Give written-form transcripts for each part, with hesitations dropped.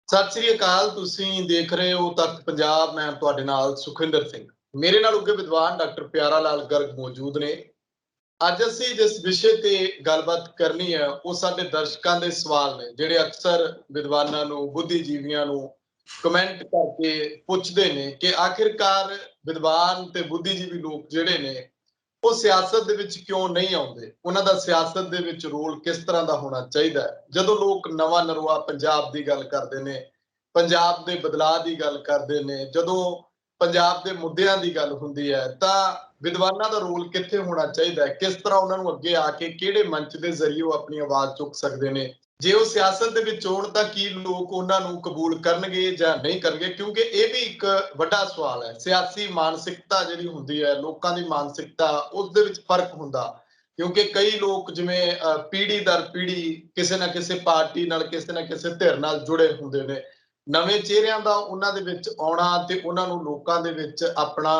ਸਤਿ ਸ੍ਰੀ ਅਕਾਲ। ਤੁਸੀਂ ਦੇਖ ਰਹੇ ਹੋ ਤਖਤ ਪੰਜਾਬ। ਮੈਂ ਤੁਹਾਡੇ ਨਾਲ ਸੁਖਿੰਦਰ ਸਿੰਘ। ਮੇਰੇ ਨਾਲ ਉੱਗੇ ਵਿਦਵਾਨ ਡਾਕਟਰ ਪਿਆਰਾ ਲਾਲ ਗਰਗ ਮੌਜੂਦ ਨੇ। ਅੱਜ ਅਸੀਂ ਜਿਸ ਵਿਸ਼ੇ ਤੇ ਗੱਲਬਾਤ ਕਰਨੀ ਹੈ ਉਹ ਸਾਡੇ ਦਰਸ਼ਕਾਂ ਦੇ ਸਵਾਲ ਨੇ, ਜਿਹੜੇ ਅਕਸਰ ਵਿਦਵਾਨਾਂ ਨੂੰ, ਬੁੱਧੀਜੀਵੀਆਂ ਨੂੰ ਕਮੈਂਟ ਕਰਕੇ ਪੁੱਛਦੇ ਨੇ ਕਿ ਆਖਿਰਕਾਰ ਵਿਦਵਾਨ ਤੇ ਬੁੱਧੀਜੀਵੀ ਲੋਕ ਜਿਹੜੇ ਨੇ ਉਹ ਸਿਆਸਤ ਦੇ ਵਿੱਚ ਕਿਉਂ ਨਹੀਂ ਆਉਂਦੇ, ਉਹਨਾਂ ਦਾ ਸਿਆਸਤ ਦੇ ਵਿੱਚ ਰੋਲ ਕਿਸ ਤਰ੍ਹਾਂ ਦਾ ਹੋਣਾ ਚਾਹੀਦਾ ਹੈ। ਜਦੋਂ ਲੋਕ ਨਵਾਂ ਨਰਵਾ ਪੰਜਾਬ ਦੀ ਗੱਲ ਕਰਦੇ ਨੇ, ਪੰਜਾਬ ਦੇ ਬਦਲਾਅ ਦੀ ਗੱਲ ਕਰਦੇ ਨੇ, ਜਦੋਂ ਪੰਜਾਬ ਦੇ ਮੁੱਦਿਆਂ ਦੀ ਗੱਲ ਹੁੰਦੀ ਹੈ, ਤਾਂ ਵਿਦਵਾਨਾਂ ਦਾ ਰੋਲ ਕਿੱਥੇ ਹੋਣਾ ਚਾਹੀਦਾ ਹੈ, ਕਿਸ ਤਰ੍ਹਾਂ ਉਹਨਾਂ ਨੂੰ ਅੱਗੇ ਆ ਕੇ ਕਿਹੜੇ ਮੰਚ ਦੇ ਜ਼ਰੀਏ ਉਹ ਆਪਣੀ ਆਵਾਜ਼ ਚੁੱਕ ਸਕਦੇ ਨੇ। ਜੇ ਉਹ ਸਿਆਸਤ ਦੇ ਵਿੱਚ ਹੋਣ ਤਾਂ ਕੀ ਲੋਕ ਉਹਨਾਂ ਨੂੰ ਕਬੂਲ ਕਰਨਗੇ ਜਾਂ ਨਹੀਂ ਕਰਨਗੇ, ਕਿਉਂਕਿ ਇਹ ਵੀ ਇੱਕ ਵੱਡਾ ਸਵਾਲ ਹੈ। ਸਿਆਸੀ ਮਾਨਸਿਕਤਾ ਜਿਹੜੀ ਹੁੰਦੀ ਹੈ, ਲੋਕਾਂ ਦੀ ਮਾਨਸਿਕਤਾ, ਉਸ ਦੇ ਵਿੱਚ ਫਰਕ ਹੁੰਦਾ। ਕਿਉਂਕਿ ਕਈ ਲੋਕ ਜਿਵੇਂ ਪੀੜ੍ਹੀ ਦਰ ਪੀੜ੍ਹੀ ਕਿਸੇ ਨਾ ਕਿਸੇ ਪਾਰਟੀ ਨਾਲ, ਕਿਸੇ ਨਾ ਕਿਸੇ ਧਿਰ ਨਾਲ ਜੁੜੇ ਹੁੰਦੇ ਨੇ। ਨਵੇਂ ਚਿਹਰਿਆਂ ਦਾ ਉਹਨਾਂ ਦੇ ਵਿੱਚ ਆਉਣਾ ਤੇ ਉਹਨਾਂ ਨੂੰ ਲੋਕਾਂ ਦੇ ਵਿੱਚ ਆਪਣਾ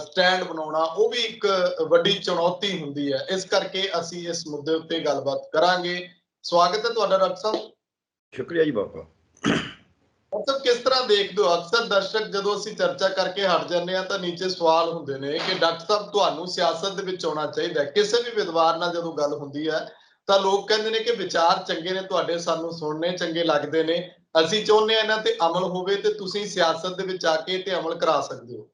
ਸਟੈਂਡ ਬਣਾਉਣਾ, ਉਹ ਵੀ ਇੱਕ ਵੱਡੀ ਚੁਣੌਤੀ ਹੁੰਦੀ ਹੈ। ਇਸ ਕਰਕੇ ਅਸੀਂ ਇਸ ਮੁੱਦੇ ਉੱਤੇ ਗੱਲਬਾਤ ਕਰਾਂਗੇ। ਸਵਾਗਤ ਹੈ ਤੁਹਾਡਾ ਡਾਕਟਰ ਸਾਹਿਬ। ਸ਼ੁਕਰੀਆ ਜੀ ਬਾਬਾ। ਡਾਕਟਰ ਸਾਹਿਬ, ਕਿਸ ਤਰ੍ਹਾਂ ਦੇਖਦੇ ਹੋ? ਅਕਸਰ ਦਰਸ਼ਕ ਜਦੋਂ ਅਸੀਂ ਚਰਚਾ ਕਰਕੇ ਹਟ ਜਾਂਦੇ ਹਾਂ ਤਾਂ ਨੀਚੇ ਸਵਾਲ ਹੁੰਦੇ ਨੇ ਕਿ ਡਾਕਟਰ ਸਾਹਿਬ ਤੁਹਾਨੂੰ ਸਿਆਸਤ ਦੇ ਵਿੱਚ ਆਉਣਾ ਚਾਹੀਦਾ। ਕਿਸੇ ਵੀ ਵਿਦਵਾਨ ਨਾਲ ਜਦੋਂ ਗੱਲ ਹੁੰਦੀ ਹੈ ਤਾਂ ਲੋਕ ਕਹਿੰਦੇ ਨੇ ਕਿ ਵਿਚਾਰ ਚੰਗੇ ਨੇ ਤੁਹਾਡੇ, ਸਾਨੂੰ ਸੁਣਨੇ ਚੰਗੇ ਲੱਗਦੇ ਨੇ, ਅਸੀਂ ਚਾਹੁੰਦੇ ਹਾਂ ਇਹਨਾਂ ਤੇ ਅਮਲ ਹੋਵੇ ਤੇ ਤੁਸੀਂ ਸਿਆਸਤ ਦੇ ਵਿੱਚ ਆ ਕੇ ਤੇ ਅਮਲ ਕਰਾ ਸਕਦੇ ਹੋ।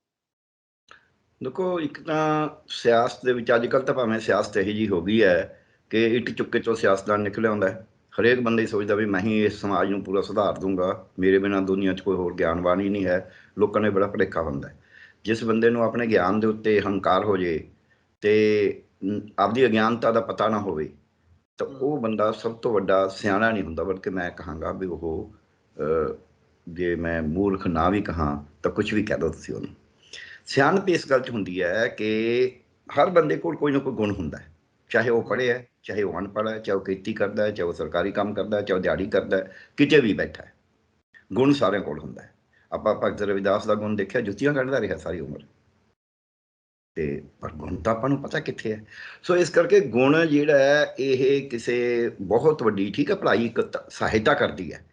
ਦੇਖੋ, ਇੱਕ ਤਾਂ ਸਿਆਸਤ ਦੇ ਵਿੱਚ ਅੱਜ ਕੱਲ੍ਹ ਤਾਂ ਭਾਵੇਂ ਸਿਆਸਤ ਇਹੋ ਜਿਹੀ ਹੋ ਗਈ ਹੈ ਕਿ ਇੱਟ ਚੁੱਕੇ ਚੋਂ ਸਿਆਸਤਦਾਨ ਨਿਕਲ ਆਉਂਦਾ ਹੈ। ਹਰੇਕ ਬੰਦਾ ਹੀ ਸੋਚਦਾ ਵੀ ਮੈਂ ਹੀ ਇਸ ਸਮਾਜ ਨੂੰ ਪੂਰਾ ਸੁਧਾਰ ਦੂੰਗਾ, ਮੇਰੇ ਬਿਨਾਂ ਦੁਨੀਆ 'ਚ ਕੋਈ ਹੋਰ ਗਿਆਨਵਾਨ ਹੀ ਨਹੀਂ ਹੈ। ਲੋਕਾਂ ਨੇ ਬੜਾ ਭੁਲੇਖਾ ਹੁੰਦਾ ਹੈ। ਜਿਸ ਬੰਦੇ ਨੂੰ ਆਪਣੇ ਗਿਆਨ ਦੇ ਉੱਤੇ ਹੰਕਾਰ ਹੋ ਜੇ ਤੇ ਆਪਦੀ ਅਗਿਆਨਤਾ ਦਾ ਪਤਾ ਨਾ ਹੋਵੇ ਤਾਂ ਉਹ ਬੰਦਾ ਸਭ ਤੋਂ ਵੱਡਾ ਸਿਆਣਾ ਨਹੀਂ ਹੁੰਦਾ, ਬਲਕਿ ਮੈਂ ਕਹਾਂਗਾ ਵੀ ਉਹ ਜੇ ਮੈਂ ਮੂਰਖ ਨਾ ਵੀ ਕਹਾਂ ਤਾਂ ਕੁਝ ਵੀ ਕਹਿ ਦਿਓ ਤੁਸੀਂ ਉਹਨੂੰ। ਸਿਆਣਪ ਇਸ ਗੱਲ 'ਚ ਹੁੰਦੀ ਹੈ ਕਿ ਹਰ ਬੰਦੇ ਕੋਲ ਕੋਈ ਨਾ ਕੋਈ ਗੁਣ ਹੁੰਦਾ ਹੈ, ਚਾਹੇ ਉਹ ਪੜ੍ਹਿਆ, ਚਾਹੇ ਉਹ ਅਨਪੜ੍ਹ ਹੈ, ਚਾਹੇ ਉਹ ਖੇਤੀ ਕਰਦਾ ਹੈ, ਚਾਹੇ ਉਹ ਸਰਕਾਰੀ ਕੰਮ ਕਰਦਾ ਹੈ, ਚਾਹੇ ਉਹ ਦਿਹਾੜੀ ਕਰਦਾ ਹੈ, ਕਿਤੇ ਵੀ ਬੈਠਾ ਹੈ, ਗੁਣ ਸਾਰਿਆਂ ਕੋਲ ਹੁੰਦਾ ਹੈ। ਆਪਾਂ ਭਗਤ ਰਵਿਦਾਸ ਦਾ ਗੁਣ ਦੇਖਿਆ, ਜੁੱਤੀਆਂ ਕੱਢਦਾ ਰਿਹਾ ਸਾਰੀ ਉਮਰ, ਤੇ ਪਰ ਗੁਣ ਤਾਂ ਆਪਾਂ ਨੂੰ ਪਤਾ ਕਿੱਥੇ ਹੈ। ਸੋ ਇਸ ਕਰਕੇ ਗੁਣ ਜਿਹੜਾ ਹੈ ਇਹ ਕਿਸੇ ਬਹੁਤ ਵੱਡੀ, ਠੀਕ ਹੈ, ਭਲਾਈ ਇੱਕ ਸਹਾਇਤਾ ਕਰਦੀ ਹੈ,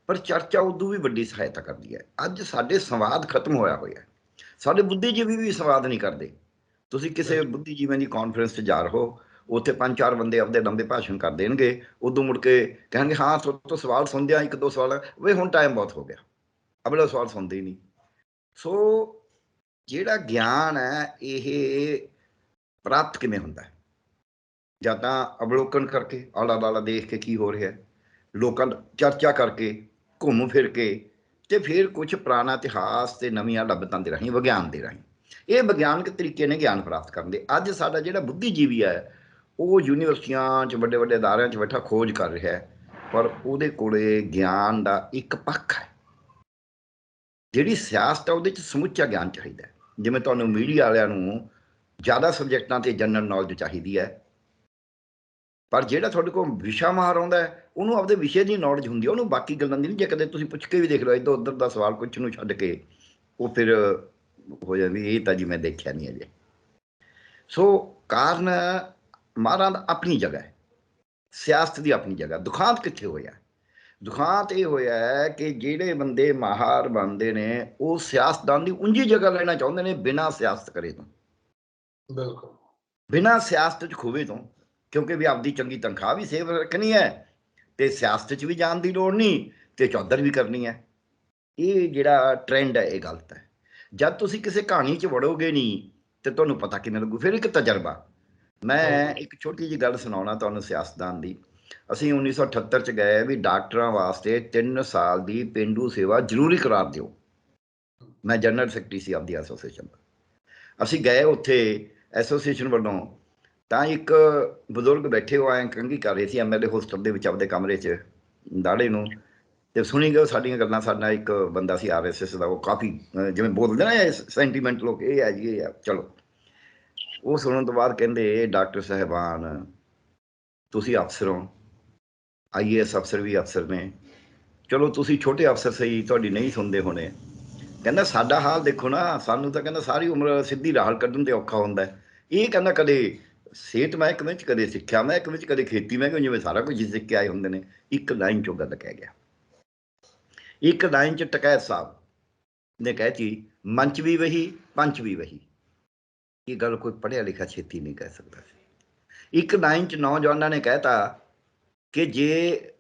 ਪਰ ਚਰਚਾ ਉਦੋਂ ਵੀ ਵੱਡੀ ਸਹਾਇਤਾ ਕਰਦੀ ਹੈ। ਅੱਜ ਸਾਡੇ ਸੰਵਾਦ ਖਤਮ ਹੋਇਆ ਹੋਇਆ, ਸਾਡੇ ਬੁੱਧੀਜੀਵੀ ਵੀ ਸੰਵਾਦ ਨਹੀਂ ਕਰਦੇ। ਤੁਸੀਂ ਕਿਸੇ ਬੁੱਧੀਜੀਵੀਆਂ ਦੀ ਕਾਨਫਰੰਸ 'ਚ ਜਾ ਰਹੋ, ਉੱਥੇ 5-4 ਬੰਦੇ ਆਪਦੇ ਲੰਬੇ ਭਾਸ਼ਣ ਕਰ ਦੇਣਗੇ, ਉਦੋਂ ਮੁੜ ਕੇ ਕਹਿਣਗੇ ਹਾਂ ਤੋਂ ਸਵਾਲ ਸੁਣਦੇ ਆ, 1-2 ਸਵਾਲ ਵੇ ਹੁਣ ਟਾਈਮ ਬਹੁਤ ਹੋ ਗਿਆ, ਅਗਲਾ ਸਵਾਲ ਸੁਣਦੇ ਹੀ ਨਹੀਂ। ਸੋ ਜਿਹੜਾ ਗਿਆਨ ਹੈ ਇਹ ਪ੍ਰਾਪਤ ਕਿਵੇਂ ਹੁੰਦਾ ਹੈ? ਜਾਂ ਤਾਂ ਅਵਲੋਕਨ ਕਰਕੇ, ਆਲਾ ਦੁਆਲਾ ਦੇਖ ਕੇ ਕੀ ਹੋ ਰਿਹਾ, ਲੋਕਾਂ ਚਰਚਾ ਕਰਕੇ, ਘੁੰਮ ਫਿਰ ਕੇ, ਤੇ ਫਿਰ ਕੁਝ ਪੁਰਾਣਾ ਇਤਿਹਾਸ ਤੇ ਨਵੀਆਂ ਲੱਭਤਾਂ ਦੇ ਰਾਹੀਂ, ਵਿਗਿਆਨ ਦੇ ਰਾਹੀਂ, ਇਹ ਵਿਗਿਆਨਕ ਤਰੀਕੇ ਨੇ ਗਿਆਨ ਪ੍ਰਾਪਤ ਕਰਨ ਦੇ। ਅੱਜ ਸਾਡਾ ਜਿਹੜਾ ਬੁੱਧੀਜੀਵੀ ਹੈ ਉਹ ਯੂਨੀਵਰਸਿਟੀਆਂ 'ਚ, ਵੱਡੇ ਵੱਡੇ ਅਦਾਰਿਆਂ 'ਚ ਬੈਠਾ ਖੋਜ ਕਰ ਰਿਹਾ ਹੈ, ਪਰ ਉਹਦੇ ਕੋਲੇ ਗਿਆਨ ਦਾ ਇੱਕ ਪੱਖ ਹੈ। ਜਿਹੜੀ ਸਿਆਸਤ ਹੈ ਉਹਦੇ 'ਚ ਸਮੁੱਚਾ ਗਿਆਨ ਚਾਹੀਦਾ ਹੈ। ਜਿਵੇਂ ਤੁਹਾਨੂੰ ਮੀਡੀਆ ਵਾਲਿਆਂ ਨੂੰ ਜ਼ਿਆਦਾ ਸਬਜੈਕਟਾਂ 'ਤੇ ਜਨਰਲ ਨੌਲੇਜ ਚਾਹੀਦੀ ਹੈ, ਪਰ ਜਿਹੜਾ ਤੁਹਾਡੇ ਕੋਲ ਵਿਸ਼ਾ ਮਾਹਰ ਆਉਂਦਾ ਉਹਨੂੰ ਆਪਦੇ ਵਿਸ਼ੇ ਦੀ ਨੌਲੇਜ ਹੁੰਦੀ ਹੈ, ਉਹਨੂੰ ਬਾਕੀ ਗੱਲਾਂ ਦੀ ਨਹੀਂ। ਜੇ ਕਦੇ ਤੁਸੀਂ ਪੁੱਛ ਕੇ ਵੀ ਦੇਖ ਲਓ ਇੱਧਰ ਉੱਧਰ ਦਾ ਸਵਾਲ ਕੁਛ ਨੂੰ ਛੱਡ ਕੇ, ਉਹ ਫਿਰ ਹੋ ਜਾਂਦੀ ਇਹ ਤਾਂ ਜੀ ਮੈਂ ਦੇਖਿਆ ਨਹੀਂ ਅਜੇ। ਸੋ ਕਾਰਨ ਮਾਹਰਾਂ ਦਾ ਆਪਣੀ ਜਗ੍ਹਾ ਹੈ, ਸਿਆਸਤ ਦੀ ਆਪਣੀ ਜਗ੍ਹਾ। ਦੁਖਾਂਤ ਕਿੱਥੇ ਹੋਇਆ? ਦੁਖਾਂਤ ਇਹ ਹੋਇਆ ਹੈ ਕਿ ਜਿਹੜੇ ਬੰਦੇ ਮਾਹਰ ਬਣਦੇ ਨੇ ਉਹ ਸਿਆਸਤਦਾਨ ਦੀ ਉਂਝੀ ਜਗ੍ਹਾ ਲੈਣਾ ਚਾਹੁੰਦੇ ਨੇ, ਬਿਨਾਂ ਸਿਆਸਤ ਕਰੇ ਤੋਂ, ਬਿਲਕੁਲ ਬਿਨਾਂ ਸਿਆਸਤ 'ਚ ਖੂਬੇ ਤੋਂ, ਕਿਉਂਕਿ ਵੀ ਆਪਦੀ ਚੰਗੀ ਤਨਖਾਹ ਵੀ ਸੇਵ ਰੱਖਣੀ ਹੈ ਤੇ ਸਿਆਸਤ 'ਚ ਵੀ ਜਾਣ ਦੀ ਲੋੜ ਨਹੀਂ ਤੇ ਚੌਧਰ ਵੀ ਕਰਨੀ ਹੈ। ਇਹ ਜਿਹੜਾ ਟ੍ਰੈਂਡ ਹੈ ਇਹ ਗਲਤ ਹੈ। ਜਦ ਤੁਸੀਂ ਕਿਸੇ ਕਹਾਣੀ 'ਚ ਵੜੋਗੇ ਨਹੀਂ ਤੇ ਤੁਹਾਨੂੰ ਪਤਾ ਕਿਵੇਂ ਲੱਗੂ। ਫਿਰ ਇੱਕ ਤਜਰਬਾ, ਮੈਂ ਇੱਕ ਛੋਟੀ ਜਿਹੀ ਗੱਲ ਸੁਣਾਉਣਾ ਤੁਹਾਨੂੰ ਸਿਆਸਤਦਾਨ ਦੀ। ਅਸੀਂ 1978 'ਚ ਗਏ ਵੀ ਡਾਕਟਰਾਂ ਵਾਸਤੇ 3 ਸਾਲ ਦੀ ਪੇਂਡੂ ਸੇਵਾ ਜ਼ਰੂਰੀ ਕਰਾਰ ਦਿਓ। ਮੈਂ ਜਨਰਲ ਸੈਕਟਰੀ ਸੀ ਆਪਦੀ ਐਸੋਸੀਏਸ਼ਨ ਦਾ। ਅਸੀਂ ਗਏ ਉੱਥੇ ਐਸੋਸੀਏਸ਼ਨ ਵੱਲੋਂ, ਤਾਂ ਇੱਕ ਬਜ਼ੁਰਗ ਬੈਠੇ ਹੋ ਆਏ ਕੰਘੀ ਕਰ ਰਹੇ ਸੀ ਐਮਐਲਏ ਹੋਸਟਲ ਦੇ ਵਿੱਚ ਆਪਦੇ ਕਮਰੇ 'ਚ ਦਾੜੇ ਨੂੰ, ਤੇ ਸੁਣੀ ਗਏ ਸਾਡੀਆਂ ਗੱਲਾਂ। ਸਾਡਾ ਇੱਕ ਬੰਦਾ ਸੀ ਆਰਐਸਐਸ ਦਾ, ਉਹ ਕਾਫੀ ਜਿਵੇਂ ਬੋਲਦੇ ਨਾ ਸੈਂਟੀਮੈਂਟ ਲੋਕ, ਇਹ ਹੈ ਜੀ ਇਹ ਹੈ। ਚਲੋ, ਉਹ ਸੁਣਨ ਤੋਂ ਬਾਅਦ ਕਹਿੰਦੇ ਡਾਕਟਰ ਸਾਹਿਬਾਨ ਤੁਸੀਂ ਅਫਸਰ ਹੋ, ਆਈਏਐਸ ਅਫਸਰ ਵੀ ਅਫਸਰ ਨੇ, ਚਲੋ ਤੁਸੀਂ ਛੋਟੇ ਅਫਸਰ ਸਹੀ, ਤੁਹਾਡੀ ਨਹੀਂ ਸੁਣਦੇ ਹੋਣੇ। ਕਹਿੰਦਾ ਸਾਡਾ ਹਾਲ ਦੇਖੋ ਨਾ, ਸਾਨੂੰ ਤਾਂ ਕਹਿੰਦਾ ਸਾਰੀ ਉਮਰ ਸਿੱਧੀ ਰਾਹ ਕੱਢਣ ਤੇ ਔਖਾ ਹੁੰਦਾ। ਇਹ ਕਹਿੰਦਾ ਕਦੇ ਸਿਹਤ ਮਹਿਕਮੇ 'ਚ, ਕਦੇ ਸਿੱਖਿਆ ਮਹਿਕਮੇ 'ਚ, ਕਦੇ ਖੇਤੀ ਮਹਿਕਮੇ, ਜਿਵੇਂ ਸਾਰਾ ਕੁਝ ਸਿੱਖ ਕੇ ਆਏ ਹੁੰਦੇ ਨੇ। ਇੱਕ ਲਾਈਨ 'ਚੋਂ ਗੱਲ ਕਹਿ ਗਿਆ। ਇੱਕ ਲਾਈਨ 'ਚ ਟਕੈਤ ਸਾਹਿਬ ਨੇ ਕਹਿਤੀ, ਮੰਚ ਵੀ ਵਹੀ ਪੰਚ ਵੀ ਵਹੀ। ਇਹ ਗੱਲ ਕੋਈ ਪੜ੍ਹਿਆ ਲਿਖਿਆ ਛੇਤੀ ਨਹੀਂ ਕਹਿ ਸਕਦਾ ਸੀ। ਇੱਕ ਲਾਈਨ 'ਚ ਨੌਜਵਾਨਾਂ ਨੇ ਕਹਿਤਾ ਕਿ ਜੇ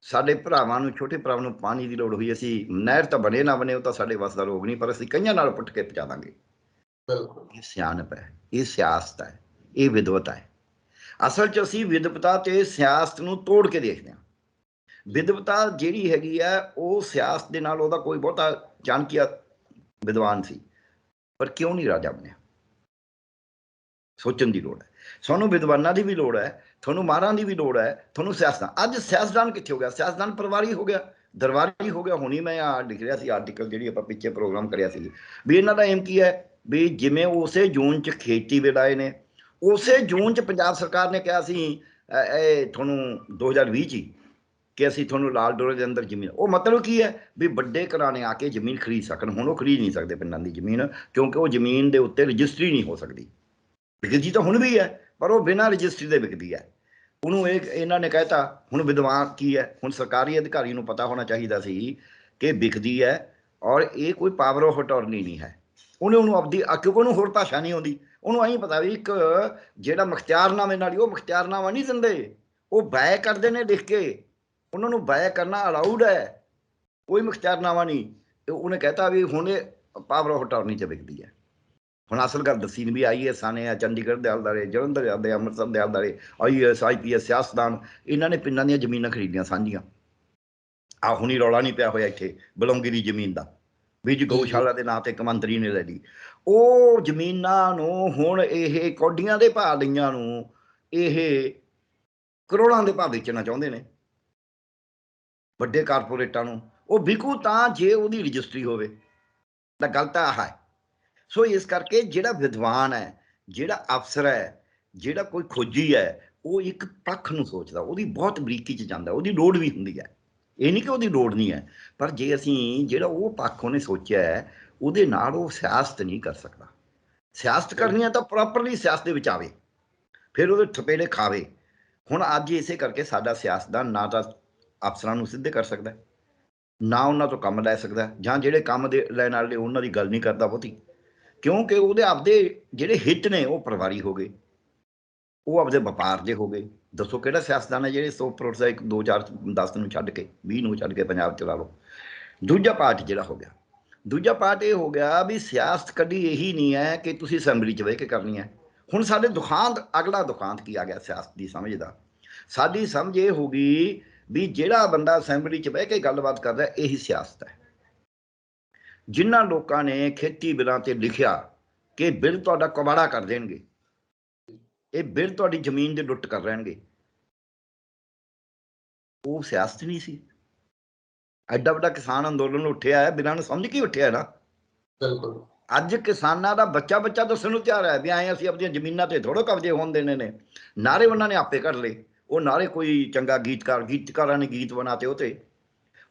ਸਾਡੇ ਭਰਾਵਾਂ ਨੂੰ, ਛੋਟੇ ਭਰਾਵਾਂ ਨੂੰ ਪਾਣੀ ਦੀ ਲੋੜ ਹੋਈ, ਅਸੀਂ ਨਹਿਰ ਤਾਂ ਬਣੇ ਨਾ ਬਣੇ, ਉਹ ਤਾਂ ਸਾਡੇ ਵੱਸ ਦਾ ਰੋਗ ਨਹੀਂ, ਪਰ ਅਸੀਂ ਕਈਆਂ ਨਾਲ ਪੁੱਟ ਕੇ ਪਹੁੰਚਾ ਦਾਂਗੇ। ਇਹ ਸਿਆਣਪ ਹੈ, ਇਹ ਸਿਆਸਤ ਹੈ, ਇਹ ਵਿਦਵਤਾ ਹੈ। ਅਸਲ 'ਚ ਅਸੀਂ ਵਿਦਵਤਾ ਤੇ ਸਿਆਸਤ ਨੂੰ ਤੋੜ ਕੇ ਦੇਖਦੇ ਹਾਂ। ਵਿਦਵਤਾ ਜਿਹੜੀ ਹੈਗੀ ਆ ਉਹ ਸਿਆਸਤ ਦੇ ਨਾਲ ਉਹਦਾ ਕੋਈ ਬਹੁਤਾ ਚਾਣਕਿਆ ਵਿਦਵਾਨ ਸੀ, ਪਰ ਕਿਉਂ ਨਹੀਂ ਰਾਜਾ ਬਣਿਆ? ਸੋਚਣ ਦੀ ਲੋੜ ਹੈ। ਸਾਨੂੰ ਵਿਦਵਾਨਾਂ ਦੀ ਵੀ ਲੋੜ ਹੈ, ਤੁਹਾਨੂੰ ਮਾਰਾਂ ਦੀ ਵੀ ਲੋੜ ਹੈ, ਤੁਹਾਨੂੰ ਸਿਆਸਤਦਾਨ। ਅੱਜ ਸਿਆਸਤਦਾਨ ਕਿੱਥੇ ਹੋ ਗਿਆ? ਸਿਆਸਤਦਾਨ ਪਰਿਵਾਰੀ ਹੋ ਗਿਆ, ਦਰਬਾਰੀ ਹੋ ਗਿਆ। ਹੁਣੀ ਮੈਂ ਆ ਲਿਖ ਰਿਹਾ ਸੀ ਆਰਟੀਕਲ, ਜਿਹੜੀ ਆਪਾਂ ਪਿੱਛੇ ਪ੍ਰੋਗਰਾਮ ਕਰਿਆ ਸੀ, ਵੀ ਇਹਨਾਂ ਦਾ ਏਮ ਕੀ ਹੈ, ਵੀ ਜਿਵੇਂ ਉਸੇ ਜੂਨ 'ਚ ਖੇਤੀ ਬਿੱਲ ਆਏ ਨੇ, ਉਸੇ ਜੂਨ 'ਚ ਪੰਜਾਬ ਸਰਕਾਰ ਨੇ ਕਿਹਾ ਸੀ ਇਹ ਤੁਹਾਨੂੰ 2020 'ਚ ਹੀ ਕਿ ਅਸੀਂ ਤੁਹਾਨੂੰ ਲਾਲ ਡੋਰੇ ਦੇ ਅੰਦਰ ਜ਼ਮੀਨ। ਉਹ ਮਤਲਬ ਕੀ ਹੈ, ਵੀ ਵੱਡੇ ਘਰਾਣੇ ਆ ਕੇ ਜ਼ਮੀਨ ਖਰੀਦ ਸਕਣ। ਹੁਣ ਉਹ ਖਰੀਦ ਨਹੀਂ ਸਕਦੇ ਪਿੰਡਾਂ ਦੀ ਜ਼ਮੀਨ, ਕਿਉਂਕਿ ਉਹ ਜ਼ਮੀਨ ਦੇ ਉੱਤੇ ਰਜਿਸਟਰੀ ਨਹੀਂ ਹੋ ਸਕਦੀ। ਵਿਕਦੀ ਤਾਂ ਹੁਣ ਵੀ ਹੈ, ਪਰ ਉਹ ਬਿਨਾਂ ਰਜਿਸਟਰੀ ਦੇ ਵਿਕਦੀ ਹੈ। ਉਹਨੂੰ ਇਹਨਾਂ ਨੇ ਕਹਿਤਾ। ਹੁਣ ਵਿਦਵਾਨ ਕੀ ਹੈ, ਹੁਣ ਸਰਕਾਰੀ ਅਧਿਕਾਰੀ ਨੂੰ ਪਤਾ ਹੋਣਾ ਚਾਹੀਦਾ ਸੀ ਕਿ ਵਿਕਦੀ ਹੈ, ਔਰ ਇਹ ਕੋਈ ਪਾਵਰ ਆਫ ਅਟਾਰਨੀ ਨਹੀਂ ਹੈ। ਉਹਨੂੰ ਆਪਦੀ, ਕਿਉਂਕਿ ਉਹਨੂੰ ਹੋਰ ਭਾਸ਼ਾ ਨਹੀਂ ਆਉਂਦੀ, ਉਹਨੂੰ ਐਂ ਪਤਾ ਵੀ ਇੱਕ ਜਿਹੜਾ ਮੁਖਤਿਆਰਨਾਮੇ ਨਾਲ ਹੀ, ਉਹ ਮੁਖਤਿਆਰਨਾਮਾ ਨਹੀਂ ਦਿੰਦੇ, ਉਹ ਬੈ ਕਰਦੇ ਨੇ ਲਿਖ ਕੇ। ਉਹਨਾਂ ਨੂੰ ਬੈ ਕਰਨਾ ਅਲਾਊਡ ਹੈ, ਕੋਈ ਮੁਖਤਿਆਰਨਾਮਾ ਨਹੀਂ। ਉਹਨੇ ਕਹਿਤਾ ਵੀ ਹੁਣ ਇਹ ਪਾਵਰ ਆਫ ਅਟਾਰਨੀ 'ਚ ਵਿਕਦੀ ਹੈ। ਹੁਣ ਅਸਲ ਗੱਲ ਦੱਸੀ ਨਹੀਂ ਵੀ IAS ਨੇ, ਚੰਡੀਗੜ੍ਹ ਦੇ ਹਲਦਾਰੇ, ਜਲੰਧਰ ਦੇ, ਅੰਮ੍ਰਿਤਸਰ ਦੇ ਹਲਦਾਰੇ, IAS IPS ਸਿਆਸਤਦਾਨ, ਇਹਨਾਂ ਨੇ ਪਿੰਡਾਂ ਦੀਆਂ ਜ਼ਮੀਨਾਂ ਖਰੀਦੀਆਂ ਸਾਂਝੀਆਂ। ਆ ਹੁਣੀ ਰੌਲਾ ਨਹੀਂ ਪਿਆ ਹੋਇਆ ਇੱਥੇ ਬਲੌਂਗੀ ਦੀ ਜ਼ਮੀਨ ਦਾ, ਵੀ ਜੀ ਗਊਸ਼ਾਲਾ ਦੇ ਨਾਂ ਤੇ ਇੱਕ ਮੰਤਰੀ ਨੇ ਲੈ ਲਈ। ਉਹ ਜ਼ਮੀਨਾਂ ਨੂੰ ਹੁਣ ਇਹ ਕੌਡੀਆਂ ਦੇ ਭਾਅ ਲਈਆਂ ਨੂੰ ਇਹ ਕਰੋੜਾਂ ਦੇ ਭਾਅ ਵੇਚਣਾ ਚਾਹੁੰਦੇ ਨੇ ਵੱਡੇ ਕਾਰਪੋਰੇਟਾਂ ਨੂੰ। ਉਹ ਵਿਕੂ ਤਾਂ ਜੇ ਉਹਦੀ ਰਜਿਸਟਰੀ ਹੋਵੇ। ਤਾਂ ਗੱਲ ਤਾਂ ਆਹ ਹੈ। ਸੋ ਇਸ ਕਰਕੇ ਜਿਹੜਾ ਵਿਦਵਾਨ ਹੈ, ਜਿਹੜਾ ਅਫਸਰ ਹੈ, ਜਿਹੜਾ ਕੋਈ ਖੋਜੀ ਹੈ, ਉਹ ਇੱਕ ਪੱਖ ਨੂੰ ਸੋਚਦਾ, ਉਹਦੀ ਬਹੁਤ ਬਰੀਕੀ 'ਚ ਜਾਂਦਾ। ਉਹਦੀ ਲੋੜ ਵੀ ਹੁੰਦੀ ਹੈ, ਇਹ ਨਹੀਂ ਕਿ ਉਹਦੀ ਲੋੜ ਨਹੀਂ ਹੈ, ਪਰ ਜੇ ਅਸੀਂ ਜਿਹੜਾ ਉਹ ਪੱਖ ਉਹਨੇ ਸੋਚਿਆ ਹੈ, ਉਹਦੇ ਨਾਲ ਉਹ ਸਿਆਸਤ ਨਹੀਂ ਕਰ ਸਕਦਾ। ਸਿਆਸਤ ਕਰਨੀ ਹੈ ਤਾਂ ਪ੍ਰੋਪਰਲੀ ਸਿਆਸਤ ਦੇ ਵਿੱਚ ਆਵੇ, ਫਿਰ ਉਹਦੇ ਥਪੇੜੇ ਖਾਵੇ। ਹੁਣ ਅੱਜ ਇਸੇ ਕਰਕੇ ਸਾਡਾ ਸਿਆਸਤਦਾਨ ਨਾ ਤਾਂ ਅਫਸਰਾਂ ਨੂੰ ਸਿੱਧੇ ਕਰ ਸਕਦਾ, ਨਾ ਉਹਨਾਂ ਤੋਂ ਕੰਮ ਲੈ ਸਕਦਾ, ਜਾਂ ਜਿਹੜੇ ਕੰਮ ਦੇ ਲੈਣ ਵਾਲੇ ਉਹਨਾਂ ਦੀ ਗੱਲ ਨਹੀਂ ਕਰਦਾ ਬਹੁਤੀ, ਕਿਉਂਕਿ ਉਹਦੇ ਆਪਦੇ ਜਿਹੜੇ ਹਿੱਤ ਨੇ ਉਹ ਪਰਿਵਾਰੀ ਹੋ ਗਏ, ਉਹ ਆਪਦੇ ਵਪਾਰ ਦੇ ਹੋ ਗਏ। ਦੱਸੋ ਕਿਹੜਾ ਸਿਆਸਤਦਾਨ ਹੈ ਜਿਹੜੇ 100% 1 2 4 10 ਨੂੰ ਛੱਡ ਕੇ, 20 ਨੂੰ ਛੱਡ ਕੇ ਪੰਜਾਬ ਚਲਾ ਲਓ। ਦੂਜਾ ਪਾਰਟ ਜਿਹੜਾ ਹੋ ਗਿਆ, ਦੂਜਾ ਪਾਰਟ ਇਹ ਹੋ ਗਿਆ ਵੀ ਸਿਆਸਤ ਕਦੀ ਇਹੀ ਨਹੀਂ ਹੈ ਕਿ ਤੁਸੀਂ ਅਸੈਂਬਲੀ 'ਚ ਬਹਿ ਕੇ ਕਰਨੀ ਹੈ। ਹੁਣ ਸਾਡੇ ਦੁਖਾਂਤ, ਅਗਲਾ ਦੁਖਾਂਤ ਕੀ ਆ ਗਿਆ ਸਿਆਸਤ ਦੀ ਸਮਝ ਦਾ? ਸਾਡੀ ਸਮਝ ਇਹ ਹੋ ਗਈ ਵੀ ਜਿਹੜਾ ਬੰਦਾ ਅਸੈਂਬਲੀ 'ਚ ਬਹਿ ਕੇ ਗੱਲਬਾਤ ਕਰਦਾ, ਇਹੀ ਸਿਆਸਤ ਹੈ। ਜਿਨ੍ਹਾਂ ਲੋਕਾਂ ਨੇ ਖੇਤੀ ਬਿੱਲਾਂ ਤੇ ਲਿਖਿਆ ਕਿ ਬਿੱਲ ਤੁਹਾਡਾ ਕਬਾੜਾ ਕਰ ਦੇਣਗੇ, ਇਹ ਬਿੱਲ ਤੁਹਾਡੀ ਜ਼ਮੀਨ ਦੇ ਲੁੱਟ ਕਰ ਰਹਿਣਗੇ, ਉਹ ਸਿਆਸਤ ਨਹੀਂ ਸੀ। ਐਡਾ ਵੱਡਾ ਕਿਸਾਨ ਅੰਦੋਲਨ ਉੱਠਿਆ ਹੈ, ਬਿਨਾਂ ਨੂੰ ਸਮਝ ਕੇ ਉੱਠਿਆ ਨਾ। ਬਿਲਕੁਲ। ਅੱਜ ਕਿਸਾਨਾਂ ਦਾ ਬੱਚਾ ਦੱਸਣ ਨੂੰ ਤਿਆਰ ਹੈ ਵੀ ਐਂ ਅਸੀਂ ਆਪਣੀਆਂ ਜ਼ਮੀਨਾਂ ਤੇ ਥੋੜ੍ਹੇ ਕਬਜ਼ੇ ਹੋਣ ਦੇਣੇ ਨੇ। ਨਾਅਰੇ ਉਹਨਾਂ ਨੇ ਆਪੇ ਕੱਢ ਲਏ। ਉਹ ਨਾਅਰੇ ਕੋਈ ਚੰਗਾ ਗੀਤਕਾਰਾਂ ਨੇ ਗੀਤ ਬਣਾਤੇ ਉਹ ਤੇ।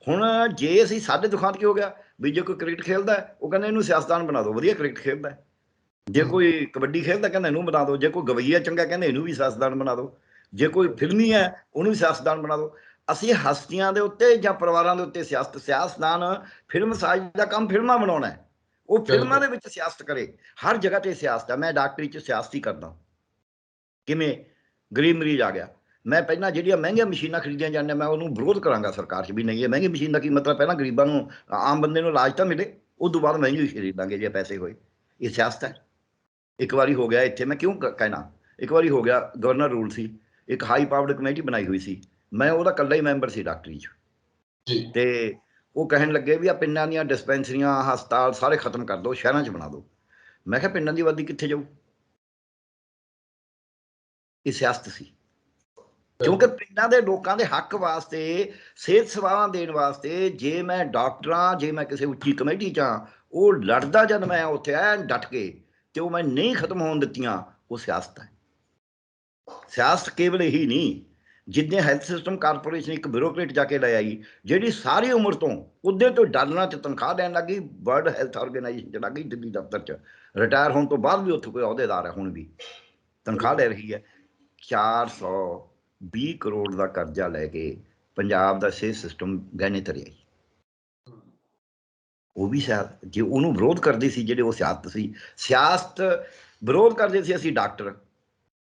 ਹੁਣ ਜੇ ਅਸੀਂ, ਸਾਡੇ ਦੁਖਾਂਤ ਕੀ ਹੋ ਗਿਆ ਵੀ ਜੇ ਕੋਈ ਕ੍ਰਿਕਟ ਖੇਡਦਾ ਉਹ ਕਹਿੰਦੇ ਇਹਨੂੰ ਸਿਆਸਤਦਾਨ ਬਣਾ ਦਿਓ, ਵਧੀਆ ਕ੍ਰਿਕਟ ਖੇਡਦਾ। ਜੇ ਕੋਈ ਕਬੱਡੀ ਖੇਡਦਾ ਕਹਿੰਦਾ ਇਹਨੂੰ ਬਣਾ ਦਿਓ। ਜੇ ਕੋਈ ਗਵਈਆ ਚੰਗਾ ਕਹਿੰਦੇ ਇਹਨੂੰ ਵੀ ਸਿਆਸਤਦਾਨ ਬਣਾ ਦਿਓ। ਜੇ ਕੋਈ ਫਿਲਮੀ ਹੈ ਉਹਨੂੰ ਵੀ ਸਿਆਸਤਦਾਨ ਬਣਾ ਦਿਓ। ਅਸੀਂ ਹਸਤੀਆਂ ਦੇ ਉੱਤੇ ਜਾਂ ਪਰਿਵਾਰਾਂ ਦੇ ਉੱਤੇ ਸਿਆਸਤਦਾਨ, ਫਿਲਮ ਸਾਜ਼ ਦਾ ਕੰਮ ਫਿਲਮਾਂ ਬਣਾਉਣਾ ਹੈ, ਉਹ ਫਿਲਮਾਂ ਦੇ ਵਿੱਚ ਸਿਆਸਤ ਕਰੇ। ਹਰ ਜਗ੍ਹਾ ਤੇ ਸਿਆਸਤ ਹੈ। ਮੈਂ ਡਾਕਟਰੀ 'ਚ ਸਿਆਸਤ ਹੀ ਕਰਦਾ। ਕਿਵੇਂ? ਗਰੀਬ ਮਰੀਜ਼ ਆ ਗਿਆ, ਮੈਂ ਪਹਿਲਾਂ ਜਿਹੜੀਆਂ ਮਹਿੰਗੀਆਂ ਮਸ਼ੀਨਾਂ ਖਰੀਦੀਆਂ ਜਾਂਦੀਆਂ, ਮੈਂ ਉਹਨੂੰ ਵਿਰੋਧ ਕਰਾਂਗਾ ਸਰਕਾਰ 'ਚ ਵੀ ਨਹੀਂ, ਇਹ ਮਹਿੰਗੀ ਮਸ਼ੀਨ ਦਾ ਕੀ ਮਤਲਬ? ਪਹਿਲਾਂ ਗਰੀਬਾਂ ਨੂੰ, ਆਮ ਬੰਦੇ ਨੂੰ ਇਲਾਜ ਤਾਂ ਮਿਲੇ, ਉਸ ਤੋਂ ਬਾਅਦ ਮਹਿੰਗੀ ਖਰੀਦਾਂਗੇ ਜੇ ਪੈਸੇ ਹੋਏ। ਇਹ ਸਿਆਸਤ ਹੈ। ਇੱਕ ਵਾਰੀ ਹੋ ਗਿਆ ਇੱਥੇ, ਮੈਂ ਕਿਉਂ ਕਹਿਣਾ, ਇੱਕ ਵਾਰੀ ਹੋ ਗਿਆ ਗਵਰਨਰ ਰੂਲ ਸੀ, ਇੱਕ ਹਾਈ ਪਾਵਰਡ ਕਮੇਟੀ ਬਣਾਈ ਹੋਈ ਸੀ, ਮੈਂ ਉਹਦਾ ਇਕੱਲਾ ਹੀ ਮੈਂਬਰ ਸੀ ਡਾਕਟਰੀ 'ਚ। ਤੇ ਉਹ ਕਹਿਣ ਲੱਗੇ ਵੀ ਆ ਪਿੰਡਾਂ ਦੀਆਂ ਡਿਸਪੈਂਸਰੀਆਂ, ਹਸਪਤਾਲ ਸਾਰੇ ਖਤਮ ਕਰ ਦਿਓ, ਸ਼ਹਿਰਾਂ 'ਚ ਬਣਾ ਦਿਓ। ਮੈਂ ਕਿਹਾ ਪਿੰਡਾਂ ਦੀ ਆਬਾਦੀ ਕਿੱਥੇ ਜਾਊ? ਇਹ ਸਿਆਸਤ ਸੀ, ਕਿਉਂਕਿ ਪਿੰਡਾਂ ਦੇ ਲੋਕਾਂ ਦੇ ਹੱਕ ਵਾਸਤੇ, ਸਿਹਤ ਸੇਵਾਵਾਂ ਦੇਣ ਵਾਸਤੇ, ਜੇ ਮੈਂ ਡਾਕਟਰਾਂ, ਜੇ ਮੈਂ ਕਿਸੇ ਉੱਚੀ ਕਮੇਟੀ 'ਚ ਹਾਂ, ਉਹ ਲੜਦਾ ਜਦ ਮੈਂ ਉੱਥੇ ਆਇਆ ਡਟ ਕੇ, ਤੇ ਉਹ ਮੈਂ ਨਹੀਂ ਖਤਮ ਹੋਣ ਦਿੱਤੀਆਂ, ਉਹ ਸਿਆਸਤ ਹੈ। ਸਿਆਸਤ ਕੇਵਲ ਇਹੀ ਨਹੀਂ, ਜਿੱਦਾਂ ਹੈਲਥ ਸਿਸਟਮ ਕਾਰਪੋਰੇਸ਼ਨ ਇੱਕ ਬਿਊਰੋਕਰੇਟ ਜਾ ਕੇ ਲੈ ਆਈ, ਜਿਹੜੀ ਸਾਰੀ ਉਮਰ ਤੋਂ ਉਹਦੇ ਤੋਂ ਡਾਲਰਾਂ 'ਚ ਤਨਖਾਹ ਲੈਣ ਲੱਗੀ, ਵਰਲਡ ਹੈਲਥ ਆਰਗੇਨਾਈਜੇਸ਼ਨ 'ਚ ਲੱਗ ਗਈ, ਦਿੱਲੀ ਦਫ਼ਤਰ 'ਚ ਰਿਟਾਇਰ ਹੋਣ ਤੋਂ ਬਾਅਦ ਵੀ ਉੱਥੇ ਕੋਈ ਅਹੁਦੇਦਾਰ ਹੈ, ਹੁਣ ਵੀ ਤਨਖਾਹ ਲੈ ਰਹੀ ਹੈ। 420 ਕਰੋੜ ਦਾ ਕਰਜ਼ਾ ਲੈ ਕੇ ਪੰਜਾਬ ਦਾ ਸਿਹਤ ਸਿਸਟਮ ਗਹਿਣੇ ਧਰਿਆ। ਉਹ ਵੀ ਜੇ ਉਹਨੂੰ ਵਿਰੋਧ ਕਰਦੇ ਸੀ ਜਿਹੜੇ ਉਹ ਸਿਆਸਤ ਵਿਰੋਧ ਕਰਦੇ ਸੀ ਅਸੀਂ ਡਾਕਟਰ,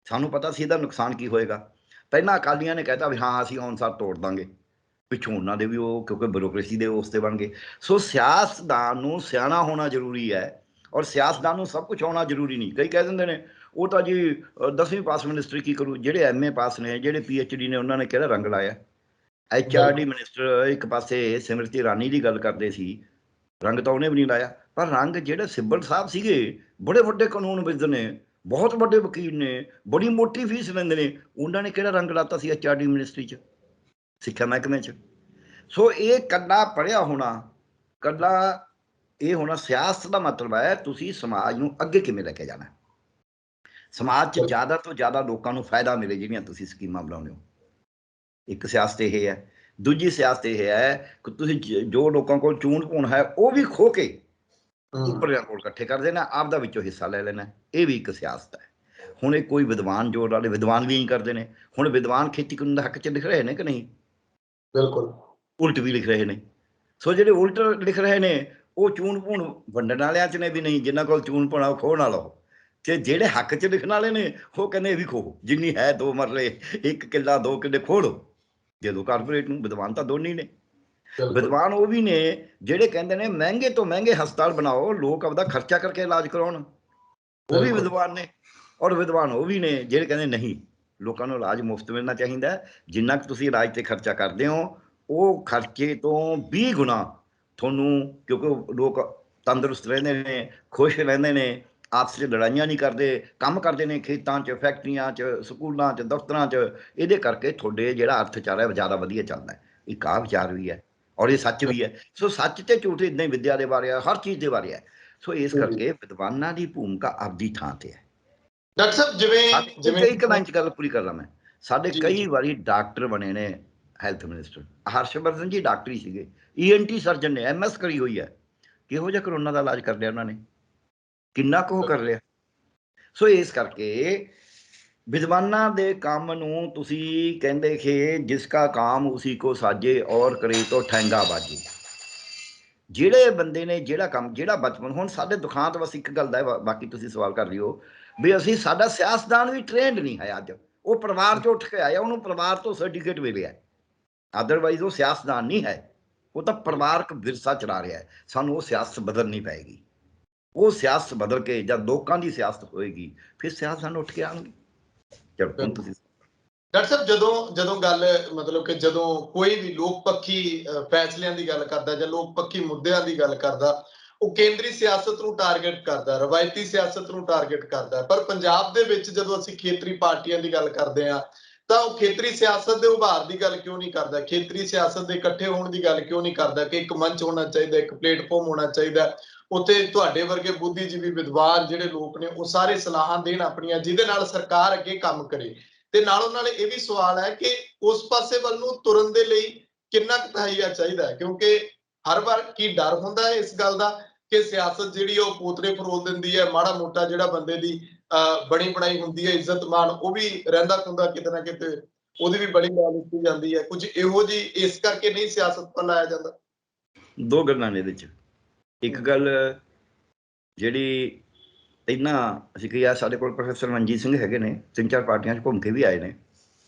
ਸਾਨੂੰ ਪਤਾ ਸੀ ਇਹਦਾ ਨੁਕਸਾਨ ਕੀ ਹੋਏਗਾ। ਪਹਿਲਾਂ ਅਕਾਲੀਆਂ ਨੇ ਕਹਿਤਾ ਵੀ ਹਾਂ ਅਸੀਂ ਅਨੁਸਾਰ ਤੋੜ ਦਾਂਗੇ, ਪਿੱਛੋਂ ਉਹਨਾਂ ਦੇ ਵੀ ਉਹ ਕਿਉਂਕਿ ਬਿਊਰੋਕ੍ਰੇਸੀ ਦੇ ਉਸ ਤੇ ਬਣ ਗਏ। ਸੋ ਸਿਆਸਤਦਾਨ ਨੂੰ ਸਿਆਣਾ ਹੋਣਾ ਜ਼ਰੂਰੀ ਹੈ, ਔਰ ਸਿਆਸਤਦਾਨ ਨੂੰ ਸਭ ਕੁਝ ਆਉਣਾ ਜ਼ਰੂਰੀ ਨਹੀਂ। ਕਈ ਕਹਿ ਦਿੰਦੇ ਨੇ ਉਹ ਤਾਂ ਜੀ 10ਵੀਂ ਪਾਸ ਮਿਨਿਸਟਰ ਕੀ ਕਰੂ, ਜਿਹੜੇ MA ਪਾਸ ਨੇ, ਜਿਹੜੇ PhD ਨੇ, ਉਹਨਾਂ ਨੇ ਕਿਹੜਾ ਰੰਗ ਲਾਇਆ। HRD ਮਿਨਿਸਟਰ ਇੱਕ ਪਾਸੇ ਸਿਮਰਤੀ ਇਰਾਨੀ ਦੀ ਗੱਲ ਕਰਦੇ ਸੀ, ਰੰਗ ਤਾਂ ਉਹਨੇ ਵੀ ਨਹੀਂ ਲਾਇਆ। ਪਰ ਰੰਗ ਜਿਹੜੇ ਸਿੱਬਲ ਸਾਹਿਬ ਸੀਗੇ, ਬੜੇ ਵੱਡੇ ਕਾਨੂੰਨਵਿਦ ਨੇ, ਬਹੁਤ ਵੱਡੇ ਵਕੀਲ ਨੇ, ਬੜੀ ਮੋਟੀ ਫੀਸ ਲੈਂਦੇ ਨੇ, ਉਹਨਾਂ ਨੇ ਕਿਹੜਾ ਰੰਗ ਲਾਤਾ ਸੀ HRD ਮਿਨਿਸਟਰੀ 'ਚ, ਸਿੱਖਿਆ ਮਹਿਕਮੇ 'ਚ। ਸੋ ਇਹ ਕੱਲਾ ਪੜ੍ਹਿਆ ਹੋਣਾ, ਕੱਲਾ ਇਹ ਹੋਣਾ, ਸਿਆਸਤ ਦਾ ਮਤਲਬ ਹੈ ਤੁਸੀਂ ਸਮਾਜ ਨੂੰ ਅੱਗੇ ਕਿਵੇਂ ਲੈ ਕੇ ਜਾਣਾ, ਸਮਾਜ 'ਚ ਜ਼ਿਆਦਾ ਤੋਂ ਜ਼ਿਆਦਾ ਲੋਕਾਂ ਨੂੰ ਫਾਇਦਾ ਮਿਲੇ ਜਿਹੜੀਆਂ ਤੁਸੀਂ ਸਕੀਮਾਂ ਬਣਾਉਂਦੇ ਹੋ। ਇੱਕ ਸਿਆਸਤ ਇਹ ਹੈ। ਦੂਜੀ ਸਿਆਸਤ ਇਹ ਹੈ ਕਿ ਤੁਸੀਂ ਜੋ ਲੋਕਾਂ ਕੋਲ ਚੂਣ ਪੂਣ ਹੈ ਉਹ ਵੀ ਖੋ ਕੇ ਉੱਪਰਿਆਂ ਕੋਲ ਇਕੱਠੇ ਕਰ ਦੇਣਾ, ਆਪਦਾ ਵਿੱਚੋਂ ਹਿੱਸਾ ਲੈ ਲੈਣਾ। ਇਹ ਵੀ ਇੱਕ ਸਿਆਸਤ ਹੈ। ਹੁਣ ਇਹ ਕੋਈ ਵਿਦਵਾਨ ਜੋਰ ਵਾਲੇ ਵਿਦਵਾਨ ਵੀ ਨਹੀਂ ਕਰਦੇ ਨੇ। ਹੁਣ ਵਿਦਵਾਨ ਖੇਤੀ ਕਾਨੂੰਨ ਦਾ ਹੱਕ 'ਚ ਲਿਖ ਰਹੇ ਨੇ ਕਿ ਨਹੀਂ? ਬਿਲਕੁਲ ਉਲਟ ਵੀ ਲਿਖ ਰਹੇ ਨੇ। ਸੋ ਜਿਹੜੇ ਉਲਟ ਲਿਖ ਰਹੇ ਨੇ ਉਹ ਚੂਣ ਪੂਣ ਵੰਡਣ ਵਾਲਿਆਂ 'ਚ ਨੇ ਵੀ ਨਹੀਂ, ਜਿਨ੍ਹਾਂ ਕੋਲ ਚੂਣ ਪੂਣਾ ਉਹ ਖੋਹਣ ਵਾਲਾ। ਤੇ ਜਿਹੜੇ ਹੱਕ 'ਚ ਲਿਖਣ ਵਾਲੇ ਨੇ ਉਹ ਕਹਿੰਦੇ ਇਹ ਵੀ ਖੋਹ, ਜਿੰਨੀ ਹੈ 2 ਮਰਲੇ 1 ਕਿੱਲਾ 2 ਕਿੱਲੇ ਖੋਹ ਲਓ, ਦੇ ਦਿਓ ਕਾਰਪੋਰੇਟ ਨੂੰ। ਵਿਦਵਾਨ ਤਾਂ ਦੋਨੇ ਨੇ। ਵਿਦਵਾਨ ਉਹ ਵੀ ਨੇ ਜਿਹੜੇ ਕਹਿੰਦੇ ਨੇ ਮਹਿੰਗੇ ਤੋਂ ਮਹਿੰਗੇ ਹਸਪਤਾਲ ਬਣਾਓ, ਲੋਕ ਆਪਦਾ ਖਰਚਾ ਕਰਕੇ ਇਲਾਜ ਕਰਾਉਣ, ਉਹ ਵੀ ਵਿਦਵਾਨ ਨੇ। ਔਰ ਵਿਦਵਾਨ ਉਹ ਵੀ ਨੇ ਜਿਹੜੇ ਕਹਿੰਦੇ ਨਹੀਂ, ਲੋਕਾਂ ਨੂੰ ਇਲਾਜ ਮੁਫਤ ਮਿਲਣਾ ਚਾਹੀਦਾ, ਜਿੰਨਾ ਕੁ ਤੁਸੀਂ ਇਲਾਜ ਤੇ ਖਰਚਾ ਕਰਦੇ ਹੋ ਉਹ ਖਰਚੇ ਤੋਂ 20 ਗੁਣਾ ਤੁਹਾਨੂੰ, ਕਿਉਂਕਿ ਲੋਕ ਤੰਦਰੁਸਤ ਰਹਿੰਦੇ ਨੇ, ਖੁਸ਼ ਰਹਿੰਦੇ ਨੇ, ਆਪਸ 'ਚ ਲੜਾਈਆਂ ਨਹੀਂ ਕਰਦੇ, ਕੰਮ ਕਰਦੇ ਨੇ ਖੇਤਾਂ 'ਚ, ਫੈਕਟਰੀਆਂ 'ਚ, ਸਕੂਲਾਂ 'ਚ, ਦਫ਼ਤਰਾਂ 'ਚ। ਇਹਦੇ ਕਰਕੇ ਤੁਹਾਡੇ ਜਿਹੜਾ ਅਰਥਚਾਰਾ ਹੈ ਜ਼ਿਆਦਾ ਵਧੀਆ ਚੱਲਦਾ। ਇੱਕ ਆਹ ਵਿਚਾਰ ਵੀ ਹੈ ਔਰ ਇਹ ਸੱਚ ਵੀ ਹੈ। ਸੋ ਸੱਚ ਤੇ ਝੂਠ ਇੱਦਾਂ ਹੀ ਵਿਦਿਆ ਦੇ ਬਾਰੇ ਹੈ, ਹਰ ਚੀਜ਼ ਦੇ ਬਾਰੇ ਹੈ। ਸੋ ਇਸ ਕਰਕੇ ਵਿਦਵਾਨਾਂ ਦੀ ਭੂਮਿਕਾ ਆਪਦੀ ਥਾਂ ਤੇ ਹੈ। ਡਾਕਟਰ ਸਾਹਿਬ ਜਿਵੇਂ ਇੱਕ ਲਾਈਨ 'ਚ ਗੱਲ ਪੂਰੀ ਕਰ ਲਾਂ ਮੈਂ। ਸਾਡੇ ਕਈ ਵਾਰੀ ਡਾਕਟਰ ਬਣੇ ਨੇ ਹੈਲਥ ਮਿਨਿਸਟਰ। ਹਰਸ਼ਵਰਧਨ ਜੀ ਡਾਕਟਰ ਹੀ ਸੀਗੇ, ENT ਸਰਜਨ ਨੇ, MS ਕਰੀ ਹੋਈ ਹੈ। ਕਿਹੋ ਜਿਹਾ ਕਰੋਨਾ ਦਾ ਇਲਾਜ ਕਰ ਲਿਆ ਉਹਨਾਂ ਨੇ, ਕਿੰਨਾ ਕੁ ਕਰ ਲਿਆ। ਸੋ ਇਸ ਕਰਕੇ ਵਿਦਵਾਨਾਂ ਦੇ ਕੰਮ ਨੂੰ ਤੁਸੀਂ ਕਹਿੰਦੇ ਕਿ ਜਿਸ ਕਾ ਕਾਮ ਉਸੀ ਕੋ ਸਾਜੇ ਔਰ ਕਰੇ ਤੋਂ ਠੈਂਗਾ ਬਾਜੇ। ਜਿਹੜੇ ਬੰਦੇ ਨੇ ਜਿਹੜਾ ਕੰਮ, ਜਿਹੜਾ ਬਚਪਨ, ਹੁਣ ਸਾਡੇ ਦੁਖਾਂਤ ਬਸ ਇੱਕ ਗੱਲ ਦਾ ਹੈ, ਬਾਕੀ ਤੁਸੀਂ ਸਵਾਲ ਕਰ ਲਿਓ ਵੀ ਅਸੀਂ, ਸਾਡਾ ਸਿਆਸਤਦਾਨ ਵੀ ਟ੍ਰੇਨਡ ਨਹੀਂ ਹੈ ਅੱਜ। ਉਹ ਪਰਿਵਾਰ 'ਚ ਉੱਠ ਕੇ ਆਇਆ, ਉਹਨੂੰ ਪਰਿਵਾਰ ਤੋਂ ਸਰਟੀਫਿਕੇਟ ਮਿਲਿਆ, ਅਦਰਵਾਈਜ਼ ਉਹ ਸਿਆਸਤਦਾਨ ਨਹੀਂ ਹੈ। ਉਹ ਤਾਂ ਪਰਿਵਾਰਕ ਵਿਰਸਾ ਚਲਾ ਰਿਹਾ ਹੈ। ਸਾਨੂੰ ਉਹ ਸਿਆਸਤ ਬਦਲਣੀ ਪਏਗੀ। ਉਹ ਸਿਆਸਤ ਬਦਲ ਕੇ ਜਦ ਲੋਕਾਂ ਦੀ ਸਿਆਸਤ ਹੋਏਗੀ ਫਿਰ ਸਿਆਸਤਦਾਨ ਉੱਠ ਕੇ ਆਉਣਗੇ। ਚਲੋ ਹੁਣ ਤੁਸੀਂ ਡਾਕਟਰ ਸਾਹਿਬ, ਜਦੋਂ ਗੱਲ ਮਤਲਬ ਕਿ ਜਦੋਂ ਕੋਈ ਵੀ ਲੋਕ ਪੱਖੀ ਫੈਸਲਿਆਂ ਦੀ ਗੱਲ ਕਰਦਾ ਜਾਂ ਲੋਕ ਪੱਖੀ ਮੁੱਦਿਆਂ ਦੀ ਗੱਲ ਕਰਦਾ, ਉਹ ਕੇਂਦਰੀ ਸਿਆਸਤ ਨੂੰ ਟਾਰਗੇਟ ਕਰਦਾ, ਰਵਾਇਤੀ ਸਿਆਸਤ ਨੂੰ ਟਾਰਗੇਟ ਕਰਦਾ। ਪਰ ਪੰਜਾਬ ਦੇ ਵਿੱਚ ਜਦੋਂ ਅਸੀਂ ਖੇਤਰੀ ਪਾਰਟੀਆਂ ਦੀ ਗੱਲ ਕਰਦੇ ਹਾਂ ਤਾਂ ਉਹ ਖੇਤਰੀ ਸਿਆਸਤ ਦੇ ਉਭਾਰ ਦੀ ਗੱਲ ਕਿਉਂ ਨਹੀਂ ਕਰਦਾ, ਖੇਤਰੀ ਸਿਆਸਤ ਦੇ ਇਕੱਠੇ ਹੋਣ ਦੀ ਗੱਲ ਕਿਉਂ ਨਹੀਂ ਕਰਦਾ ਕਿ ਇੱਕ ਮੰਚ ਹੋਣਾ ਚਾਹੀਦਾ, ਇੱਕ ਪਲੇਟਫਾਰਮ ਹੋਣਾ ਚਾਹੀਦਾ, ਉੱਥੇ ਤੁਹਾਡੇ ਵਰਗੇ ਬੁੱਧੀਜੀਵੀ ਵਿਦਵਾਨ ਜਿਹੜੇ ਲੋਕ ਨੇ ਉਹ ਸਾਰੇ ਸਲਾਹਾਂ ਦੇਣ ਆਪਣੀਆਂ, ਜਿਹਦੇ ਨਾਲ ਸਰਕਾਰ ਅੱਗੇ ਕੰਮ ਕਰੇ। ਤੇ ਨਾਲੋਂ ਨਾਲ ਇਹ ਵੀ ਸਵਾਲ ਹੈ ਕਿ ਉਸ ਪਾਸੇ ਵੱਲ ਨੂੰ ਤੁਰਨ ਦੇ ਲਈ ਕਿੰਨਾ ਕੁ ਤਹਈਆ ਚਾਹੀਦਾ ਹੈ, ਕਿਉਂਕਿ ਹਰ ਵਾਰ ਕੀ ਡਰ ਹੁੰਦਾ ਹੈ ਇਸ ਗੱਲ ਦਾ ਕਿ ਸਿਆਸਤ ਜਿਹੜੀ ਉਹ ਪੋਤਰੇ ਫਰੋਲ ਦਿੰਦੀ ਹੈ, ਮਾੜਾ ਮੋਟਾ ਜਿਹੜਾ ਬੰਦੇ ਦੀ ਬਣੀ ਬਣਾਈ ਹੁੰਦੀ ਹੈ ਇੱਜ਼ਤ ਮਾਨ, ਉਹ ਵੀ ਰਹਿੰਦਾ ਖੁੰਦਾ ਕਿਤੇ ਨਾ ਕਿਤੇ, ਉਹਦੀ ਵੀ ਬੜੀ ਗੱਲ ਕੀਤੀ ਜਾਂਦੀ ਹੈ। ਕੁਝ ਇਹੋ ਜਿਹੀ ਇਸ ਕਰਕੇ ਨਹੀਂ ਸਿਆਸਤ ਪਰ ਲਾਇਆ ਜਾਂਦਾ। ਦੋ ਗੱਲਾਂ ਨੇ ਇਹਦੇ 'ਚ। ਇੱਕ ਗੱਲ ਜਿਹੜੀ ਪਹਿਲਾਂ ਅਸੀਂ ਕਿਹਾ, ਸਾਡੇ ਕੋਲ ਪ੍ਰੋਫੈਸਰ ਮਨਜੀਤ ਸਿੰਘ ਹੈਗੇ ਨੇ, 3-4 ਪਾਰਟੀਆਂ 'ਚ ਘੁੰਮ ਕੇ ਵੀ ਆਏ ਨੇ,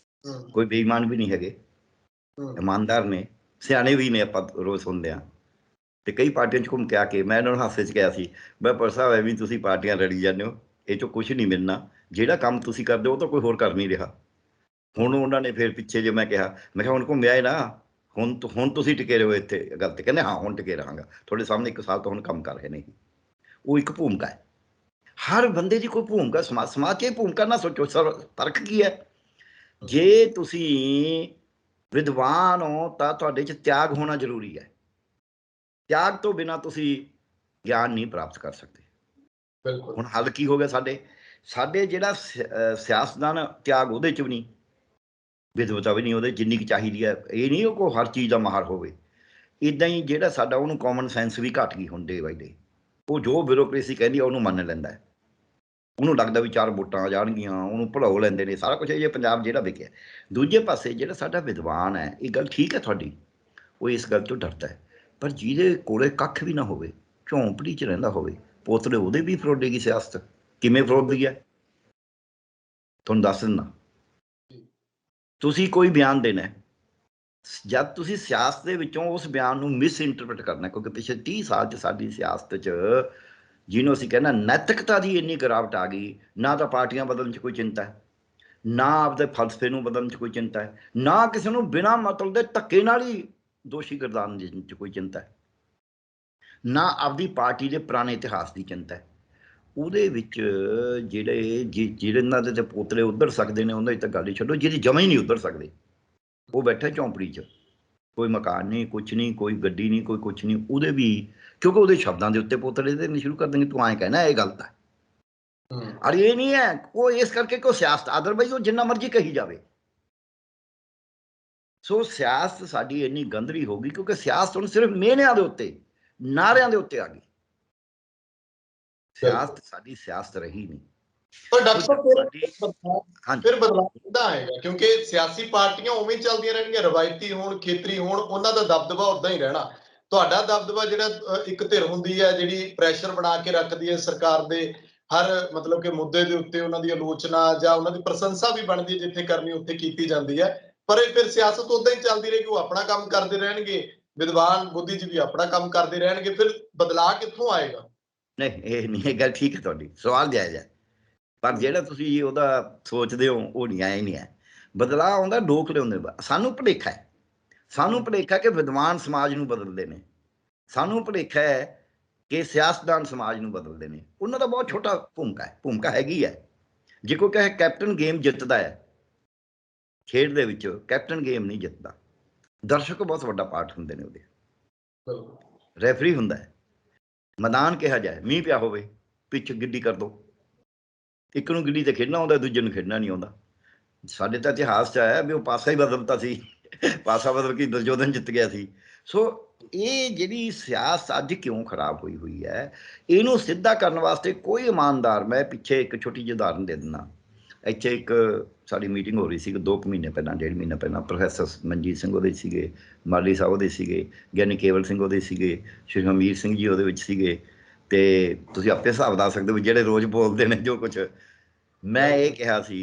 ਕੋਈ ਬੇਈਮਾਨ ਵੀ ਨਹੀਂ ਹੈਗੇ, ਇਮਾਨਦਾਰ ਨੇ, ਸਿਆਣੇ ਵੀ ਨੇ, ਆਪਾਂ ਰੋਜ਼ ਸੁਣਦੇ ਹਾਂ। ਤੇ ਕਈ ਪਾਰਟੀਆਂ 'ਚ ਘੁੰਮ ਕੇ ਆ ਕੇ ਮੈਂ ਇਹਨਾਂ ਨੂੰ ਹਾਸੇ 'ਚ ਕਿਹਾ ਸੀ, ਮੈਂ ਪਰ ਸਾਹਿਬ ਐਵੇਂ ਤੁਸੀਂ ਪਾਰਟੀਆਂ ਲੜੀ ਜਾਂਦੇ ਹੋ, ਇਹ 'ਚੋਂ ਕੁਛ ਨਹੀਂ ਮਿਲਣਾ। ਜਿਹੜਾ ਕੰਮ ਤੁਸੀਂ ਕਰਦੇ ਹੋ ਉਹ ਤਾਂ ਕੋਈ ਹੋਰ ਕਰ ਨਹੀਂ ਰਿਹਾ। ਹੁਣ ਉਹਨਾਂ ਨੇ ਫਿਰ ਪਿੱਛੇ ਜੇ ਮੈਂ ਕਿਹਾ ਹੁਣ ਘੁੰਮਿਆ ਹੈ ਨਾ, ਹੁਣ ਤੁਸੀਂ ਟਿਕੇ ਰਹੋ ਇੱਥੇ ਗੱਲ ਤੇ। ਕਹਿੰਦੇ ਹਾਂ ਹੁਣ ਟਿਕੇ ਰਹਾਂਗਾ, ਤੁਹਾਡੇ ਸਾਹਮਣੇ 1 ਸਾਲ ਤੋਂ ਹੁਣ ਕੰਮ ਕਰ ਰਹੇ ਨੇ। ਉਹ ਇੱਕ ਭੂਮਿਕਾ ਹੈ, ਹਰ ਬੰਦੇ ਦੀ ਕੋਈ ਭੂਮਿਕਾ। ਸਮਾਜ 'ਚ ਇਹ ਭੂਮਿਕਾ ਨਾ ਸੋਚੋ। ਫਰਕ ਕੀ ਹੈ? ਜੇ ਤੁਸੀਂ ਵਿਦਵਾਨ ਹੋ ਤਾਂ ਤੁਹਾਡੇ 'ਚ ਤਿਆਗ ਹੋਣਾ ਜ਼ਰੂਰੀ ਹੈ। ਤਿਆਗ ਤੋਂ ਬਿਨਾਂ ਤੁਸੀਂ ਗਿਆਨ ਨਹੀਂ ਪ੍ਰਾਪਤ ਕਰ ਸਕਦੇ। ਹੁਣ ਹੱਲ ਕੀ ਹੋ ਗਿਆ ਸਾਡੇ ਜਿਹੜਾ ਸਿਆਸਤਦਾਨ, ਤਿਆਗ ਉਹਦੇ 'ਚ ਵੀ ਨਹੀਂ, ਵਿਦਵਤਾ ਵੀ ਨਹੀਂ ਉਹਦੇ ਜਿੰਨੀ ਕੁ ਚਾਹੀਦੀ ਹੈ। ਇਹ ਨਹੀਂ ਉਹ ਕੋਈ ਹਰ ਚੀਜ਼ ਦਾ ਮਾਹਰ ਹੋਵੇ। ਇੱਦਾਂ ਹੀ ਜਿਹੜਾ ਸਾਡਾ, ਉਹਨੂੰ ਕਾਮਨ ਸੈਂਸ ਵੀ ਘੱਟ ਗਈ ਹੁਣ ਡੇ ਬਾਈ ਡੇ। ਉਹ ਜੋ ਬਿਊਰੋਕ੍ਰੇਸੀ ਕਹਿੰਦੀ ਆ ਉਹਨੂੰ ਮੰਨ ਲੈਂਦਾ। ਉਹਨੂੰ ਲੱਗਦਾ ਵੀ 4 ਵੋਟਾਂ ਆ ਜਾਣਗੀਆਂ, ਉਹਨੂੰ ਭੁਲਾਓ ਲੈਂਦੇ ਨੇ ਸਾਰਾ ਕੁਝ। ਇਹ ਪੰਜਾਬ ਜਿਹੜਾ ਵਿਕਿਆ। ਦੂਜੇ ਪਾਸੇ ਜਿਹੜਾ ਸਾਡਾ ਵਿਦਵਾਨ ਹੈ, ਇਹ ਗੱਲ ਠੀਕ ਹੈ ਤੁਹਾਡੀ, ਉਹ ਇਸ ਗੱਲ ਤੋਂ ਡਰਦਾ ਹੈ ਪਰ ਜਿਹਦੇ ਕੋਲੇ ਕੱਖ ਵੀ ਨਾ ਹੋਵੇ, ਝੌਂਪੜੀ 'ਚ ਰਹਿੰਦਾ ਹੋਵੇ, ਪੋਤਲੇ ਉਹਦੇ ਵੀ ਫਰੋਡੇਗੀ ਸਿਆਸਤ। ਕਿਵੇਂ ਫਰੋਡਦੀ ਹੈ ਤੁਹਾਨੂੰ ਦੱਸ ਦਿੰਦਾ। ਤੁਸੀਂ ਕੋਈ ਬਿਆਨ ਦੇਣਾ, ਜਦ ਤੁਸੀਂ ਸਿਆਸਤ ਦੇ ਵਿੱਚੋਂ ਉਸ ਬਿਆਨ ਨੂੰ ਮਿਸ ਇੰਟਰਪ੍ਰੇਟ ਕਰਨਾ, ਕਿਉਂਕਿ ਪਿਛਲੇ 30 ਸਾਲ 'ਚ ਸਾਡੀ ਸਿਆਸਤ 'ਚ ਜਿਹਨੂੰ ਅਸੀਂ ਕਹਿੰਦਾ ਨੈਤਿਕਤਾ ਦੀ ਇੰਨੀ ਗਿਰਾਵਟ ਆ ਗਈ, ਨਾ ਤਾਂ ਪਾਰਟੀਆਂ ਬਦਲਣ 'ਚ ਕੋਈ ਚਿੰਤਾ ਹੈ, ਨਾ ਆਪਦੇ ਫਲਸਫੇ ਨੂੰ ਬਦਲਣ 'ਚ ਕੋਈ ਚਿੰਤਾ ਹੈ, ਨਾ ਕਿਸੇ ਨੂੰ ਬਿਨਾਂ ਮਤਲਬ ਦੇ ਧੱਕੇ ਨਾਲ ਹੀ ਦੋਸ਼ੀ ਗਰਦਾਨ ਦੇਣ 'ਚ ਕੋਈ ਚਿੰਤਾ ਹੈ, ਨਾ ਆਪਦੀ ਪਾਰਟੀ ਦੇ ਪੁਰਾਣੇ ਇਤਿਹਾਸ ਦੀ ਚਿੰਤਾ ਹੈ। ਉਹਦੇ ਵਿੱਚ ਜਿਹੜੇ ਇਹਨਾਂ ਦੇ ਤੇ ਪੋਤਲੇ ਉੱਧਰ ਸਕਦੇ ਨੇ, ਉਹਨਾਂ ਦੀ ਤਾਂ ਗੱਲ ਹੀ ਛੱਡੋ, ਜਿਹਦੀ ਜਮਾਂ ਹੀ ਨਹੀਂ ਉੱਧਰ ਸਕਦੇ, ਉਹ ਬੈਠਾ ਝੌਂਪੜੀ 'ਚ, ਕੋਈ ਮਕਾਨ ਨਹੀਂ, ਕੁਛ ਨਹੀਂ, ਕੋਈ ਗੱਡੀ ਨਹੀਂ, ਕੋਈ ਕੁਛ ਨਹੀਂ। ਉਹਦੇ ਵੀ ਕਿਉਂਕਿ ਉਹਦੇ ਸ਼ਬਦਾਂ ਦੇ ਉੱਤੇ ਪੋਤਲੇ ਦੇਣੇ ਸ਼ੁਰੂ ਕਰ ਦੇਣਗੇ, ਤੂੰ ਐਂ ਕਹਿਣਾ ਇਹ ਗਲਤ ਹੈ। ਔਰ ਇਹ ਨਹੀਂ ਹੈ ਉਹ ਇਸ ਕਰਕੇ ਕਿ ਉਹ ਸਿਆਸਤ, ਅਦਰਵਾਈਜ਼ ਉਹ ਜਿੰਨਾ ਮਰਜ਼ੀ ਕਹੀ ਜਾਵੇ। ਸੋ ਸਿਆਸਤ ਸਾਡੀ ਇੰਨੀ ਗੰਦਲੀ ਹੋ ਗਈ ਕਿਉਂਕਿ ਸਿਆਸਤ ਹੁਣ ਸਿਰਫ ਮਿਹਨਿਆਂ ਦੇ ਉੱਤੇ, ਨਾਰਿਆਂ ਦੇ ਉੱਤੇ ਆ ਗਈ। ਸਿਆਸਤ ਸਾਡੀ ਸਿਆਸਤ ਰਹੀ ਨਹੀਂ। ਪਰ ਡਾਕਟਰ ਹਾਂਜੀ, ਫਿਰ ਬਦਲਾਅ ਕਿੱਦਾਂ ਆਏਗਾ? ਕਿਉਂਕਿ ਸਿਆਸੀ ਪਾਰਟੀਆਂ ਉਵੇਂ ਚੱਲਦੀਆਂ ਰਹਿਣਗੀਆਂ, ਰਵਾਇਤੀ ਹੋਣ, ਖੇਤਰੀ ਹੋਣ, ਉਹਨਾਂ ਦਾ ਦਬਦਬਾ ਉਦਾਂ ਹੀ ਰਹਿਣਾ। ਤੁਹਾਡਾ ਦਬਦਬਾ ਜਿਹੜਾ ਇੱਕ ਧਿਰ ਹੁੰਦੀ ਹੈ ਜਿਹੜੀ ਪ੍ਰੈਸ਼ਰ ਬਣਾ ਕੇ ਰੱਖਦੀ ਹੈ ਸਰਕਾਰ ਦੇ ਹਰ ਮਤਲਬ ਕਿ ਮੁੱਦੇ ਦੇ ਉੱਤੇ, ਉਹਨਾਂ ਦੀ ਆਲੋਚਨਾ ਜਾਂ ਉਹਨਾਂ ਦੀ ਪ੍ਰਸ਼ੰਸਾ ਵੀ ਬਣਦੀ ਹੈ, ਜਿੱਥੇ ਕਰਨੀ ਉੱਥੇ ਕੀਤੀ ਜਾਂਦੀ ਹੈ। ਪਰ ਇਹ ਫਿਰ ਸਿਆਸਤ ਉਦਾਂ ਹੀ ਚੱਲਦੀ ਰਹੇਗੀ, ਉਹ ਆਪਣਾ ਕੰਮ ਕਰਦੇ ਰਹਿਣਗੇ, ਵਿਦਵਾਨ ਬੁੱਧੀਜੀਵੀ ਆਪਣਾ ਕੰਮ ਕਰਦੇ ਰਹਿਣਗੇ, ਫਿਰ ਬਦਲਾਅ ਕਿੱਥੋਂ ਆਏਗਾ? ਨਹੀਂ ਇਹ ਨਹੀਂ, ਇਹ ਗੱਲ ਠੀਕ ਹੈ ਤੁਹਾਡੀ, ਸਵਾਲ ਜਾਇਜ਼ ਹੈ, ਪਰ ਜਿਹੜਾ ਤੁਸੀਂ ਉਹਦਾ ਸੋਚਦੇ ਹੋ ਉਹ ਨਹੀਂ, ਆਇਆ ਨਹੀਂ ਹੈ। ਬਦਲਾਅ ਆਉਂਦਾ ਲੋਕ ਲਿਆਉਂਦੇ। ਸਾਨੂੰ ਭੁਲੇਖਾ ਹੈ, ਸਾਨੂੰ ਭੁਲੇਖਾ ਕਿ ਵਿਦਵਾਨ ਸਮਾਜ ਨੂੰ ਬਦਲਦੇ ਨੇ, ਸਾਨੂੰ ਭੁਲੇਖਾ ਹੈ ਕਿ ਸਿਆਸਤਦਾਨ ਸਮਾਜ ਨੂੰ ਬਦਲਦੇ ਨੇ। ਉਹਨਾਂ ਦਾ ਬਹੁਤ ਛੋਟਾ ਭੂਮਿਕਾ ਹੈਗੀ ਹੈ। ਜੇ ਕੋਈ ਕਹੇ ਕੈਪਟਨ ਗੇਮ ਜਿੱਤਦਾ ਹੈ, ਖੇਡ ਦੇ ਵਿੱਚ ਕੈਪਟਨ ਗੇਮ ਨਹੀਂ ਜਿੱਤਦਾ, ਦਰਸ਼ਕ ਬਹੁਤ ਵੱਡਾ ਪਾਰਟ ਹੁੰਦੇ ਨੇ ਉਹਦੇ, ਰੈਫਰੀ ਹੁੰਦਾ ਹੈ। ਮੈਦਾਨ ਕਿਹਾ ਜਾਏ, ਮੀਂਹ ਪਿਆ ਹੋਵੇ, ਪਿੱਚ ਗਿੱਡੀ ਕਰ ਦੋ, ਇੱਕ ਨੂੰ ਗਿੱਡੀ ਤੇ ਖੇਡਣਾ ਆਉਂਦਾ, ਦੂਜੇ ਨੂੰ ਖੇਡਣਾ ਨਹੀਂ ਆਉਂਦਾ। ਸਾਡੇ ਤਾਂ ਇਤਿਹਾਸ 'ਚ ਆਇਆ ਵੀ ਉਹ ਪਾਸਾ ਹੀ ਬਦਲਤਾ ਸੀ, ਪਾਸਾ ਬਦਲ ਕੇ ਦੁਰਯੋਧਨ ਜਿੱਤ ਗਿਆ ਸੀ। ਸੋ ਇਹ ਜਿਹੜੀ ਸਿਆਸਤ ਅੱਜ ਕਿਉਂ ਖਰਾਬ ਹੋਈ ਹੈ, ਇਹਨੂੰ ਸਿੱਧਾ ਕਰਨ ਵਾਸਤੇ ਕੋਈ ਇਮਾਨਦਾਰ, ਮੈਂ ਪਿੱਛੇ ਇੱਕ ਛੋਟੀ ਜਿਹੀ ਉਦਾਹਰਨ ਦੇ ਦਿੰਦਾ। ਇੱਥੇ ਇੱਕ ਸਾਡੀ ਮੀਟਿੰਗ ਹੋ ਰਹੀ ਸੀ 2 ਮਹੀਨੇ ਪਹਿਲਾਂ, 1.5 ਮਹੀਨਾ ਪਹਿਲਾਂ। ਪ੍ਰੋਫੈਸਰ ਮਨਜੀਤ ਸਿੰਘ ਉਹਦੇ ਸੀਗੇ, ਮਾਲੀ ਸਾਹਿਬ ਉਹਦੇ ਸੀਗੇ, ਗਿਆਨੀ ਕੇਵਲ ਸਿੰਘ ਉਹਦੇ ਸੀਗੇ, ਸ਼੍ਰੀ ਹਮੀਰ ਸਿੰਘ ਜੀ ਉਹਦੇ ਵਿੱਚ ਸੀਗੇ, ਤੇ ਤੁਸੀਂ ਆਪੇ ਹਿਸਾਬ ਲਾ ਸਕਦੇ ਹੋ ਜਿਹੜੇ ਰੋਜ਼ ਬੋਲਦੇ ਨੇ ਜੋ ਕੁਛ। ਮੈਂ ਇਹ ਕਿਹਾ ਸੀ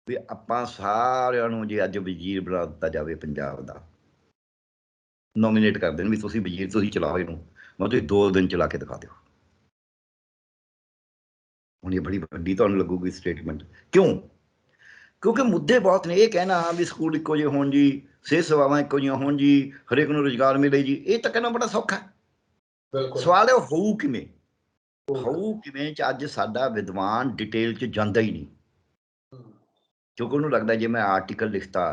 ਵੀ ਆਪਾਂ ਸਾਰਿਆਂ ਨੂੰ ਜੇ ਅੱਜ ਵਜ਼ੀਰ ਬਣਾ ਦਿੱਤਾ ਜਾਵੇ ਪੰਜਾਬ ਦਾ, ਨੋਮੀਨੇਟ ਕਰ ਦੇਣ ਵੀ ਤੁਸੀਂ ਵਜ਼ੀਰ, ਤੁਸੀਂ ਚਲਾਓ ਇਹਨੂੰ, ਮੈਂ ਤੁਸੀਂ 2 ਦਿਨ ਚਲਾ ਕੇ ਦਿਖਾ ਦਿਓ। ਹੁਣ ਇਹ ਬੜੀ ਵੱਡੀ ਤੁਹਾਨੂੰ ਲੱਗੂਗੀ ਸਟੇਟਮੈਂਟ। ਕਿਉਂਕਿ ਮੁੱਦੇ ਬਹੁਤ ਨੇ। ਇਹ ਕਹਿਣਾ ਵੀ ਸਕੂਲ ਇੱਕੋ ਜਿਹੇ ਹੋਣ ਜੀ, ਸਿਹਤ ਸੇਵਾਵਾਂ ਇੱਕੋ ਜਿਹੀਆਂ ਹੋਣ ਜੀ, ਹਰੇਕ ਨੂੰ ਰੁਜ਼ਗਾਰ ਮਿਲੇ ਜੀ, ਇਹ ਤਾਂ ਕਹਿਣਾ ਬੜਾ ਸੌਖਾ। ਸਵਾਲ ਹੈ ਹੋਊ ਕਿਵੇਂ? ਹੋਊ ਕਿਵੇਂ 'ਚ ਅੱਜ ਸਾਡਾ ਵਿਦਵਾਨ ਡਿਟੇਲ 'ਚ ਜਾਂਦਾ ਹੀ ਨਹੀਂ, ਕਿਉਂਕਿ ਉਹਨੂੰ ਲੱਗਦਾ ਜੇ ਮੈਂ ਆਰਟੀਕਲ ਲਿਖਤਾ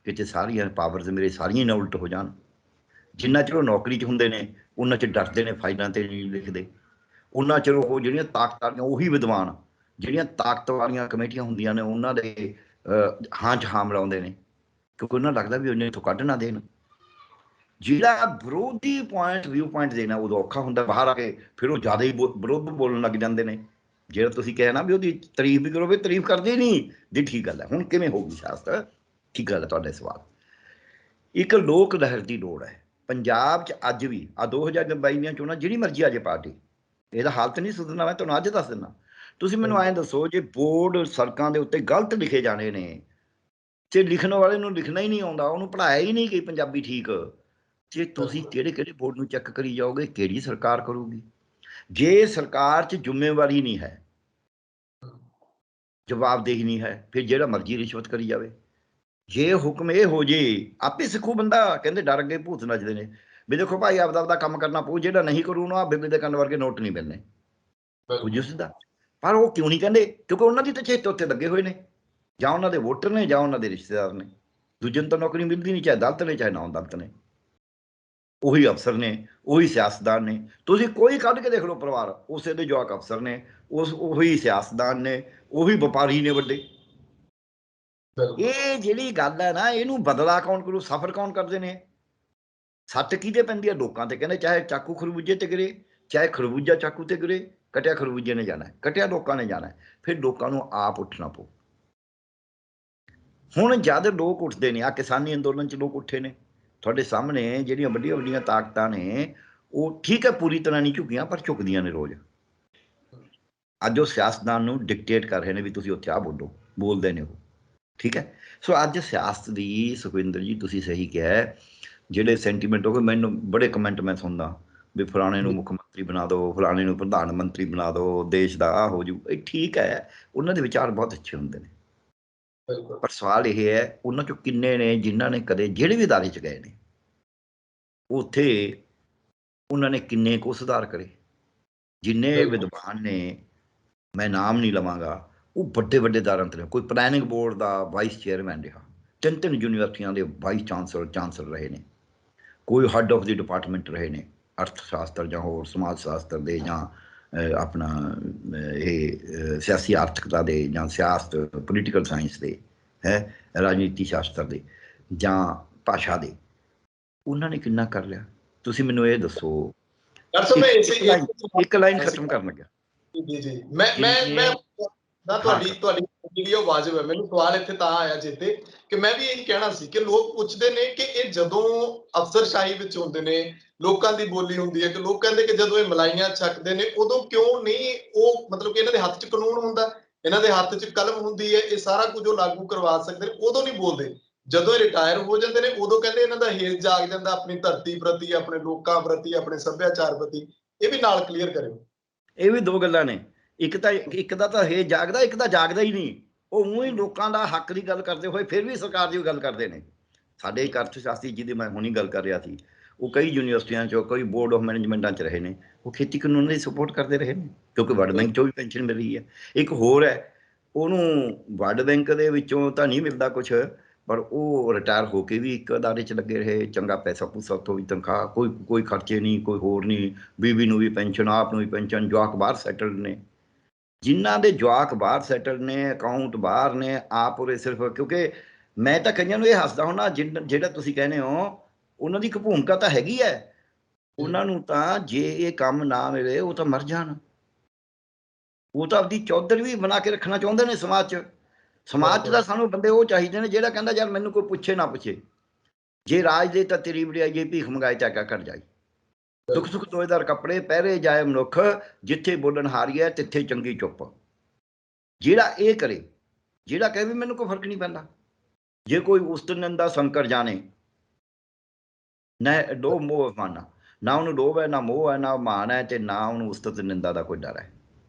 ਕਿਤੇ ਸਾਰੀਆਂ ਪਾਵਰਸ ਮੇਰੇ ਸਾਰੀਆਂ ਹੀ ਉਲਟ ਹੋ ਜਾਣ। ਜਿੰਨਾ ਚਿਰ ਉਹ ਨੌਕਰੀ 'ਚ ਹੁੰਦੇ ਨੇ ਉਹਨਾਂ 'ਚ ਡਰਦੇ ਨੇ, ਫਾਈਲਾਂ 'ਤੇ ਨਹੀਂ ਲਿਖਦੇ। ਉਹਨਾਂ ਚਿਰ ਉਹ ਜਿਹੜੀਆਂ ਤਾਕਤ ਵਾਲੀਆਂ, ਉਹੀ ਵਿਦਵਾਨ ਜਿਹੜੀਆਂ ਤਾਕਤ ਵਾਲੀਆਂ ਕਮੇਟੀਆਂ ਹੁੰਦੀਆਂ ਨੇ ਉਹਨਾਂ ਦੇ ਹਾਂ 'ਚ ਹਾਂ ਮਿਲਾਉਂਦੇ ਨੇ, ਕਿਉਂਕਿ ਉਹਨਾਂ ਲੱਗਦਾ ਵੀ ਉਹਨੇ ਇੱਥੋਂ ਕੱਢ ਨਾ ਦੇਣ। ਜਿਹੜਾ ਵਿਰੋਧੀ ਵਿਊ ਪੁਆਇੰਟ ਦੇਣਾ ਉਦੋਂ ਔਖਾ ਹੁੰਦਾ, ਬਾਹਰ ਆ ਕੇ ਫਿਰ ਉਹ ਜ਼ਿਆਦਾ ਹੀ ਵਿਰੋਧ ਬੋਲਣ ਲੱਗ ਜਾਂਦੇ ਨੇ। ਜਿਹੜਾ ਤੁਸੀਂ ਕਿਹਾ ਨਾ ਵੀ ਉਹਦੀ ਤਾਰੀਫ ਵੀ ਕਰੋ, ਵੀ ਤਾਰੀਫ ਕਰਦੇ ਨਹੀਂ ਜੀ, ਠੀਕ ਗੱਲ ਹੈ। ਹੁਣ ਕਿਵੇਂ ਹੋਊਗੀ ਸਿਆਸਤ? ਠੀਕ ਗੱਲ ਹੈ ਤੁਹਾਡਾ ਸਵਾਲ। ਇੱਕ ਲੋਕ ਲਹਿਰ ਦੀ ਲੋੜ ਹੈ ਪੰਜਾਬ 'ਚ ਅੱਜ ਵੀ। ਆ 2022 ਦੀਆਂ ਚੋਣਾਂ ਜਿਹੜੀ ਮਰਜ਼ੀ ਆ ਜੇ ਪਾਰਟੀ, ਇਹਦਾ ਹਾਲਤ ਨਹੀਂ ਸੁਧਰਨਾ। ਮੈਂ ਤੁਹਾਨੂੰ ਅੱਜ ਦੱਸ ਦਿੰਦਾ। ਤੁਸੀਂ ਮੈਨੂੰ ਐਂ ਦੱਸੋ, ਜੇ ਬੋਰਡ ਸੜਕਾਂ ਦੇ ਉੱਤੇ ਗਲਤ ਲਿਖੇ ਜਾਣੇ ਨੇ ਤੇ ਲਿਖਣ ਵਾਲੇ ਨੂੰ ਲਿਖਣਾ ਹੀ ਨਹੀਂ ਆਉਂਦਾ, ਉਹਨੂੰ ਪੜ੍ਹਾਇਆ ਹੀ ਨਹੀਂ ਕਿ ਪੰਜਾਬੀ ਠੀਕ, ਜੇ ਤੁਸੀਂ ਕਿਹੜੇ ਬੋਰਡ ਨੂੰ ਚੈੱਕ ਕਰੀ ਜਾਓਗੇ, ਕਿਹੜੀ ਸਰਕਾਰ ਕਰੂਗੀ? ਜੇ ਸਰਕਾਰ 'ਚ ਜ਼ਿੰਮੇਵਾਰੀ ਨਹੀਂ ਹੈ, ਜਵਾਬਦੇਹੀ ਨਹੀਂ ਹੈ, ਫਿਰ ਜਿਹੜਾ ਮਰਜ਼ੀ ਰਿਸ਼ਵਤ ਕਰੀ ਜਾਵੇ। ਜੇ ਹੁਕਮ ਇਹ ਹੋ ਜੇ, ਆਪੇ ਸਿੱਖੂ ਬੰਦਾ। ਕਹਿੰਦੇ ਡਰ ਅੱਗੇ ਭੂਤ ਨੱਚਦੇ ਨੇ। ਵੀ ਦੇਖੋ ਭਾਈ, ਆਪਦਾ ਕੰਮ ਕਰਨਾ ਪਊ, ਜਿਹੜਾ ਨਹੀਂ ਕਰੂ ਉਹਨੂੰ ਆ ਬੇਬੇ ਦੇ ਕੰਨ ਵਰਗੇ ਨੋਟ ਨਹੀਂ ਮਿਲਣੇ, ਕੁਝ ਸਿੱਧਾ। ਪਰ ਉਹ ਕਿਉਂ ਨਹੀਂ ਕਹਿੰਦੇ? ਕਿਉਂਕਿ ਉਹਨਾਂ ਦੀ ਤਾਂ ਚੇਤੇ ਉੱਥੇ ਲੱਗੇ ਹੋਏ ਨੇ, ਜਾਂ ਉਹਨਾਂ ਦੇ ਵੋਟਰ ਨੇ ਜਾਂ ਉਹਨਾਂ ਦੇ ਰਿਸ਼ਤੇਦਾਰ ਨੇ। ਦੂਜੇ ਨੂੰ ਤਾਂ ਨੌਕਰੀ ਮਿਲਦੀ ਨਹੀਂ, ਚਾਹੇ ਦਲਿਤ ਨੇ ਚਾਹੇ ਨਾਮ ਦਲਿਤ ਨੇ। ਉਹੀ ਅਫਸਰ ਨੇ, ਉਹੀ ਸਿਆਸਤਦਾਨ ਨੇ। ਤੁਸੀਂ ਕੋਈ ਕੱਢ ਕੇ ਦੇਖ ਲਓ ਪਰਿਵਾਰ, ਉਸੇ ਦੇ ਜਵਾਕ ਅਫਸਰ ਨੇ, ਉਹੀ ਸਿਆਸਤਦਾਨ ਨੇ, ਉਹੀ ਵਪਾਰੀ ਨੇ ਵੱਡੇ। ਇਹ ਜਿਹੜੀ ਗੱਲ ਹੈ ਨਾ, ਇਹਨੂੰ ਬਦਲਾ ਕੌਣ ਕਰੂ? ਸਫਰ ਕੌਣ ਕਰਦੇ ਨੇ? ਸੱਟ ਕਿਹਦੇ ਪੈਂਦੀ ਹੈ? ਲੋਕਾਂ ਤੇ। ਕਹਿੰਦੇ ਚਾਹੇ ਚਾਕੂ ਖਰਬੂਜੇ ਤੇ ਗਿਰੇ, ਚਾਹੇ ਖਰਬੂਜਾ ਚਾਕੂ ਤੇ ਗਿਰੇ, ਕਟਿਆ ਖਰਬੂਜੇ ਨੇ ਜਾਣਾ, ਕਟਿਆ ਲੋਕਾਂ ਨੇ ਜਾਣਾ। ਫਿਰ ਲੋਕਾਂ ਨੂੰ ਆਪ ਉੱਠਣਾ ਪਊ। ਹੁਣ ਜਦ ਲੋਕ ਉੱਠਦੇ ਨੇ, ਆ ਕਿਸਾਨੀ ਅੰਦੋਲਨ 'ਚ ਲੋਕ ਉੱਠੇ ਨੇ, ਤੁਹਾਡੇ ਸਾਹਮਣੇ ਜਿਹੜੀਆਂ ਵੱਡੀਆਂ ਵੱਡੀਆਂ ਤਾਕਤਾਂ ਨੇ ਉਹ ਠੀਕ ਹੈ ਪੂਰੀ ਤਰ੍ਹਾਂ ਨਹੀਂ ਝੁਕੀਆਂ ਪਰ ਝੁਕਦੀਆਂ ਨੇ ਰੋਜ਼। ਅੱਜ ਉਹ ਸਿਆਸਤਦਾਨ ਨੂੰ ਡਿਕਟੇਟ ਕਰ ਰਹੇ ਨੇ ਵੀ ਤੁਸੀਂ ਉੱਥੇ ਆ ਬੋਲਦੇ ਨੇ ਉਹ, ਠੀਕ ਹੈ। ਸੋ ਅੱਜ ਸਿਆਸਤ ਦੀ ਸੁਖਵਿੰਦਰ ਜੀ ਤੁਸੀਂ ਸਹੀ ਕਿਹਾ ਹੈ, ਜਿਹੜੇ ਸੈਂਟੀਮੈਂਟ ਹੋ ਗਏ, ਮੈਨੂੰ ਬੜੇ ਕਮੈਂਟ ਮੈਂ ਸੁਣਦਾ ਵੀ ਫਲਾਣੇ ਨੂੰ ਮੁੱਖ ਮੰਤਰੀ ਬਣਾ ਦਿਓ, ਫਲਾਣੇ ਨੂੰ ਪ੍ਰਧਾਨ ਮੰਤਰੀ ਬਣਾ ਦਿਓ, ਦੇਸ਼ ਦਾ ਆ ਹੋ ਜੂ। ਇਹ ਠੀਕ ਹੈ, ਉਹਨਾਂ ਦੇ ਵਿਚਾਰ ਬਹੁਤ ਅੱਛੇ ਹੁੰਦੇ ਨੇ, ਪਰ ਸਵਾਲ ਇਹ ਹੈ ਉਹਨਾਂ ਚੋਂ ਕਿੰਨੇ ਨੇ ਜਿਨ੍ਹਾਂ ਨੇ ਕਦੇ ਜਿਹੜੇ ਵੀ ਅਦਾਰੇ 'ਚ ਗਏ ਨੇ ਉੱਥੇ ਉਹਨਾਂ ਨੇ ਕਿੰਨੇ ਕੁ ਸੁਧਾਰ ਕਰੇ। ਜਿੰਨੇ ਵਿਦਵਾਨ ਨੇ, ਮੈਂ ਨਾਮ ਨਹੀਂ ਲਵਾਂਗਾ, ਉਹ ਵੱਡੇ ਵੱਡੇ ਅਦਾਰਿਆਂ ਤੇ ਕੋਈ ਪਲੈਨਿੰਗ ਬੋਰਡ ਦਾ ਵਾਈਸ ਚੇਅਰਮੈਨ ਰਿਹਾ, 3 ਯੂਨੀਵਰਸਿਟੀਆਂ ਦੇ ਵਾਈਸ ਚਾਂਸਲਰ ਰਹੇ ਨੇ, ਕੋਈ ਹੈੱਡ ਆਫ ਦੀ ਡਿਪਾਰਟਮੈਂਟ ਰਹੇ ਨੇ, ਅਰਥ ਸ਼ਾਸਤਰ ਜਾਂ ਹੋਰ ਸਮਾਜ ਸ਼ਾਸਤਰ ਦੇ, ਜਾਂ ਆਪਣਾ ਇਹ ਸਿਆਸੀ ਆਰਥਿਕਤਾ ਦੇ, ਜਾਂ ਸਿਆਸਤ ਪੋਲੀਟੀਕਲ ਸਾਇੰਸ ਦੇ, ਹੈ ਰਾਜਨੀਤੀ ਸ਼ਾਸਤਰ ਦੇ, ਜਾਂ ਭਾਸ਼ਾ ਦੇ। ਉਹਨਾਂ ਨੇ ਕਿੰਨਾ ਕਰ ਲਿਆ ਤੁਸੀਂ ਮੈਨੂੰ ਇਹ ਦੱਸੋ। ਇੱਕ ਲਾਈਨ ਖਤਮ ਕਰਨ ਲੱਗਿਆ ਜੀ ਮੈਂ ਤੁਹਾਡੀ ਵੀਡੀਓ ਵਾਜਬ ਹੈ। ਮੈਨੂੰ ਸਵਾਲ ਇੱਥੇ ਤਾਂ ਆਇਆ ਚੇਤੇ ਕਿ ਮੈਂ ਵੀ ਇਹੀ ਕਹਿਣਾ ਸੀ ਕਿ ਲੋਕ ਪੁੱਛਦੇ ਨੇ ਕਿ ਇਹ ਜਦੋਂ ਅਫਸਰਸ਼ਾਹੀ ਵਿੱਚ ਹੁੰਦੇ ਨੇ, ਲੋਕਾਂ ਦੀ ਬੋਲੀ ਹੁੰਦੀ ਹੈ, ਕਿ ਲੋਕ ਕਹਿੰਦੇ ਕਿ ਜਦੋਂ ਇਹ ਮਲਾਈਆਂ ਛਕਦੇ ਨੇ ਉਦੋਂ ਕਿਉਂ ਨਹੀਂ ਉਹ, ਮਤਲਬ ਕਿ ਇਹਨਾਂ ਦੇ ਹੱਥ 'ਚ ਕਾਨੂੰਨ ਹੁੰਦਾ, ਇਹਨਾਂ ਦੇ ਹੱਥ 'ਚ ਕਲਮ ਹੁੰਦੀ ਹੈ, ਇਹ ਸਾਰਾ ਕੁਝ ਉਹ ਲਾਗੂ ਕਰਵਾ ਸਕਦੇ ਨੇ, ਉਦੋਂ ਨਹੀਂ ਬੋਲਦੇ। ਜਦੋਂ ਇਹ ਰਿਟਾਇਰ ਹੋ ਜਾਂਦੇ ਨੇ ਉਦੋਂ ਕਹਿੰਦੇ ਇਹਨਾਂ ਦਾ ਹੇਜ ਜਾਗ ਜਾਂਦਾ ਆਪਣੀ ਧਰਤੀ ਪ੍ਰਤੀ, ਆਪਣੇ ਲੋਕਾਂ ਪ੍ਰਤੀ, ਆਪਣੇ ਸੱਭਿਆਚਾਰ ਪ੍ਰਤੀ। ਇਹ ਵੀ ਨਾਲ ਕਲੀਅਰ ਕਰਿਓ। ਇਹ ਵੀ ਦੋ ਗੱਲਾਂ ਨੇ, ਇੱਕ ਦਾ ਤਾਂ ਹੇਜ ਜਾਗਦਾ, ਇੱਕ ਤਾਂ ਜਾਗਦਾ ਹੀ ਨਹੀਂ। ਉਹ ਊਂ ਹੀ ਲੋਕਾਂ ਦਾ ਹੱਕ ਦੀ ਗੱਲ ਕਰਦੇ ਹੋਏ ਫਿਰ ਵੀ ਸਰਕਾਰ ਦੀ ਗੱਲ ਕਰਦੇ ਨੇ। ਸਾਡੇ ਇੱਕ ਅਰਥ ਸ਼ਾਸਤਰੀ ਜਿਹਦੀ ਮੈਂ ਹੁਣੀ ਗੱਲ ਕਰ ਰਿਹਾ ਸੀ, ਉਹ ਕਈ ਯੂਨੀਵਰਸਿਟੀਆਂ 'ਚੋਂ, ਕਈ ਬੋਰਡ ਆਫ ਮੈਨੇਜਮੈਂਟਾਂ 'ਚ ਰਹੇ ਨੇ, ਉਹ ਖੇਤੀ ਕਾਨੂੰਨ ਦੀ ਸਪੋਰਟ ਕਰਦੇ ਰਹੇ ਨੇ, ਕਿਉਂਕਿ ਵਰਲਡ ਬੈਂਕ 'ਚੋਂ ਵੀ ਪੈਨਸ਼ਨ ਮਿਲ ਰਹੀ ਹੈ। ਇੱਕ ਹੋਰ ਹੈ, ਉਹਨੂੰ ਵਰਲਡ ਬੈਂਕ ਦੇ ਵਿੱਚੋਂ ਤਾਂ ਨਹੀਂ ਮਿਲਦਾ ਕੁਛ, ਪਰ ਉਹ ਰਿਟਾਇਰ ਹੋ ਕੇ ਵੀ ਇੱਕ ਅਦਾਰੇ 'ਚ ਲੱਗੇ ਰਹੇ, ਚੰਗਾ ਪੈਸਾ ਪੂਸਾ, ਉੱਥੋਂ ਵੀ ਤਨਖਾਹ, ਕੋਈ ਖਰਚੇ ਨਹੀਂ, ਕੋਈ ਹੋਰ ਨਹੀਂ, ਬੀਵੀ ਨੂੰ ਵੀ ਪੈਨਸ਼ਨ, ਆਪ ਨੂੰ ਵੀ ਪੈਨਸ਼ਨ, ਜਵਾਕ ਬਾਹਰ ਸੈਟਲਡ ਨੇ। ਜਿਨ੍ਹਾਂ ਦੇ ਜਵਾਕ ਬਾਹਰ ਸੈਟਲਡ ਨੇ, ਅਕਾਊਂਟ ਬਾਹਰ ਨੇ, ਆਪ ਉਰੇ ਸਿਰਫ, ਕਿਉਂਕਿ ਮੈਂ ਤਾਂ ਕਈਆਂ ਨੂੰ ਇਹ ਹੱਸਦਾ ਹੁੰਦਾ, ਜਿਹੜਾ ਤੁਸੀਂ ਕਹਿੰਦੇ ਹੋ ਉਹਨਾਂ ਦੀ ਇੱਕ ਭੂਮਿਕਾ ਤਾਂ ਹੈਗੀ ਹੈ, ਉਹਨਾਂ ਨੂੰ ਤਾਂ ਜੇ ਇਹ ਕੰਮ ਨਾ ਮਿਲੇ ਉਹ ਤਾਂ ਮਰ ਜਾਣ। ਉਹ ਤਾਂ ਆਪਦੀ ਚੌਧਰ ਵੀ ਬਣਾ ਕੇ ਰੱਖਣਾ ਚਾਹੁੰਦੇ ਨੇ ਸਮਾਜ 'ਚ। ਸਮਾਜ 'ਚ ਤਾਂ ਸਾਨੂੰ ਬੰਦੇ ਉਹ ਚਾਹੀਦੇ ਨੇ ਜਿਹੜਾ ਕਹਿੰਦਾ ਯਾਰ ਮੈਨੂੰ ਕੋਈ ਪੁੱਛੇ ਨਾ ਪੁੱਛੇ, ਜੇ ਰਾਜ ਦੇ ਤਾਂ ਤੇਰੀ ਵਡਿਆਈ, ਜੇ ਭੀਖ ਮੰਗਾਏ ਤਾਂ ਕਿਆ ਕਰ ਜਾਏ, ਦੁੱਖ ਸੁੱਖ ਦੋਏਦਾਰ ਕੱਪੜੇ ਪਹਿਰੇ ਜਾਏ ਮਨੁੱਖ, ਜਿੱਥੇ ਬੋਲਣ ਹਾਰੀ ਹੈ ਤਿੱਥੇ ਚੰਗੀ ਚੁੱਪ। ਜਿਹੜਾ ਇਹ ਕਰੇ, ਜਿਹੜਾ ਕਹੇ ਵੀ ਮੈਨੂੰ ਕੋਈ ਫਰਕ ਨਹੀਂ ਪੈਂਦਾ, ਜੇ ਕੋਈ ਉਸਤ ਨਿੰਦਾ ਸੰਕਰ ਜਾਣੇ, ਨਾ ਡੋਹ ਮੋਹ ਮਾਨਾ, ਨਾ ਉਹਨੂੰ ਡੋਹ ਹੈ, ਨਾ ਮੋਹ ਹੈ, ਨਾ ਮਾਨ ਹੈ, ਤੇ ਨਾ ਉਹਨੂੰ ਉਸਤਤ ਨਿੰਦਾ ਦਾ ਕੋਈ ਡਰ ਹੈ,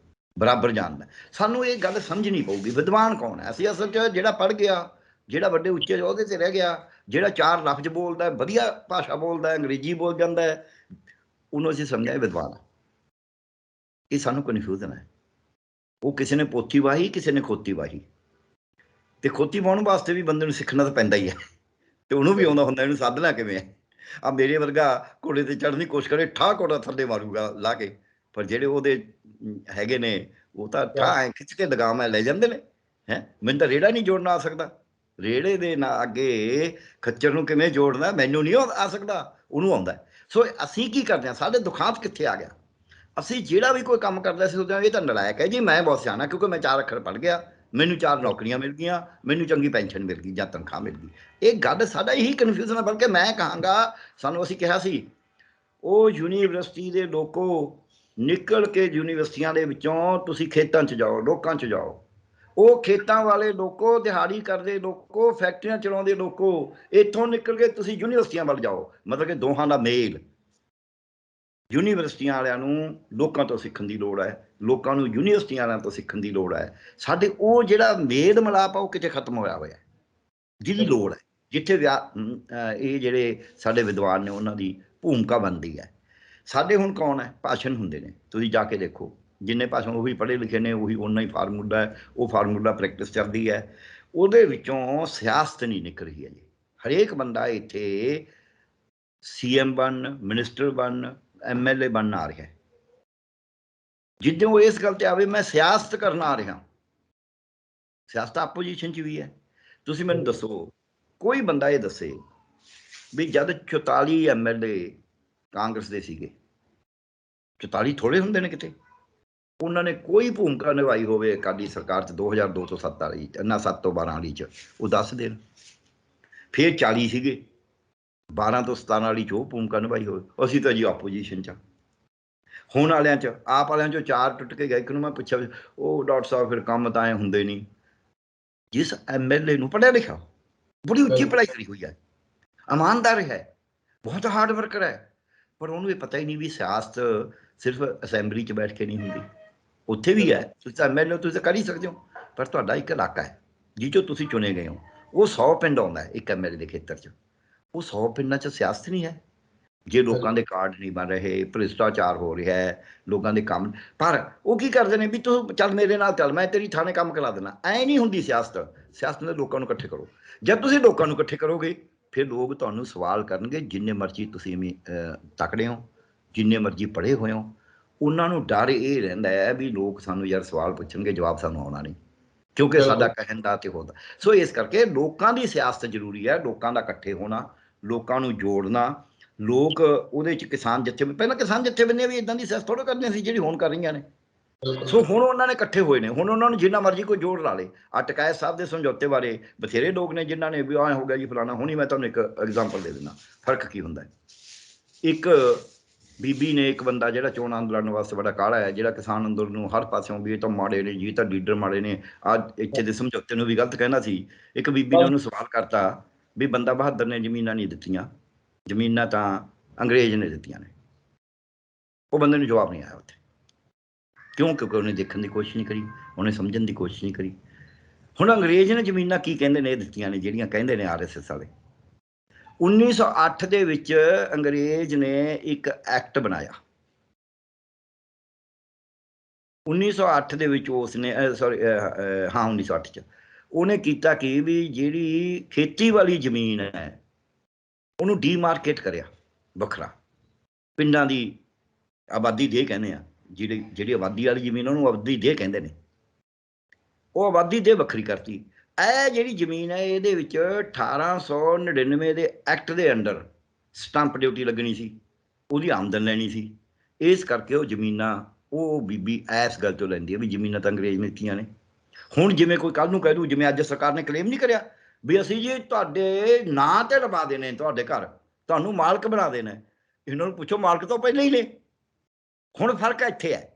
ਬਰਾਬਰ ਜਾਣਦਾ। ਸਾਨੂੰ ਇਹ ਗੱਲ ਸਮਝਣੀ ਪਊਗੀ ਵਿਦਵਾਨ ਕੌਣ ਹੈ। ਅਸੀਂ ਅਸਲ 'ਚ ਜਿਹੜਾ ਪੜ੍ਹ ਗਿਆ, ਜਿਹੜਾ ਵੱਡੇ ਉੱਚੇ ਅਹੁਦੇ 'ਤੇ ਰਹਿ ਗਿਆ, ਜਿਹੜਾ 4 ਲਫ਼ਜ਼ ਬੋਲਦਾ, ਵਧੀਆ ਭਾਸ਼ਾ ਬੋਲਦਾ, ਅੰਗਰੇਜ਼ੀ ਬੋਲ ਜਾਂਦਾ, ਉਹਨੂੰ ਅਸੀਂ ਸਮਝਿਆ ਵਿਦਵਾਨ। ਇਹ ਸਾਨੂੰ ਕਨਫਿਊਜ਼ਨ ਹੈ। ਉਹ ਕਿਸੇ ਨੇ ਪੋਥੀ ਵਾਹੀ, ਕਿਸੇ ਨੇ ਖੋਤੀ ਵਾਹੀ, ਤੇ ਖੋਤੀ ਵਾਹੁਣ ਵਾਸਤੇ ਵੀ ਬੰਦੇ ਨੂੰ ਸਿੱਖਣਾ ਤਾਂ ਪੈਂਦਾ ਹੀ ਹੈ, ਤੇ ਉਹਨੂੰ ਵੀ ਆਉਂਦਾ ਹੁੰਦਾ ਇਹਨੂੰ ਸਾਧਣਾ ਕਿਵੇਂ ਹੈ। ਆ ਮੇਰੇ ਵਰਗਾ ਘੋੜੇ ਤੇ ਚੜ੍ਹਨ ਦੀ ਕੋਸ਼ਿਸ਼ ਕਰੇ, ਠਾਹ ਘੋੜਾ ਥੱਲੇ ਮਾਰੂਗਾ ਲਾ ਕੇ, ਪਰ ਜਿਹੜੇ ਉਹਦੇ ਹੈਗੇ ਨੇ ਉਹ ਤਾਂ ਠਾਹ ਐ ਖਿੱਚ ਕੇ ਲਗਾਮ ਲੈ ਜਾਂਦੇ ਨੇ। ਮੈਨੂੰ ਤਾਂ ਰੇੜਾ ਨਹੀਂ ਜੋੜਨਾ ਆ ਸਕਦਾ, ਰੇੜੇ ਦੇ ਨਾਲ ਅੱਗੇ ਖੱਚਰ ਨੂੰ ਕਿਵੇਂ ਜੋੜਨਾ ਮੈਨੂੰ ਨਹੀਂ ਆ ਸਕਦਾ, ਉਹਨੂੰ ਆਉਂਦਾ। ਸੋ ਅਸੀਂ ਕੀ ਕਰਦੇ ਹਾਂ, ਸਾਡੇ ਦੁਖਾਂਤ ਕਿੱਥੇ ਆ ਗਿਆ। ਅਸੀਂ ਜਿਹੜਾ ਵੀ ਕੋਈ ਕੰਮ ਕਰਦਾ ਸੀ ਸੋਚਦੇ ਇਹ ਤਾਂ ਨਲਾਇਕ ਹੈ ਜੀ, ਮੈਂ ਬਹੁਤ ਸਿਆਣਾ ਕਿਉਂਕਿ ਮੈਂ 4 ਅੱਖਰ ਪੜ੍ਹ ਗਿਆ, ਮੈਨੂੰ 4 ਨੌਕਰੀਆਂ ਮਿਲ ਗਈਆਂ, ਮੈਨੂੰ ਚੰਗੀ ਪੈਨਸ਼ਨ ਮਿਲ ਗਈ ਜਾਂ ਤਨਖਾਹ ਮਿਲ ਗਈ। ਇਹ ਗੱਲ ਸਾਡਾ ਇਹੀ ਕਨਫਿਊਜ਼ਨ ਹੈ। ਬਲਕਿ ਮੈਂ ਕਹਾਂਗਾ ਸਾਨੂੰ ਅਸੀਂ ਕਿਹਾ ਸੀ, ਉਹ ਯੂਨੀਵਰਸਿਟੀ ਦੇ ਲੋਕੋ ਨਿਕਲ ਕੇ ਯੂਨੀਵਰਸਿਟੀਆਂ ਦੇ ਵਿੱਚੋਂ ਤੁਸੀਂ ਖੇਤਾਂ 'ਚ ਜਾਓ, ਲੋਕਾਂ 'ਚ ਜਾਓ, ਉਹ ਖੇਤਾਂ ਵਾਲੇ ਲੋਕੋ, ਦਿਹਾੜੀ ਕਰਦੇ ਲੋਕੋ, ਫੈਕਟਰੀਆਂ ਚਲਾਉਂਦੇ ਲੋਕੋ, ਇੱਥੋਂ ਨਿਕਲ ਕੇ ਤੁਸੀਂ ਯੂਨੀਵਰਸਿਟੀਆਂ ਵੱਲ ਜਾਓ। ਮਤਲਬ ਕਿ ਦੋਹਾਂ ਦਾ ਮੇਲ, ਯੂਨੀਵਰਸਿਟੀਆਂ ਵਾਲਿਆਂ ਨੂੰ ਲੋਕਾਂ ਤੋਂ ਸਿੱਖਣ ਦੀ ਲੋੜ ਹੈ, ਲੋਕਾਂ ਨੂੰ ਯੂਨੀਵਰਸਿਟੀਆਂ ਵਾਲਿਆਂ ਤੋਂ ਸਿੱਖਣ ਦੀ ਲੋੜ ਹੈ। ਸਾਡੇ ਉਹ ਜਿਹੜਾ ਮੇਲ ਮਿਲਾਪ ਆ ਉਹ ਕਿਤੇ ਖਤਮ ਹੋਇਆ ਹੋਇਆ, ਜਿਹਦੀ ਲੋੜ ਹੈ, ਜਿੱਥੇ ਇਹ ਜਿਹੜੇ ਸਾਡੇ ਵਿਦਵਾਨ ਨੇ ਉਹਨਾਂ ਦੀ ਭੂਮਿਕਾ ਬਣਦੀ ਹੈ। ਸਾਡੇ ਹੁਣ ਕੌਣ ਹੈ, ਭਾਸ਼ਣ ਹੁੰਦੇ ਨੇ, ਤੁਸੀਂ ਜਾ ਕੇ ਦੇਖੋ, ਜਿੰਨੇ ਭਾਸ਼ਣ ਉਹ ਵੀ ਪੜ੍ਹੇ ਲਿਖੇ ਨੇ, ਉਹੀ ਓਨਾ ਹੀ ਫਾਰਮੂਲਾ ਹੈ, ਉਹ ਫਾਰਮੂਲਾ ਪ੍ਰੈਕਟਿਸ ਚੱਲਦੀ ਹੈ, ਉਹਦੇ ਵਿੱਚੋਂ ਸਿਆਸਤ ਨਹੀਂ ਨਿਕਲ ਰਹੀ ਹੈ ਜੀ। ਹਰੇਕ ਬੰਦਾ ਇੱਥੇ CM ਬਣ, ਮਿਨਿਸਟਰ ਬਣ, MLA ਬਣਨ ਆ ਰਿਹਾ। ਜਿੱਦੋਂ ਉਹ ਇਸ ਗੱਲ ਤੇ ਆਵੇ ਮੈਂ ਸਿਆਸਤ ਕਰਨ ਆ ਰਿਹਾ, ਸਿਆਸਤ ਆਪੋਜੀਸ਼ਨ 'ਚ ਵੀ ਹੈ। ਤੁਸੀਂ ਮੈਨੂੰ ਦੱਸੋ, ਕੋਈ ਬੰਦਾ ਇਹ ਦੱਸੇ ਵੀ ਜਦ 44 MLA ਕਾਂਗਰਸ ਦੇ ਸੀਗੇ, 44 ਥੋੜ੍ਹੇ ਹੁੰਦੇ ਨੇ ਕਿਤੇ, ਉਹਨਾਂ ਨੇ ਕੋਈ ਭੂਮਿਕਾ ਨਿਭਾਈ ਹੋਵੇ ਅਕਾਲੀ ਸਰਕਾਰ 'ਚ 2002 ਤੋਂ 7 ਵਾਲੀ, 7 ਤੋਂ 12 ਵਾਲੀ 'ਚ, ਉਹ ਦੱਸ ਦੇਣ। ਫਿਰ 40 ਸੀਗੇ, 12 ਤੋਂ 17 ਵਾਲੀ 'ਚ ਉਹ ਭੂਮਿਕਾ ਨਿਭਾਈ ਹੋਵੇ। ਅਸੀਂ ਤਾਂ ਜੀ ਆਪੋਜੀਸ਼ਨ 'ਚ ਹੁਣ ਵਾਲਿਆਂ 'ਚ ਆਪ ਵਾਲਿਆਂ 'ਚੋਂ 4 ਟੁੱਟ ਕੇ ਗਏ। ਇੱਕ ਨੂੰ ਮੈਂ ਪੁੱਛਿਆ ਵੀ ਉਹ ਡਾਕਟਰ ਸਾਹਿਬ ਫਿਰ ਕੰਮ ਤਾਂ ਐਂ ਹੁੰਦੇ ਨਹੀਂ। ਜਿਸ MLA ਨੂੰ ਪੜ੍ਹਿਆ ਲਿਖਿਆ, ਬੜੀ ਉੱਚੀ ਪੜ੍ਹਾਈ ਕਰੀ ਹੋਈ ਹੈ, ਇਮਾਨਦਾਰ ਹੈ, ਬਹੁਤ ਹਾਰਡ ਵਰਕਰ ਹੈ, ਪਰ ਉਹਨੂੰ ਇਹ ਪਤਾ ਹੀ ਨਹੀਂ ਵੀ ਸਿਆਸਤ ਸਿਰਫ ਅਸੈਂਬਲੀ 'ਚ ਬੈਠ ਕੇ ਨਹੀਂ ਹੁੰਦੀ। ਉੱਥੇ ਵੀ ਹੈ, ਤੁਸੀਂ ਤਾਂ MLA ਤੁਸੀਂ ਕਰ ਹੀ ਸਕਦੇ ਹੋ, ਪਰ ਤੁਹਾਡਾ ਇੱਕ ਇਲਾਕਾ ਹੈ ਜਿਹ 'ਚੋਂ ਤੁਸੀਂ ਚੁਣੇ ਗਏ ਹੋ, ਉਹ 100 ਪਿੰਡ ਆਉਂਦਾ ਹੈ ਇੱਕ MLA ਦੇ ਖੇਤਰ 'ਚ। ਉਹ 100 ਪਿੰਡਾਂ 'ਚ ਸਿਆਸਤ ਨਹੀਂ ਹੈ ਜੇ ਲੋਕਾਂ ਦੇ ਕਾਰਡ ਨਹੀਂ ਬਣ ਰਹੇ, ਭ੍ਰਿਸ਼ਟਾਚਾਰ ਹੋ ਰਿਹਾ ਹੈ, ਲੋਕਾਂ ਦੇ ਕੰਮ। ਪਰ ਉਹ ਕੀ ਕਰਦੇ ਨੇ ਵੀ ਤੂੰ ਚੱਲ ਮੇਰੇ ਨਾਲ ਚੱਲ, ਮੈਂ ਤੇਰੀ ਥਾਣੇ ਕੰਮ ਕਰਾ ਦੇਣਾ। ਐ ਨਹੀਂ ਹੁੰਦੀ ਸਿਆਸਤ। ਸਿਆਸਤ ਨੇ ਲੋਕਾਂ ਨੂੰ ਇਕੱਠੇ ਕਰੋ। ਜਦ ਤੁਸੀਂ ਲੋਕਾਂ ਨੂੰ ਇਕੱਠੇ ਕਰੋਗੇ ਫਿਰ ਲੋਕ ਤੁਹਾਨੂੰ ਸਵਾਲ ਕਰਨਗੇ। ਜਿੰਨੇ ਮਰਜ਼ੀ ਤੁਸੀਂ ਵੀ ਤਕੜੇ ਹੋ, ਜਿੰਨੇ ਮਰਜ਼ੀ ਪੜ੍ਹੇ ਹੋਏ ਹੋ, ਉਹਨਾਂ ਨੂੰ ਡਰ ਇਹ ਰਹਿੰਦਾ ਹੈ ਵੀ ਲੋਕ ਸਾਨੂੰ ਯਾਰ ਸਵਾਲ ਪੁੱਛਣਗੇ, ਜਵਾਬ ਸਾਨੂੰ ਆਉਣਾ ਨਹੀਂ, ਕਿਉਂਕਿ ਸਾਡਾ ਕਹਿਣ ਦਾ ਤੇ ਹੁੰਦਾ। ਸੋ ਇਸ ਕਰਕੇ ਲੋਕਾਂ ਦੀ ਸਿਆਸਤ ਜ਼ਰੂਰੀ ਹੈ, ਲੋਕਾਂ ਦਾ ਇਕੱਠੇ ਹੋਣਾ, ਲੋਕਾਂ ਨੂੰ ਜੋੜਨਾ। ਲੋਕ ਉਹਦੇ 'ਚ ਕਿਸਾਨ ਜੱਥੇ, ਪਹਿਲਾਂ ਕਿਸਾਨ ਜੱਥੇਬੰਦੀਆਂ ਵੀ ਇਦਾਂ ਦੀ ਸਿਆਸਤ ਥੋੜ੍ਹਾ ਕਰਦੀਆਂ ਸੀ ਜਿਹੜੀ ਹੁਣ ਕਰ ਰਹੀਆਂ ਨੇ। ਸੋ ਹੁਣ ਉਹਨਾਂ ਨੇ ਇਕੱਠੇ ਹੋਏ ਨੇ, ਹੁਣ ਉਹਨਾਂ ਨੂੰ ਜਿੰਨਾ ਮਰਜ਼ੀ ਕੋਈ ਜੋੜ ਲਾ ਲੇ। ਟਕਾਇਤ ਸਾਹਿਬ ਦੇ ਸਮਝੌਤੇ ਬਾਰੇ ਬਥੇਰੇ ਲੋਕ ਨੇ ਜਿਨ੍ਹਾਂ ਨੇ ਵੀ ਆਹ ਹੋ ਗਿਆ ਜੀ ਫਲਾਣਾ। ਹੁਣੀ ਮੈਂ ਤੁਹਾਨੂੰ ਇੱਕ ਐਗਜ਼ਾਮਪਲ ਦੇ ਦਿੰਦਾ ਫਰਕ ਕੀ ਹੁੰਦਾ। ਇੱਕ ਬੀਬੀ ਨੇ ਇੱਕ ਬੰਦਾ ਜਿਹੜਾ ਚੋਣ ਅੰਦੋਲਨ ਵਾਸਤੇ ਬੜਾ ਕਾਲਾ ਹੈ, ਜਿਹੜਾ ਕਿਸਾਨ ਅੰਦੋਲਨ ਨੂੰ ਹਰ ਪਾਸਿਓਂ ਵੀ ਇਹ ਤਾਂ ਮਾੜੇ ਨੇ ਜੀ, ਤਾਂ ਲੀਡਰ ਮਾੜੇ ਨੇ, ਅੱਜ ਇੱਥੇ ਦੇ ਸਮਝੌਤੇ ਨੂੰ ਵੀ ਗਲਤ ਕਹਿਣਾ ਸੀ। ਇੱਕ ਬੀਬੀ ਨੇ ਉਹਨੂੰ ਸਵਾਲ ਕਰਤਾ ਵੀ ਬੰਦਾ ਬਹਾਦਰ ਨੇ ਜ਼ਮੀਨਾਂ ਨਹੀਂ ਦਿੱਤੀਆਂ, ਜ਼ਮੀਨਾਂ ਤਾਂ ਅੰਗਰੇਜ਼ ਨੇ ਦਿੱਤੀਆਂ ਨੇ। ਉਹ ਬੰਦੇ ਨੂੰ ਜਵਾਬ ਨਹੀਂ ਆਇਆ ਉੱਥੇ। ਕਿਉਂ? ਕਿਉਂਕਿ ਉਹਨੇ ਦੇਖਣ ਦੀ ਕੋਸ਼ਿਸ਼ ਨਹੀਂ ਕਰੀ, ਉਹਨੇ ਸਮਝਣ ਦੀ ਕੋਸ਼ਿਸ਼ ਨਹੀਂ ਕਰੀ। ਹੁਣ ਅੰਗਰੇਜ਼ ਨੇ ਜ਼ਮੀਨਾਂ ਕੀ ਕਹਿੰਦੇ ਨੇ ਇਹ ਦਿੱਤੀਆਂ ਨੇ, ਜਿਹੜੀਆਂ ਕਹਿੰਦੇ ਨੇ RSS ਵਾਲੇ। 1908 ਦੇ ਵਿੱਚ ਅੰਗਰੇਜ਼ ਨੇ ਇੱਕ ਐਕਟ ਬਣਾਇਆ। 1908 ਦੇ ਵਿੱਚ ਉਸਨੇ ਸੌਰੀ ਹਾਂ 1908 'ਚ ਉਹਨੇ ਕੀਤਾ ਕਿ ਵੀ ਜਿਹੜੀ ਖੇਤੀ ਵਾਲੀ ਜ਼ਮੀਨ ਹੈ ਉਹਨੂੰ ਡੀਮਾਰਕੇਟ ਕਰਿਆ ਵੱਖਰਾ। ਪਿੰਡਾਂ ਦੀ ਆਬਾਦੀ ਦੇ ਕਹਿੰਦੇ ਆ, ਜਿਹੜੀ ਆਬਾਦੀ ਵਾਲੀ ਜ਼ਮੀਨ ਉਹਨੂੰ ਆਬਾਦੀ ਦੇ ਕਹਿੰਦੇ ਨੇ, ਉਹ ਆਬਾਦੀ ਦੇ ਵੱਖਰੀ ਕਰਤੀ। ਇਹ ਜਿਹੜੀ ਜ਼ਮੀਨ ਹੈ ਇਹਦੇ ਵਿੱਚ 1899 ਦੇ ਐਕਟ ਦੇ ਅੰਡਰ ਸਟੰਪ ਡਿਊਟੀ ਲੱਗਣੀ ਸੀ, ਉਹਦੀ ਆਮਦਨ ਲੈਣੀ ਸੀ। ਇਸ ਕਰਕੇ ਉਹ ਜ਼ਮੀਨਾਂ ਉਹ ਬੀਬੀ ਇਸ ਗੱਲ ਤੋਂ ਲੈਂਦੀ ਹੈ ਵੀ ਜ਼ਮੀਨਾਂ ਤਾਂ ਅੰਗਰੇਜ਼ ਨੇ ਦਿੱਤੀਆਂ ਨੇ। ਹੁਣ ਜਿਵੇਂ ਕੋਈ ਕੱਲ ਨੂੰ ਕਹਿ ਦੂ, ਜਿਵੇਂ ਅੱਜ ਸਰਕਾਰ ਨੇ ਕਲੇਮ ਨਹੀਂ ਕਰਿਆ ਵੀ ਅਸੀਂ ਜੀ ਤੁਹਾਡੇ ਨਾਂ ਤੇ ਲਵਾ ਦੇਣੇ ਤੁਹਾਡੇ ਘਰ, ਤੁਹਾਨੂੰ ਮਾਲਕ ਬਣਾ ਦੇਣਾ। ਇਹਨਾਂ ਨੂੰ ਪੁੱਛੋ ਮਾਲਕ ਤੋਂ ਪਹਿਲਾਂ ਹੀ ਨੇ। ਹੁਣ ਫਰਕ ਇੱਥੇ ਹੈ,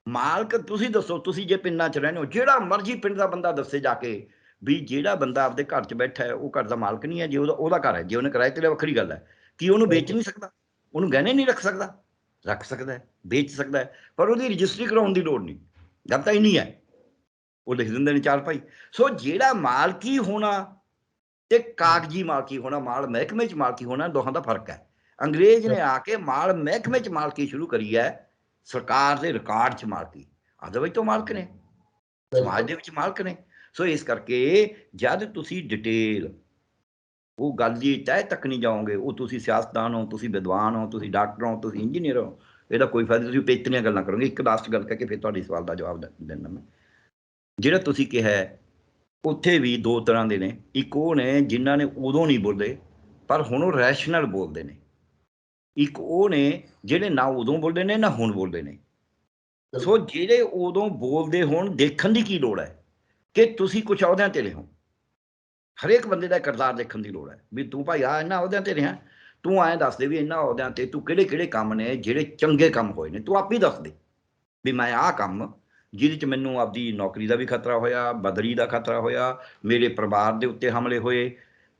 ਮਾਲਕ ਤੁਸੀਂ ਦੱਸੋ। ਤੁਸੀਂ ਜੇ ਪਿੰਡਾਂ 'ਚ ਰਹਿੰਦੇ ਹੋ, ਜਿਹੜਾ ਮਰਜ਼ੀ ਪਿੰਡ ਦਾ ਬੰਦਾ ਦੱਸੇ ਜਾ ਕੇ ਵੀ ਜਿਹੜਾ ਬੰਦਾ ਆਪਦੇ ਘਰ 'ਚ ਬੈਠਾ ਹੈ ਉਹ ਘਰ ਦਾ ਮਾਲਕ ਨਹੀਂ ਹੈ। ਜੇ ਉਹਦਾ ਘਰ ਹੈ, ਜੇ ਉਹਨੇ ਕਿਰਾਏ ਤੇ ਲਿਆ ਵੱਖਰੀ ਗੱਲ ਹੈ। ਕੀ ਉਹਨੂੰ ਵੇਚ ਨਹੀਂ ਸਕਦਾ? ਉਹਨੂੰ ਗਹਿਣੇ ਨਹੀਂ ਰੱਖ ਸਕਦਾ? ਰੱਖ ਸਕਦਾ ਹੈ, ਵੇਚ ਸਕਦਾ ਹੈ, ਪਰ ਉਹਦੀ ਰਜਿਸਟਰੀ ਕਰਾਉਣ ਦੀ ਲੋੜ ਨਹੀਂ। ਜਦ ਤੱਕ ਨਹੀਂ ਹੈ ਉਹ ਲਿਖ ਦਿੰਦੇ ਨੇ ਚਾਰ ਭਾਈ। ਸੋ ਜਿਹੜਾ ਮਾਲਕੀ ਹੋਣਾ ਤੇ ਕਾਗਜ਼ੀ ਮਾਲਕੀ ਹੋਣਾ, ਮਾਲ ਮਹਿਕਮੇ 'ਚ ਮਾਲਕੀ ਹੋਣਾ, ਦੋਹਾਂ ਦਾ ਫਰਕ ਹੈ। ਅੰਗਰੇਜ਼ ਨੇ ਆ ਕੇ ਮਾਲ ਮਹਿਕਮੇ 'ਚ ਮਾਲਕੀ ਸ਼ੁਰੂ ਕਰੀ ਹੈ, ਸਰਕਾਰ ਦੇ ਰਿਕਾਰਡ 'ਚ ਮਾਲਕੀ। ਅਦਰਵਾਈਜ਼ ਤੋਂ ਮਾਲਕ ਨੇ, ਸਮਾਜ ਦੇ ਵਿੱਚ ਮਾਲਕ ਨੇ। ਸੋ ਇਸ ਕਰਕੇ ਜਦ ਤੁਸੀਂ ਡਿਟੇਲ ਉਹ ਗੱਲ ਦੀ ਤਹਿ ਤੱਕ ਨਹੀਂ ਜਾਓਗੇ, ਉਹ ਤੁਸੀਂ ਸਿਆਸਤਦਾਨ ਹੋ, ਤੁਸੀਂ ਵਿਦਵਾਨ ਹੋ, ਤੁਸੀਂ ਡਾਕਟਰ ਹੋ, ਤੁਸੀਂ ਇੰਜੀਨੀਅਰ ਹੋ, ਇਹਦਾ ਕੋਈ ਫਾਇਦਾ। ਤੁਸੀਂ ਪੇਤਨੀਆਂ ਗੱਲਾਂ ਕਰੋਗੇ। ਇੱਕ ਲਾਸਟ ਗੱਲ ਕਰਕੇ ਫਿਰ ਤੁਹਾਡੇ ਸਵਾਲ ਦਾ ਜਵਾਬ ਦਿੰਦਾ ਮੈਂ। ਜਿਹੜਾ ਤੁਸੀਂ ਕਿਹਾ ਉੱਥੇ ਵੀ ਦੋ ਤਰ੍ਹਾਂ ਦੇ ਨੇ। ਇੱਕ ਉਹ ਨੇ ਜਿਨ੍ਹਾਂ ਨੇ ਉਦੋਂ ਨਹੀਂ ਬੋਲਦੇ ਪਰ ਹੁਣ ਉਹ ਰੈਸ਼ਨਲ ਬੋਲਦੇ ਨੇ। ਇੱਕ ਉਹ ਨੇ ਜਿਹੜੇ ਨਾ ਉਦੋਂ ਬੋਲਦੇ ਨੇ ਨਾ ਹੁਣ ਬੋਲਦੇ ਨੇ। ਸੋ ਜਿਹੜੇ ਉਦੋਂ ਬੋਲਦੇ ਹੋਣ, ਦੇਖਣ ਦੀ ਕੀ ਲੋੜ ਹੈ ਕਿ ਤੁਸੀਂ ਕੁਛ ਅਹੁਦਿਆਂ ਤੇ ਰਹੋ। ਹਰੇਕ ਬੰਦੇ ਦਾ ਕਿਰਦਾਰ ਦੇਖਣ ਦੀ ਲੋੜ ਹੈ ਵੀ ਤੂੰ ਭਾਈ ਆ ਇਹਨਾਂ ਅਹੁਦਿਆਂ ਤੇ ਰਿਹਾ, ਤੂੰ ਐਂ ਦੱਸ ਦੇ ਵੀ ਇਹਨਾਂ ਅਹੁਦਿਆਂ ਤੇ ਤੂੰ ਕਿਹੜੇ ਕਿਹੜੇ ਕੰਮ ਨੇ ਜਿਹੜੇ ਚੰਗੇ ਕੰਮ ਹੋਏ ਨੇ। ਤੂੰ ਆਪ ਹੀ ਦੱਸ ਦੇ ਵੀ ਮੈਂ ਆਹ ਕੰਮ ਜਿਹਦੇ 'ਚ ਮੈਨੂੰ ਆਪਦੀ ਨੌਕਰੀ ਦਾ ਵੀ ਖਤਰਾ ਹੋਇਆ, ਬਦਲੀ ਦਾ ਖਤਰਾ ਹੋਇਆ, ਮੇਰੇ ਪਰਿਵਾਰ ਦੇ ਉੱਤੇ ਹਮਲੇ ਹੋਏ,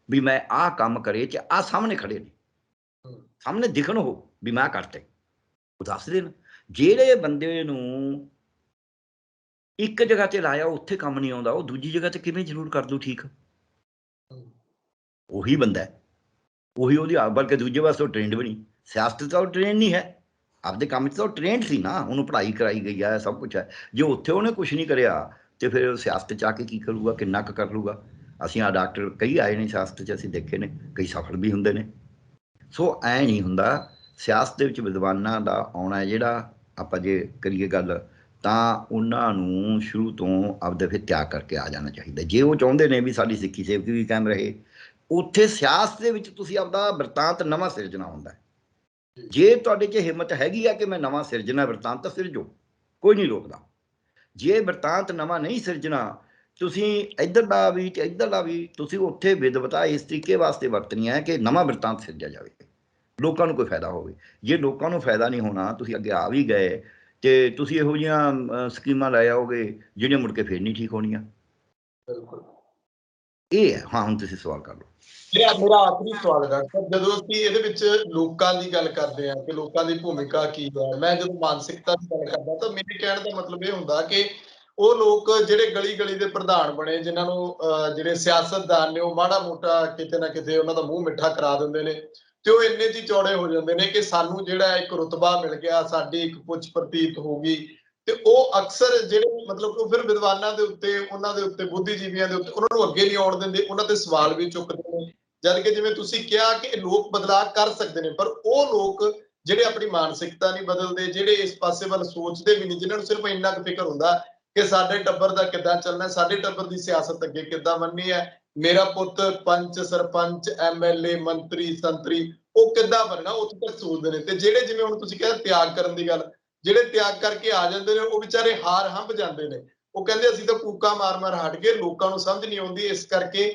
ਵੀ ਮੈਂ ਆਹ ਕੰਮ ਕਰੇ 'ਚ ਆਹ ਸਾਹਮਣੇ ਖੜੇ ਨੇ, ਸਾਹਮਣੇ ਦਿਖਣ ਉਹ ਵੀ ਮੈਂ ਕਰਤੇ, ਉਹ ਦੱਸ ਦੇਣ। ਜਿਹੜੇ ਬੰਦੇ ਨੂੰ ਇੱਕ ਜਗ੍ਹਾ ਤੇ ਲਾਇਆ ਉੱਥੇ ਕੰਮ ਨਹੀਂ ਆਉਂਦਾ, ਉਹ ਦੂਜੀ ਜਗ੍ਹਾ ਤੇ ਕਿਵੇਂ ਜ਼ਰੂਰ ਕਰ ਦੂ ਠੀਕ। ਉਹੀ ਬੰਦਾ ਹੈ, ਉਹੀ ਉਹਦੀ ਬਲਕਿ ਦੂਜੇ ਪਾਸੇ ਉਹ ਟ੍ਰੇਨਡ ਵੀ ਨਹੀਂ। ਸਿਆਸਤ ਤਾਂ ਉਹ ਟ੍ਰੇਨ ਨਹੀਂ ਹੈ, ਆਪਦੇ ਕੰਮ 'ਚ ਤਾਂ ਉਹ ਟ੍ਰੇਨਡ ਸੀ ਨਾ, ਉਹਨੂੰ ਪੜ੍ਹਾਈ ਕਰਾਈ ਗਈ ਹੈ, ਸਭ ਕੁਛ ਹੈ। ਜੇ ਉੱਥੇ ਉਹਨੇ ਕੁਛ ਨਹੀਂ ਕਰਿਆ ਤੇ ਫਿਰ ਸਿਆਸਤ 'ਚ ਆ ਕੇ ਕੀ ਕਰੂਗਾ, ਕਿੰਨਾ ਕੁ ਕਰ ਲੂਗਾ। ਅਸੀਂ ਆ ਡਾਕਟਰ ਕਈ ਆਏ ਨੇ ਸਿਆਸਤ 'ਚ, ਅਸੀਂ ਦੇਖੇ ਨੇ, ਕਈ ਸਫਲ ਵੀ ਹੁੰਦੇ ਨੇ। ਸੋ ਐਂ ਨਹੀਂ ਹੁੰਦਾ। ਸਿਆਸਤ ਦੇ ਵਿੱਚ ਵਿਦਵਾਨਾਂ ਦਾ ਆਉਣਾ ਜਿਹੜਾ, ਆਪਾਂ ਜੇ ਕਰੀਏ ਗੱਲ, ਤਾਂ ਉਹਨਾਂ ਨੂੰ ਸ਼ੁਰੂ ਤੋਂ ਆਪਦੇ ਫਿਰ ਤਿਆਗ ਕਰਕੇ ਆ ਜਾਣਾ ਚਾਹੀਦਾ। ਜੇ ਉਹ ਚਾਹੁੰਦੇ ਨੇ ਵੀ ਸਾਡੀ ਸਿੱਖੀ ਸੇਵਕ ਵੀ ਕਾਇਮ ਰਹੇ, ਉੱਥੇ ਸਿਆਸਤ ਦੇ ਵਿੱਚ ਤੁਸੀਂ ਆਪਦਾ ਬਿਰਤਾਂਤ ਨਵਾਂ ਸਿਰਜਣਾ ਹੁੰਦਾ। ਜੇ ਤੁਹਾਡੇ 'ਚ ਹਿੰਮਤ ਹੈਗੀ ਆ ਕਿ ਮੈਂ ਨਵਾਂ ਸਿਰਜਣਾ ਬਿਰਤਾਂਤ, ਤਾਂ ਸਿਰਜੋ, ਕੋਈ ਨਹੀਂ ਰੋਕਦਾ। ਜੇ ਬਿਰਤਾਂਤ ਨਵਾਂ ਨਹੀਂ ਸਿਰਜਣਾ, ਤੁਸੀਂ ਇੱਧਰਲਾ ਵੀ ਤੇ ਇੱਧਰਲਾ ਵੀ ਤੁਸੀਂ ਉੱਥੇ ਵਿਦਵਤਾ ਇਸ ਤਰੀਕੇ ਵਾਸਤੇ ਵਰਤਣੀ ਹੈ ਕਿ ਨਵਾਂ ਬਿਰਤਾਂਤ ਸਿਰਜਿਆ ਜਾਵੇ, ਲੋਕਾਂ ਨੂੰ ਕੋਈ ਫਾਇਦਾ ਹੋਵੇ। ਜੇ ਲੋਕਾਂ ਨੂੰ ਫਾਇਦਾ ਨਹੀਂ ਹੋਣਾ, ਤੁਸੀਂ ਅੱਗੇ ਆ ਵੀ ਗਏ ਤੇ ਤੁਸੀਂ ਇਹੋ ਜਿਹੀਆਂ ਸਕੀਮਾਂ ਲੈ ਆਓਗੇ ਜਿਹੜੀਆਂ ਮੁੜ ਕੇ ਫੇਰ ਨਹੀਂ ਠੀਕ ਹੋਣੀਆਂ। ਬਿਲਕੁਲ। ਇਹ ਹੈ। ਹਾਂ, ਹੁਣ ਤੁਸੀਂ ਸਵਾਲ ਕਰ ਲਓ। ਮੇਰਾ ਆਖਰੀ ਸਵਾਲ ਹੈ ਡਾਕਟਰ ਸਾਹਿਬ, ਜਦੋਂ ਅਸੀਂ ਇਹਦੇ ਵਿੱਚ ਲੋਕਾਂ ਦੀ ਗੱਲ ਕਰਦੇ ਹਾਂ ਕਿ ਲੋਕਾਂ ਦੀ ਭੂਮਿਕਾ ਕੀ ਹੈ, ਮੈਂ ਜਦੋਂ ਮਾਨਸਿਕਤਾ ਦੀ ਗੱਲ ਕਰਦਾ ਤਾਂ ਮੇਰੇ ਕਹਿਣ ਦਾ ਮਤਲਬ ਇਹ ਹੁੰਦਾ ਕਿ ਉਹ ਲੋਕ ਜਿਹੜੇ ਗਲੀ ਗਲੀ ਦੇ ਪ੍ਰਧਾਨ ਬਣੇ, ਜਿਨ੍ਹਾਂ ਨੂੰ ਜਿਹੜੇ ਸਿਆਸਤਦਾਨ ਨੇ ਉਹ ਮਾੜਾ ਮੋਟਾ ਕਿਤੇ ਨਾ ਕਿਤੇ ਉਹਨਾਂ ਦਾ ਮੂੰਹ ਮਿੱਠਾ ਕਰਾ ਦਿੰਦੇ ਨੇ ਤੇ ਉਹ ਇੰਨੇ ਜੀ ਚੌੜੇ ਹੋ ਜਾਂਦੇ ਨੇ ਕਿ ਸਾਨੂੰ ਜਿਹੜਾ ਇੱਕ ਰੁਤਬਾ ਮਿਲ ਗਿਆ, ਸਾਡੀ ਇੱਕ ਪੁੱਛ ਪ੍ਰਤੀਤ ਹੋ ਗਈ, ਤੇ ਉਹ ਅਕਸਰ ਜਿਹੜੇ ਮਤਲਬ ਕਿ ਫਿਰ ਵਿਦਵਾਨਾਂ ਦੇ ਉੱਤੇ, ਉਹਨਾਂ ਦੇ ਉੱਤੇ, ਬੁੱਧੀਜੀਵੀਆਂ ਦੇ ਉੱਤੇ ਉਹਨਾਂ ਨੂੰ ਅੱਗੇ ਨਹੀਂ ਆਉਣ ਦਿੰਦੇ, ਉਹਨਾਂ ਤੇ ਸਵਾਲ ਵੀ ਚੁੱਕਦੇ ਨੇ। ਜਦ ਕਿ ਜਿਵੇਂ ਤੁਸੀਂ ਕਿਹਾ ਕਿ ਲੋਕ ਬਦਲਾਅ ਕਰ ਸਕਦੇ ਨੇ, ਪਰ ਉਹ ਲੋਕ ਜਿਹੜੇ ਆਪਣੀ ਮਾਨਸਿਕਤਾ ਨਹੀਂ ਬਦਲਦੇ, ਜਿਹੜੇ ਇਸ ਪਾਸੇ ਵੱਲ ਸੋਚਦੇ ਵੀ ਨਹੀਂ, ਜਿਨ੍ਹਾਂ ਨੂੰ ਸਿਰਫ ਇੰਨਾ ਕੁ ਫਿਕਰ ਹੁੰਦਾ ਕਿ ਸਾਡੇ ਟੱਬਰ ਦਾ ਕਿੱਦਾਂ ਚੱਲਣਾ, ਸਾਡੇ ਟੱਬਰ ਦੀ ਸਿਆਸਤ ਅੱਗੇ ਕਿੱਦਾਂ ਬਣਨੀ ਹੈ, ਮੇਰਾ ਪੁੱਤ ਪੰਚ, ਸਰਪੰਚ, ਐਮਐਲਏ, ਮੰਤਰੀ, ਸੰਤਰੀ ਉਹ ਕਿੱਦਾਂ ਬਣਨਾ, ਉੱਥੇ ਤੱਕ ਸੋਚਦੇ ਨੇ। ਤੇ ਜਿਹੜੇ ਜਿਵੇਂ ਹੁਣ ਤੁਸੀਂ ਕਿਹਾ ਤਿਆਗ ਕਰਨ ਦੀ ਗੱਲ, ਜਿਹੜੇ ਤਿਆਗ ਕਰਕੇ ਆ ਜਾਂਦੇ ਨੇ ਉਹ ਵਿਚਾਰੇ ਹਾਰ ਹੰਭ ਜਾਂਦੇ ਨੇ। ਉਹ ਕਹਿੰਦੇ ਅਸੀਂ ਤਾਂ ਕੂਕਾਂ ਮਾਰ ਮਾਰ ਹਟ ਗਏ, ਲੋਕਾਂ ਨੂੰ ਸਮਝ ਨਹੀਂ ਆਉਂਦੀ, ਇਸ ਕਰਕੇ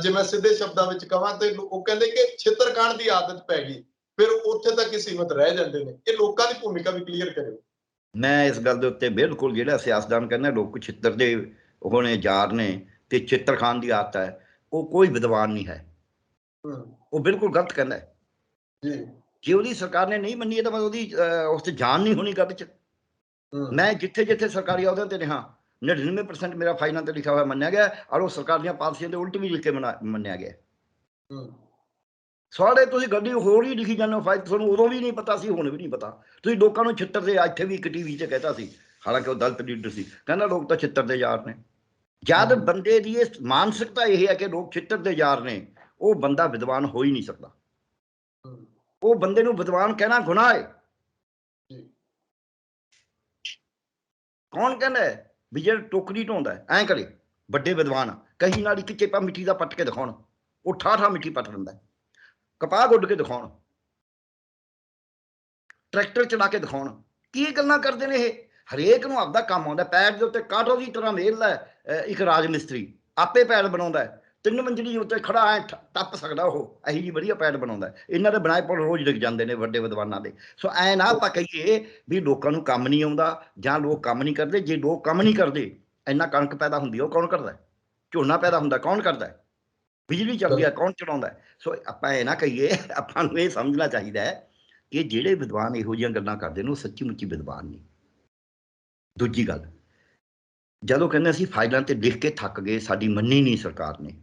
ਜੇ ਮੈਂ ਸਿੱਧੇ ਸ਼ਬਦਾਂ ਵਿੱਚ ਕਹਾਂ ਤੇ ਉਹ ਕਹਿੰਦੇ ਕਿ ਛਿੱਤਰ ਖਾਣ ਦੀ ਆਦਤ ਪੈ ਗਈ, ਫਿਰ ਉੱਥੇ ਤੱਕ ਹੀ ਸੀਮਤ ਰਹਿ ਜਾਂਦੇ ਨੇ। ਇਹ ਲੋਕਾਂ ਦੀ ਭੂਮਿਕਾ ਵੀ ਕਲੀਅਰ ਕਰਿਓ। ਮੈਂ ਇਸ ਗੱਲ ਦੇ ਉੱਤੇ ਬਿਲਕੁਲ, ਜਿਹੜਾ ਸਿਆਸਤਦਾਨ ਕਹਿੰਦਾ ਲੋਕ ਛਿੱਤਰ ਦੇ ਹੋਣੇ ਜਾਰ ਨੇ ਤੇ ਛਿੱਤਰ ਖਾਣ ਦੀ ਆਦਤ ਹੈ, ਉਹ ਕੋਈ ਵਿਦਵਾਨ ਨਹੀਂ ਹੈ। ਉਹ ਬਿਲਕੁਲ ਗਲਤ ਕਹਿੰਦਾ ਹੈ ਜੀ। ਜੇ ਉਹਦੀ ਸਰਕਾਰ ਨੇ ਨਹੀਂ ਮੰਨੀ ਤਾਂ ਮਤਲਬ ਉਹਦੀ ਉਸ ਤੇ ਜਾਨ ਨਹੀਂ ਹੋਣੀ ਗੱਲ 'ਚ। ਮੈਂ ਜਿੱਥੇ ਜਿੱਥੇ ਸਰਕਾਰੀ ਅਹੁਦਿਆਂ ਤੇ ਰਿਹਾ 99% ਮੇਰਾ ਫਾਈਲਾਂ ਤੇ ਲਿਖਿਆ ਹੋਇਆ ਮੰਨਿਆ ਗਿਆ, ਔਰ ਉਹ ਸਰਕਾਰ ਦੀਆਂ ਪਾਲਿਸੀਆਂ ਦੇ ਉਲਟ ਵੀ ਲਿਖ ਕੇ ਮੰਨਿਆ ਗਿਆ। ਸਾਰੇ ਤੁਸੀਂ ਗੱਡੀ ਹੋਰ ਹੀ ਲਿਖੀ ਜਾਂਦੇ ਹੋ ਫਾਈਲ, ਤੁਹਾਨੂੰ ਉਦੋਂ ਵੀ ਨਹੀਂ ਪਤਾ ਸੀ, ਹੁਣ ਵੀ ਨਹੀਂ ਪਤਾ। ਤੁਸੀਂ ਲੋਕਾਂ ਨੂੰ ਛਿੱਤਰ ਦੇ, ਇੱਥੇ ਵੀ ਇੱਕ ਟੀਵੀ 'ਚ ਕਹਿਤਾ ਸੀ, ਹਾਲਾਂਕਿ ਉਹ ਦਲਿਤ ਲੀਡਰ ਸੀ, ਕਹਿੰਦਾ ਲੋਕ ਤਾਂ ਛਿੱਤਰ ਦੇ ਯਾਰ ਨੇ। ਜਦ ਬੰਦੇ ਦੀ ਇਹ ਮਾਨਸਿਕਤਾ ਇਹ ਹੈ ਕਿ ਲੋਕ ਛਿੱਤਰ ਦੇ ਯਾਰ ਨੇ, ਉਹ ਬੰਦਾ ਵਿਦਵਾਨ ਹੋ ਹੀ ਨਹੀਂ ਸਕਦਾ। ਉਹ ਬੰਦੇ ਨੂੰ ਵਿਦਵਾਨ ਕਹਿਣਾ ਗੁਨਾਹ ਹੈ। ਕੌਣ ਕਹਿੰਦਾ ਵੀ ਜਿਹੜਾ ਟੋਕਰੀ ਢੋਂਦਾ ਐਂ ਕਰੇ ਵੱਡੇ ਵਿਦਵਾਨ, ਕਹੀ ਨਾਲ ਇੱਕ ਚੇਪਾ ਮਿੱਟੀ ਦਾ ਪੱਟ ਕੇ ਦਿਖਾਉਣ, ਉਹ ਠਾਠਾ ਮਿੱਟੀ ਪੱਟ ਦਿੰਦਾ। ਕਪਾਹ ਗੁੱਡ ਕੇ ਦਿਖਾਉਣ, ਟਰੈਕਟਰ ਚਲਾ ਕੇ ਦਿਖਾਉਣ, ਕੀ ਗੱਲਾਂ ਕਰਦੇ ਨੇ ਇਹ। ਹਰੇਕ ਨੂੰ ਆਪਦਾ ਕੰਮ ਆਉਂਦਾ। ਪੈਰ ਦੇ ਉੱਤੇ ਕਾਟੋ ਦੀ ਤਰ੍ਹਾਂ ਮੇਲਦਾ ਇੱਕ ਰਾਜ ਮਿਸਤਰੀ, ਆਪੇ ਪੈਰ ਬਣਾਉਂਦਾ, 3 ਮੰਜ਼ਲੀ ਉੱਤੇ ਖੜਾ ਐ ਟੱਪ ਸਕਦਾ ਉਹ, ਇਹੀ ਜੀ ਵਧੀਆ ਪੈਰ ਬਣਾਉਂਦਾ। ਇਹਨਾਂ ਦੇ ਬਣਾਏ ਪੁੱਲ ਰੋਜ਼ ਡਿੱਗ ਜਾਂਦੇ ਨੇ ਵੱਡੇ ਵਿਦਵਾਨਾਂ ਦੇ। ਸੋ ਐਂ ਨਾ ਆਪਾਂ ਕਹੀਏ ਵੀ ਲੋਕਾਂ ਨੂੰ ਕੰਮ ਨਹੀਂ ਆਉਂਦਾ ਜਾਂ ਲੋਕ ਕੰਮ ਨਹੀਂ ਕਰਦੇ। ਜੇ ਲੋਕ ਕੰਮ ਨਹੀਂ ਕਰਦੇ, ਇੰਨਾ ਕਣਕ ਪੈਦਾ ਹੁੰਦੀ ਉਹ ਕੌਣ ਕਰਦਾ, ਝੋਨਾ ਪੈਦਾ ਹੁੰਦਾ ਕੌਣ ਕਰਦਾ, ਬਿਜਲੀ ਚੱਲਦੀ ਹੈ ਕੌਣ ਚਲਾਉਂਦਾ। ਸੋ ਆਪਾਂ ਇਹ ਨਾ ਕਹੀਏ, ਆਪਾਂ ਨੂੰ ਇਹ ਸਮਝਣਾ ਚਾਹੀਦਾ ਹੈ ਕਿ ਜਿਹੜੇ ਵਿਦਵਾਨ ਇਹੋ ਜਿਹੀਆਂ ਗੱਲਾਂ ਕਰਦੇ ਨੇ ਉਹ ਸੱਚੀ ਮੁੱਚੀ ਵਿਦਵਾਨ ਨਹੀਂ। ਦੂਜੀ ਗੱਲ, ਜਦੋਂ ਕਹਿੰਦੇ ਅਸੀਂ ਫਾਈਲਾਂ ਤੇ ਲਿਖ ਕੇ ਥੱਕ ਗਏ, ਸਾਡੀ ਮੰਨੀ ਨਹੀਂ ਸਰਕਾਰ ਨੇ,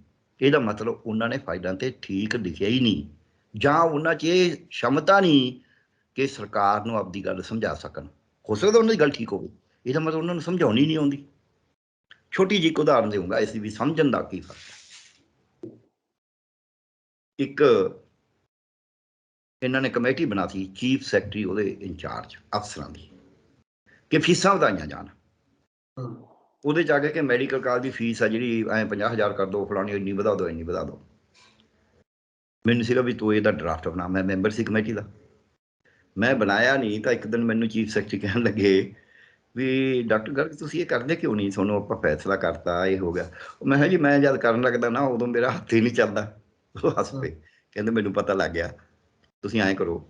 ਇਹਦਾ ਮਤਲਬ ਉਹਨਾਂ ਨੇ ਫਾਈਲਾਂ ਤੇ ਠੀਕ ਲਿਖਿਆ ਹੀ ਨਹੀਂ, ਜਾਂ ਉਹਨਾਂ 'ਚ ਇਹ ਸ਼ਮਤਾ ਨਹੀਂ ਕਿ ਸਰਕਾਰ ਨੂੰ ਆਪਦੀ ਗੱਲ ਸਮਝਾ ਸਕਣ। ਹੋ ਸਕਦਾ ਉਹਨਾਂ ਦੀ ਗੱਲ ਠੀਕ ਹੋਵੇ, ਇਹਦਾ ਮਤਲਬ ਉਹਨਾਂ ਨੂੰ ਸਮਝਾਉਣੀ ਨਹੀਂ ਆਉਂਦੀ। ਛੋਟੀ ਜਿਹੀ ਇੱਕ ਉਦਾਹਰਨ ਦੇਵਾਂਗਾ ਇਸ ਦੀ ਵੀ ਸਮਝਣ ਦਾ ਕੀ ਫਰਕ ਹੈ। ਇੱਕ ਇਹਨਾਂ ਨੇ ਕਮੇਟੀ ਬਣਾ ਸੀ, ਚੀਫ ਸੈਕਟਰੀ ਉਹਦੇ ਇੰਚਾਰਜ ਅਫਸਰਾਂ ਦੀ, ਕਿ ਫੀਸਾਂ ਵਧਾਈਆਂ ਜਾਣ। ਉਹਦੇ 'ਚ ਆ ਕੇ ਕਿ ਮੈਡੀਕਲ ਕਾਲਜ ਦੀ ਫੀਸ ਆ ਜਿਹੜੀ ਐਂ 50,000 ਕਰ ਦਿਓ, ਫਲਾਣੀ ਇੰਨੀ ਵਧਾ ਦਿਓ, ਇੰਨੀ ਵਧਾ ਦਿਓ। ਮੈਨੂੰ ਸੀਗਾ ਵੀ ਤੂੰ ਇਹਦਾ ਡਰਾਫਟ ਬਣਾ। ਮੈਂ ਮੈਂਬਰ ਸੀ ਕਮੇਟੀ ਦਾ, ਮੈਂ ਬਣਾਇਆ ਨਹੀਂ। ਤਾਂ ਇੱਕ ਦਿਨ ਮੈਨੂੰ ਚੀਫ ਸੈਕਟਰੀ ਕਹਿਣ ਲੱਗੇ ਵੀ ਡਾਕਟਰ ਗਰਗ ਤੁਸੀਂ ਇਹ ਕਰਦੇ ਕਿਉਂ ਨਹੀਂ, ਤੁਹਾਨੂੰ ਆਪਾਂ ਫੈਸਲਾ ਕਰਤਾ, ਇਹ ਹੋ ਗਿਆ। ਮੈਂ ਕਿਹਾ ਜੀ ਮੈਂ ਜਦ ਕਰਨ ਲੱਗਦਾ ਨਾ ਉਦੋਂ ਮੇਰਾ ਹੱਥ ਹੀ ਨਹੀਂ ਚੱਲਦਾ। ਉਹ ਹੱਸ ਪਏ, ਕਹਿੰਦੇ ਮੈਨੂੰ ਪਤਾ ਲੱਗ ਗਿਆ, ਤੁਸੀਂ ਐਂ ਕਰੋ,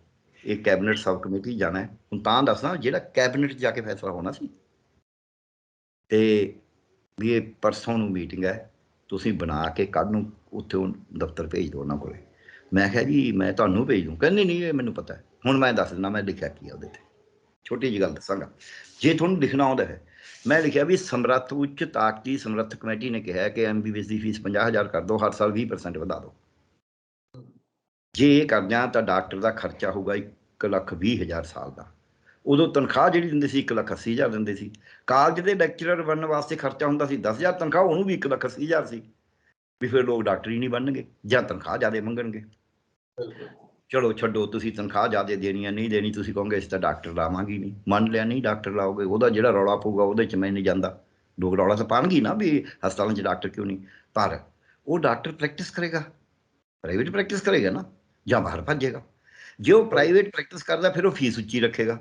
ਇਹ ਕੈਬਨਿਟ ਸਬ ਕਮੇਟੀ ਜਾਣਾ। ਹੁਣ ਤਾਂ ਦੱਸਦਾ ਜਿਹੜਾ ਕੈਬਨਿਟ 'ਚ ਜਾ ਕੇ ਫੈਸਲਾ ਹੋਣਾ ਸੀ, ਤੇ ਵੀ ਇਹ ਪਰਸੋਂ ਨੂੰ ਮੀਟਿੰਗ ਹੈ, ਤੁਸੀਂ ਬਣਾ ਕੇ ਕੱਲ੍ਹ ਨੂੰ ਉੱਥੇ ਉਹ ਦਫ਼ਤਰ ਭੇਜ ਦਿਓ ਉਹਨਾਂ ਕੋਲੇ। ਮੈਂ ਕਿਹਾ ਜੀ ਮੈਂ ਤੁਹਾਨੂੰ ਭੇਜ ਦੂੰ। ਕਹਿੰਦੇ ਨਹੀਂ ਇਹ ਮੈਨੂੰ ਪਤਾ ਹੈ। ਹੁਣ ਮੈਂ ਦੱਸ ਦਿੰਦਾ ਮੈਂ ਲਿਖਿਆ ਕੀ ਆ ਉਹਦੇ 'ਤੇ। ਛੋਟੀ ਜਿਹੀ ਗੱਲ ਦੱਸਾਂਗਾ ਜੇ ਤੁਹਾਨੂੰ ਲਿਖਣਾ ਆਉਂਦਾ ਹੈ। ਮੈਂ ਲਿਖਿਆ ਵੀ ਸਮਰੱਥ ਉੱਚ ਤਾਕਤੀ ਸਮਰੱਥ ਕਮੇਟੀ ਨੇ ਕਿਹਾ ਕਿ MBBS ਦੀ ਫੀਸ 50,000 ਕਰ ਦਿਓ, ਹਰ ਸਾਲ 20% ਵਧਾ ਦਿਓ। ਜੇ ਇਹ ਕਰਦਿਆਂ ਤਾਂ ਡਾਕਟਰ ਦਾ ਖਰਚਾ ਹੋਊਗਾ 1,20,000 ਸਾਲ ਦਾ। ਉਦੋਂ ਤਨਖਾਹ ਜਿਹੜੀ ਦਿੰਦੇ ਸੀ 1,80,000 ਦਿੰਦੇ ਸੀ। ਕਾਲਜ ਦੇ ਲੈਕਚਰਰ ਬਣਨ ਵਾਸਤੇ ਖਰਚਾ ਹੁੰਦਾ ਸੀ 10,000 ਤਨਖਾਹ, ਉਹਨੂੰ ਵੀ 1,80,000 ਸੀ। ਵੀ ਫਿਰ ਲੋਕ ਡਾਕਟਰ ਹੀ ਨਹੀਂ ਬਣਨਗੇ ਜਾਂ ਤਨਖਾਹ ਜ਼ਿਆਦਾ ਮੰਗਣਗੇ। ਚਲੋ ਛੱਡੋ, ਤੁਸੀਂ ਤਨਖਾਹ ਜ਼ਿਆਦਾ ਦੇਣੀ ਆ, ਨਹੀਂ ਦੇਣੀ, ਤੁਸੀਂ ਕਹੋਗੇ ਇਸ ਤਾਂ ਡਾਕਟਰ ਲਾਵਾਂਗੇ ਨਹੀਂ। ਮੰਨ ਲਿਆ ਨਹੀਂ ਡਾਕਟਰ ਲਾਓਗੇ, ਉਹਦਾ ਜਿਹੜਾ ਰੌਲਾ ਪਊਗਾ ਉਹਦੇ 'ਚ ਮੈਂ ਨਹੀਂ ਜਾਂਦਾ। ਲੋਕ ਰੌਲਾ ਤਾਂ ਪਾਉਣਗੇ ਨਾ ਵੀ ਹਸਪਤਾਲਾਂ 'ਚ ਡਾਕਟਰ ਕਿਉਂ ਨਹੀਂ। ਪਰ ਉਹ ਡਾਕਟਰ ਪ੍ਰੈਕਟਿਸ ਕਰੇਗਾ, ਪ੍ਰਾਈਵੇਟ ਪ੍ਰੈਕਟਿਸ ਕਰੇਗਾ ਨਾ, ਜਾਂ ਬਾਹਰ ਭੱਜੇਗਾ। ਜੇ ਉਹ ਪ੍ਰਾਈਵੇਟ ਪ੍ਰੈਕਟਿਸ ਕਰਦਾ ਫਿਰ ਉਹ ਫੀਸ ਉੱਚੀ ਰੱਖੇਗਾ।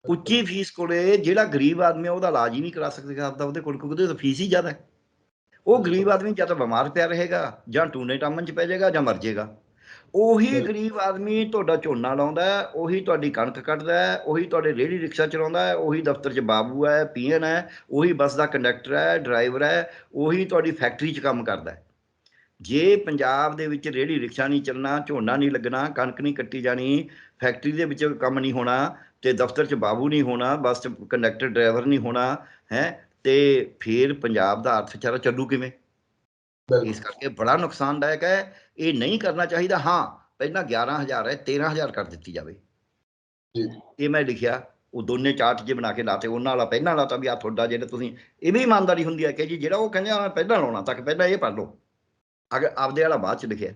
ਉੱਚੀ ਫੀਸ ਕੋਲੇ ਜਿਹੜਾ ਗਰੀਬ ਆਦਮੀ ਆ ਉਹਦਾ ਇਲਾਜ ਹੀ ਨਹੀਂ ਕਰਾ ਸਕੇਗਾ ਆਪਦਾ ਉਹਦੇ ਕੋਲ, ਕਿਉਂਕਿ ਉਹਦੀ ਤਾਂ ਫੀਸ ਹੀ ਜ਼ਿਆਦਾ ਹੈ। ਉਹ ਗਰੀਬ ਆਦਮੀ ਜਾਂ ਤਾਂ ਬਿਮਾਰ ਪਿਆ ਰਹੇਗਾ ਜਾਂ ਟੂਨੇ ਟਾਮਨ 'ਚ ਪੈ ਜਾਏਗਾ ਜਾਂ ਮਰ ਜਾਏਗਾ। ਉਹੀ ਗਰੀਬ ਆਦਮੀ ਤੁਹਾਡਾ ਝੋਨਾ ਲਾਉਂਦਾ ਹੈ, ਉਹੀ ਤੁਹਾਡੀ ਕਣਕ ਕੱਢਦਾ ਹੈ, ਉਹੀ ਤੁਹਾਡੇ ਰੇਹੜੀ ਰਿਕਸ਼ਾ ਚਲਾਉਂਦਾ ਹੈ, ਉਹੀ ਦਫ਼ਤਰ 'ਚ ਬਾਬੂ ਹੈ, ਪੀਐਨ ਹੈ, ਉਹੀ ਬੱਸ ਦਾ ਕੰਡਕਟਰ ਹੈ, ਡਰਾਈਵਰ ਹੈ, ਉਹੀ ਤੁਹਾਡੀ ਫੈਕਟਰੀ 'ਚ ਕੰਮ ਕਰਦਾ ਹੈ। ਜੇ ਪੰਜਾਬ ਦੇ ਵਿੱਚ ਰੇਹੜੀ ਰਿਕਸ਼ਾ ਨਹੀਂ ਚੱਲਣਾ, ਝੋਨਾ ਨਹੀਂ ਲੱਗਣਾ, ਕਣਕ ਨਹੀਂ ਕੱਟੀ ਜਾਣੀ, ਫੈਕਟਰੀ ਦੇ ਵਿੱਚ ਕੰਮ ਨਹੀਂ ਹੋਣਾ, ਤੇ ਦਫ਼ਤਰ 'ਚ ਬਾਬੂ ਨਹੀਂ ਹੋਣਾ, ਬੱਸ 'ਚ ਕੰਡਕਟਰ ਡਰਾਈਵਰ ਨਹੀਂ ਹੋਣਾ ਹੈ, ਤੇ ਫਿਰ ਪੰਜਾਬ ਦਾ ਅਰਥਚਾਰਾ ਚੱਲੂ ਕਿਵੇਂ? ਇਸ ਕਰਕੇ ਬੜਾ ਨੁਕਸਾਨਦਾਇਕ ਹੈ, ਇਹ ਨਹੀਂ ਕਰਨਾ ਚਾਹੀਦਾ। ਹਾਂ, ਪਹਿਲਾਂ 11,000 ਹੈ, 13,000 ਕਰ ਦਿੱਤੀ ਜਾਵੇ। ਇਹ ਮੈਂ ਲਿਖਿਆ, ਉਹ ਦੋਨੇ ਚਾਰਟ ਜੇ ਬਣਾ ਕੇ ਲਾਤੇ, ਉਹਨਾਂ ਵਾਲਾ ਪਹਿਲਾਂ ਲਾਤਾ ਵੀ ਆ ਤੁਹਾਡਾ ਜਿਹੜਾ ਤੁਸੀਂ, ਇਹ ਵੀ ਇਮਾਨਦਾਰੀ ਹੁੰਦੀ ਹੈ ਕਿ ਜੀ ਜਿਹੜਾ ਉਹ ਕਹਿੰਦੇ ਆ ਪਹਿਲਾਂ ਲਾਉਣਾ ਤੱਕ ਪਹਿਲਾਂ ਇਹ ਪੜ੍ਹ ਲਓ, ਅਗਰ ਆਪਦੇ ਵਾਲਾ ਬਾਅਦ 'ਚ ਲਿਖਿਆ।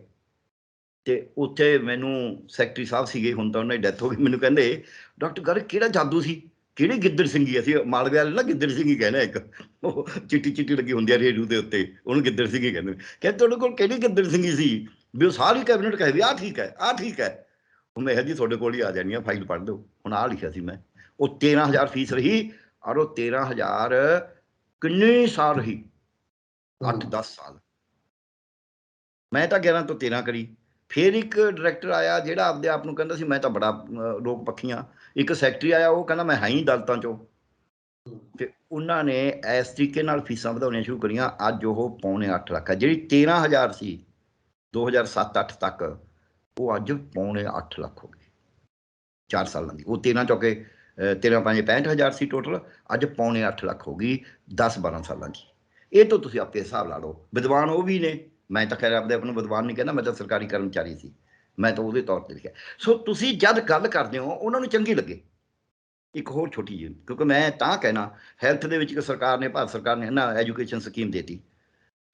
ਤੇ ਉੱਥੇ ਮੈਨੂੰ ਸੈਕਟਰੀ ਸਾਹਿਬ ਸੀਗੇ, ਹੁਣ ਤਾਂ ਉਹਨਾਂ ਦੀ ਡੈਥ ਹੋ ਗਈ, ਮੈਨੂੰ ਕਹਿੰਦੇ ਡਾਕਟਰ ਗਰਗ ਕਿਹੜਾ ਜਾਦੂ ਸੀ, ਕਿਹੜੀ ਗਿੱਦੜ ਸਿੰਘੀ? ਅਸੀਂ ਮਾਲਵੇ ਵਾਲੇ ਨਾ ਗਿੱਦੜ ਸਿੰਘੀ ਕਹਿੰਦੇ, ਇੱਕ ਉਹ ਚਿੱਟੀ ਚਿੱਟੀ ਲੱਗੀ ਹੁੰਦੀ ਆ ਰੇਡੂ ਦੇ ਉੱਤੇ, ਉਹਨੂੰ ਗਿੱਦੜ ਸਿੰਘੀ ਕਹਿੰਦੇ। ਕਹਿੰਦੇ ਤੁਹਾਡੇ ਕੋਲ ਕਿਹੜੀ ਗਿੱਦੜ ਸਿੰਘੀ ਸੀ ਵੀ ਉਹ ਸਾਰੀ ਕੈਬਨਿਟ ਕਹੇ ਵੀ ਆਹ ਠੀਕ ਹੈ, ਆਹ ਠੀਕ ਹੈ। ਮੈਂ ਕਿਹਾ ਜੀ ਤੁਹਾਡੇ ਕੋਲ ਹੀ ਆ ਜਾਣੀ ਆ, ਫਾਈਲ ਪੜ੍ਹ ਦਿਓ। ਹੁਣ ਆਹ ਲਿਖਿਆ ਸੀ ਮੈਂ, ਉਹ 13,000 ਫੀਸ ਰਹੀ, ਔਰ ਉਹ 13,000 ਕਿੰਨੇ ਸਾਲ ਰਹੀ? 8-10 ਸਾਲ। ਮੈਂ ਤਾਂ 11 ਤੋਂ 13 ਕਰੀ। ਫਿਰ ਇੱਕ ਡਾਇਰੈਕਟਰ ਆਇਆ ਜਿਹੜਾ ਆਪਦੇ ਆਪ ਨੂੰ ਕਹਿੰਦਾ ਸੀ ਮੈਂ ਤਾਂ ਬੜਾ ਲੋਕ ਪੱਖੀਆਂ। ਇੱਕ ਸੈਕਟਰੀ ਆਇਆ, ਉਹ ਕਹਿੰਦਾ ਮੈਂ ਹੈ ਹੀ ਦਲਤਾਂ ਚੋਂ। ਤੇ ਉਹਨਾਂ ਨੇ ਇਸ ਤਰੀਕੇ ਨਾਲ ਫੀਸਾਂ ਵਧਾਉਣੀਆਂ ਸ਼ੁਰੂ ਕਰੀਆਂ। ਅੱਜ ਉਹ ਪੌਣੇ 8 ਲੱਖ ਹੈ। ਜਿਹੜੀ 13,000 ਸੀ 2007-8 ਤੱਕ, ਉਹ ਅੱਜ ਪੌਣੇ 8 ਲੱਖ ਹੋ ਗਈ 4 ਸਾਲਾਂ ਦੀ। ਉਹ 13 ਚੌਕੇ 13-5 65,000 ਸੀ ਟੋਟਲ, ਅੱਜ ਪੌਣੇ 8 ਲੱਖ ਹੋ ਗਈ 10-12 ਸਾਲਾਂ 'ਚ। ਇਹ ਤੋਂ ਤੁਸੀਂ ਆਪੇ ਹਿਸਾਬ ਲਾ ਲਓ। ਵਿਦਵਾਨ ਉਹ ਵੀ ਨੇ, ਮੈਂ ਤਾਂ ਖੈਰ ਆਪਦੇ ਆਪ ਨੂੰ ਵਿਦਵਾਨ ਨਹੀਂ ਕਹਿੰਦਾ, ਮੈਂ ਤਾਂ ਸਰਕਾਰੀ ਕਰਮਚਾਰੀ ਸੀ, ਮੈਂ ਤਾਂ ਉਹਦੇ ਤੌਰ 'ਤੇ ਲਿਖਿਆ। ਸੋ ਤੁਸੀਂ ਜਦ ਗੱਲ ਕਰਦੇ ਹੋ ਉਹਨਾਂ ਨੂੰ ਚੰਗੀ ਲੱਗੇ। ਇੱਕ ਹੋਰ ਛੋਟੀ ਜਿਹੀ, ਕਿਉਂਕਿ ਮੈਂ ਤਾਂ ਕਹਿਣਾ, ਹੈਲਥ ਦੇ ਵਿੱਚ ਇੱਕ ਸਰਕਾਰ ਨੇ, ਭਾਰਤ ਸਰਕਾਰ ਨੇ ਨਾ ਐਜੂਕੇਸ਼ਨ ਸਕੀਮ ਦੇਤੀ,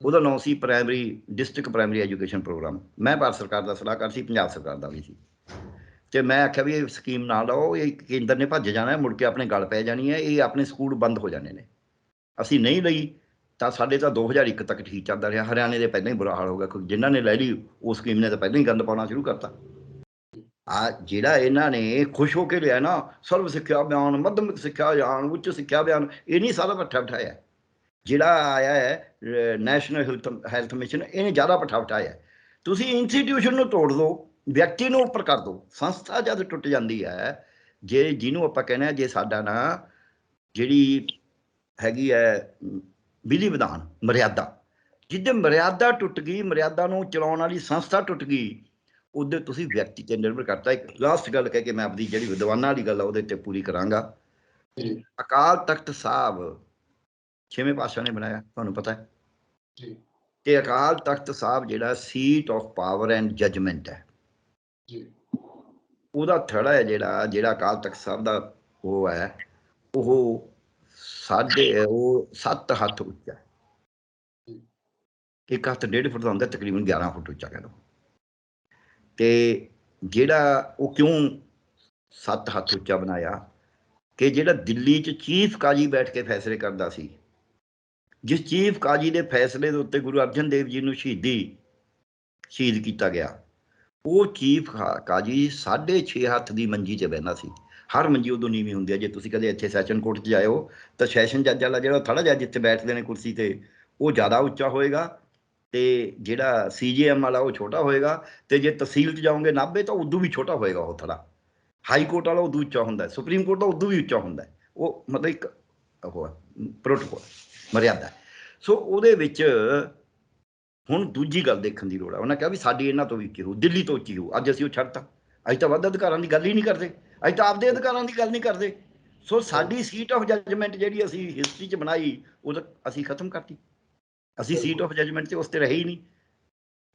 ਉਹਦਾ ਨਾਮ ਸੀ primary district primary education programme. ਮੈਂ ਭਾਰਤ ਸਰਕਾਰ ਦਾ ਸਲਾਹਕਾਰ ਸੀ, ਪੰਜਾਬ ਸਰਕਾਰ ਦਾ ਵੀ ਸੀ, ਤੇ ਮੈਂ ਆਖਿਆ ਵੀ ਇਹ ਸਕੀਮ ਨਾ ਲਓ, ਇਹ ਕੇਂਦਰ ਨੇ ਭੱਜ ਜਾਣਾ, ਮੁੜ ਕੇ ਆਪਣੇ ਗਲ ਪੈ ਜਾਣੀ ਹੈ, ਇਹ ਆਪਣੇ ਸਕੂਲ ਬੰਦ ਹੋ ਜਾਣੇ ਨੇ। ਅਸੀਂ ਨਹੀਂ ਲਈ ਤਾਂ ਸਾਡੇ ਤਾਂ 2001 ਤੱਕ ਠੀਕ ਚੱਲਦਾ ਰਿਹਾ। ਹਰਿਆਣੇ ਦੇ ਪਹਿਲਾਂ ਹੀ ਬੁਰਾ ਹਾਲ ਹੋ ਗਿਆ, ਕਿਉਂਕਿ ਜਿਨ੍ਹਾਂ ਨੇ ਲੈ ਲਈ ਉਹ ਸਕੀਮ ਨੇ ਤਾਂ ਪਹਿਲਾਂ ਹੀ ਗੰਦ ਪਾਉਣਾ ਸ਼ੁਰੂ ਕਰਤਾ। ਆ ਜਿਹੜਾ ਇਹਨਾਂ ਨੇ ਖੁਸ਼ ਹੋ ਕੇ ਲਿਆ ਨਾ, ਸਰਵ ਸਿੱਖਿਆ ਅਭਿਆਨ, ਮੱਧਮਿਕ ਸਿੱਖਿਆ ਅਭਿਆਨ, ਉੱਚ ਸਿੱਖਿਆ ਅਭਿਆਨ, ਇਹ ਨਹੀਂ ਸਾਰਾ ਪੱਠਾ ਬਿਠਾਇਆ। ਜਿਹੜਾ ਆਇਆ ਹੈ ਨੈਸ਼ਨਲ ਹੈਲਥ ਮਿਸ਼ਨ, ਇਹਨੇ ਜ਼ਿਆਦਾ ਪੱਠਾ ਬਿਠਾਇਆ। ਤੁਸੀਂ ਇੰਸਟੀਟਿਊਸ਼ਨ ਨੂੰ ਤੋੜ ਦਿਓ, ਵਿਅਕਤੀ ਨੂੰ ਉੱਪਰ ਕਰ ਦਿਓ। ਸੰਸਥਾ ਜਦ ਟੁੱਟ ਜਾਂਦੀ ਹੈ, ਜੇ ਜਿਹਨੂੰ ਆਪਾਂ ਕਹਿੰਦੇ ਹਾਂ, ਜੇ ਸਾਡਾ ਨਾ ਜਿਹੜੀ ਹੈਗੀ ਹੈ ਵਿਧੀ ਵਿਧਾਨ, ਮਰਿਆਦਾ, ਜਿੱਦੇ ਮਰਿਆਦਾ ਟੁੱਟ ਗਈ, ਮਰਿਆਦਾ ਨੂੰ ਚਲਾਉਣ ਵਾਲੀ ਸੰਸਥਾ ਟੁੱਟ ਗਈ, ਉਹਦੇ ਤੁਸੀਂ ਵਿਅਕਤੀ 'ਤੇ ਨਿਰਭਰ ਕਰਤਾ। ਇੱਕ ਲਾਸਟ ਗੱਲ ਕਹਿ ਕੇ ਮੈਂ ਆਪਣੀ ਜਿਹੜੀ ਵਿਦਵਾਨਾਂ ਵਾਲੀ ਗੱਲ ਆ ਉਹਦੇ 'ਤੇ ਪੂਰੀ ਕਰਾਂਗਾ। ਅਕਾਲ ਤਖਤ ਸਾਹਿਬ 6ਵੇਂ ਪਾਤਸ਼ਾਹ ਨੇ ਬਣਾਇਆ, ਤੁਹਾਨੂੰ ਪਤਾ ਹੈ ਜੀ। ਤੇ ਅਕਾਲ ਤਖਤ ਸਾਹਿਬ ਜਿਹੜਾ seat of power and judgement ਹੈ ਜੀ, ਉਹਦਾ ਥੜਾ ਹੈ ਜਿਹੜਾ ਅਕਾਲ ਤਖਤ ਸਾਹਿਬ ਦਾ ਉਹ ਹੈ, ਉਹ 7 ਹੱਥ ਉੱਚਾ, ਇੱਕ ਹੱਥ 1.5 ਫੁੱਟ ਦਾ ਹੁੰਦਾ, ਤਕਰੀਬਨ 11 ਫੁੱਟ ਉੱਚਾ ਕਹਿ ਲਓ। ਤੇ ਜਿਹੜਾ ਉਹ ਕਿਉਂ 7 ਹੱਥ ਉੱਚਾ ਬਣਾਇਆ, ਕਿ ਜਿਹੜਾ ਦਿੱਲੀ 'ਚ ਚੀਫ ਕਾਜੀ ਬੈਠ ਕੇ ਫੈਸਲੇ ਕਰਦਾ ਸੀ, ਜਿਸ ਚੀਫ ਕਾਜੀ ਦੇ ਫੈਸਲੇ ਦੇ ਉੱਤੇ ਗੁਰੂ ਅਰਜਨ ਦੇਵ ਜੀ ਨੂੰ ਸ਼ਹੀਦ ਕੀਤਾ ਗਿਆ, ਉਹ ਚੀਫ ਕਾਜੀ 6.5 ਹੱਥ ਦੀ ਮੰਜੀ 'ਚ ਬਹਿੰਦਾ ਸੀ। ਹਰ ਮੰਜੀ ਉਦੋਂ ਨੀਵੀਂ ਹੁੰਦੀ ਹੈ। ਜੇ ਤੁਸੀਂ ਕਦੇ ਇੱਥੇ ਸੈਸ਼ਨ ਕੋਰਟ 'ਚ ਜਾਇਓ ਤਾਂ ਸੈਸ਼ਨ ਜੱਜ ਵਾਲਾ ਜਿਹੜਾ ਥੜਾ ਜੱਜ ਜਿੱਥੇ ਬੈਠਦੇ ਨੇ ਕੁਰਸੀ 'ਤੇ, ਉਹ ਜ਼ਿਆਦਾ ਉੱਚਾ ਹੋਏਗਾ, ਤੇ ਜਿਹੜਾ CJM ਵਾਲਾ ਉਹ ਛੋਟਾ ਹੋਏਗਾ। ਤੇ ਜੇ ਤਹਿਸੀਲ 'ਚ ਜਾਓਗੇ ਨਾਭੇ ਤਾਂ ਉਦੋਂ ਵੀ ਛੋਟਾ ਹੋਏਗਾ ਉਹ ਥੜਾ। ਹਾਈ ਕੋਰਟ ਵਾਲਾ ਉਦੋਂ ਉੱਚਾ ਹੁੰਦਾ, ਸੁਪਰੀਮ ਕੋਰਟ ਦਾ ਉਦੋਂ ਵੀ ਉੱਚਾ ਹੁੰਦਾ। ਉਹ ਮਤਲਬ ਇੱਕ ਉਹ ਪ੍ਰੋਟੋਕੋਲ, ਮਰਿਆਦਾ। ਸੋ ਉਹਦੇ ਵਿੱਚ ਹੁਣ ਦੂਜੀ ਗੱਲ ਦੇਖਣ ਦੀ ਲੋੜ ਹੈ। ਉਹਨਾਂ ਕਿਹਾ ਵੀ ਸਾਡੀ ਇਹਨਾਂ ਤੋਂ ਵੀ ਉੱਚੀ ਹੋਊ, ਦਿੱਲੀ ਤੋਂ ਉੱਚੀ ਹੋਊ। ਅੱਜ ਅਸੀਂ ਉਹ ਛੱਡਤਾ। ਅੱਜ ਤਾਂ ਵੱਧ ਅਧਿਕਾਰਾਂ ਦੀ ਗੱਲ ਹੀ ਨਹੀਂ ਕਰਦੇ, ਅੱਜ ਤਾਂ ਆਪਦੇ ਅਧਿਕਾਰਾਂ ਦੀ ਗੱਲ ਨਹੀਂ ਕਰਦੇ। ਸੋ ਸਾਡੀ ਸੀਟ ਆਫ ਜੱਜਮੈਂਟ ਜਿਹੜੀ ਅਸੀਂ ਹਿਸਟਰੀ 'ਚ ਬਣਾਈ, ਉਹ ਤਾਂ ਅਸੀਂ ਖਤਮ ਕਰਤੀ। ਅਸੀਂ ਸੀਟ ਆਫ ਜੱਜਮੈਂਟ 'ਤੇ ਉਸ 'ਤੇ ਰਹੇ ਹੀ ਨਹੀਂ।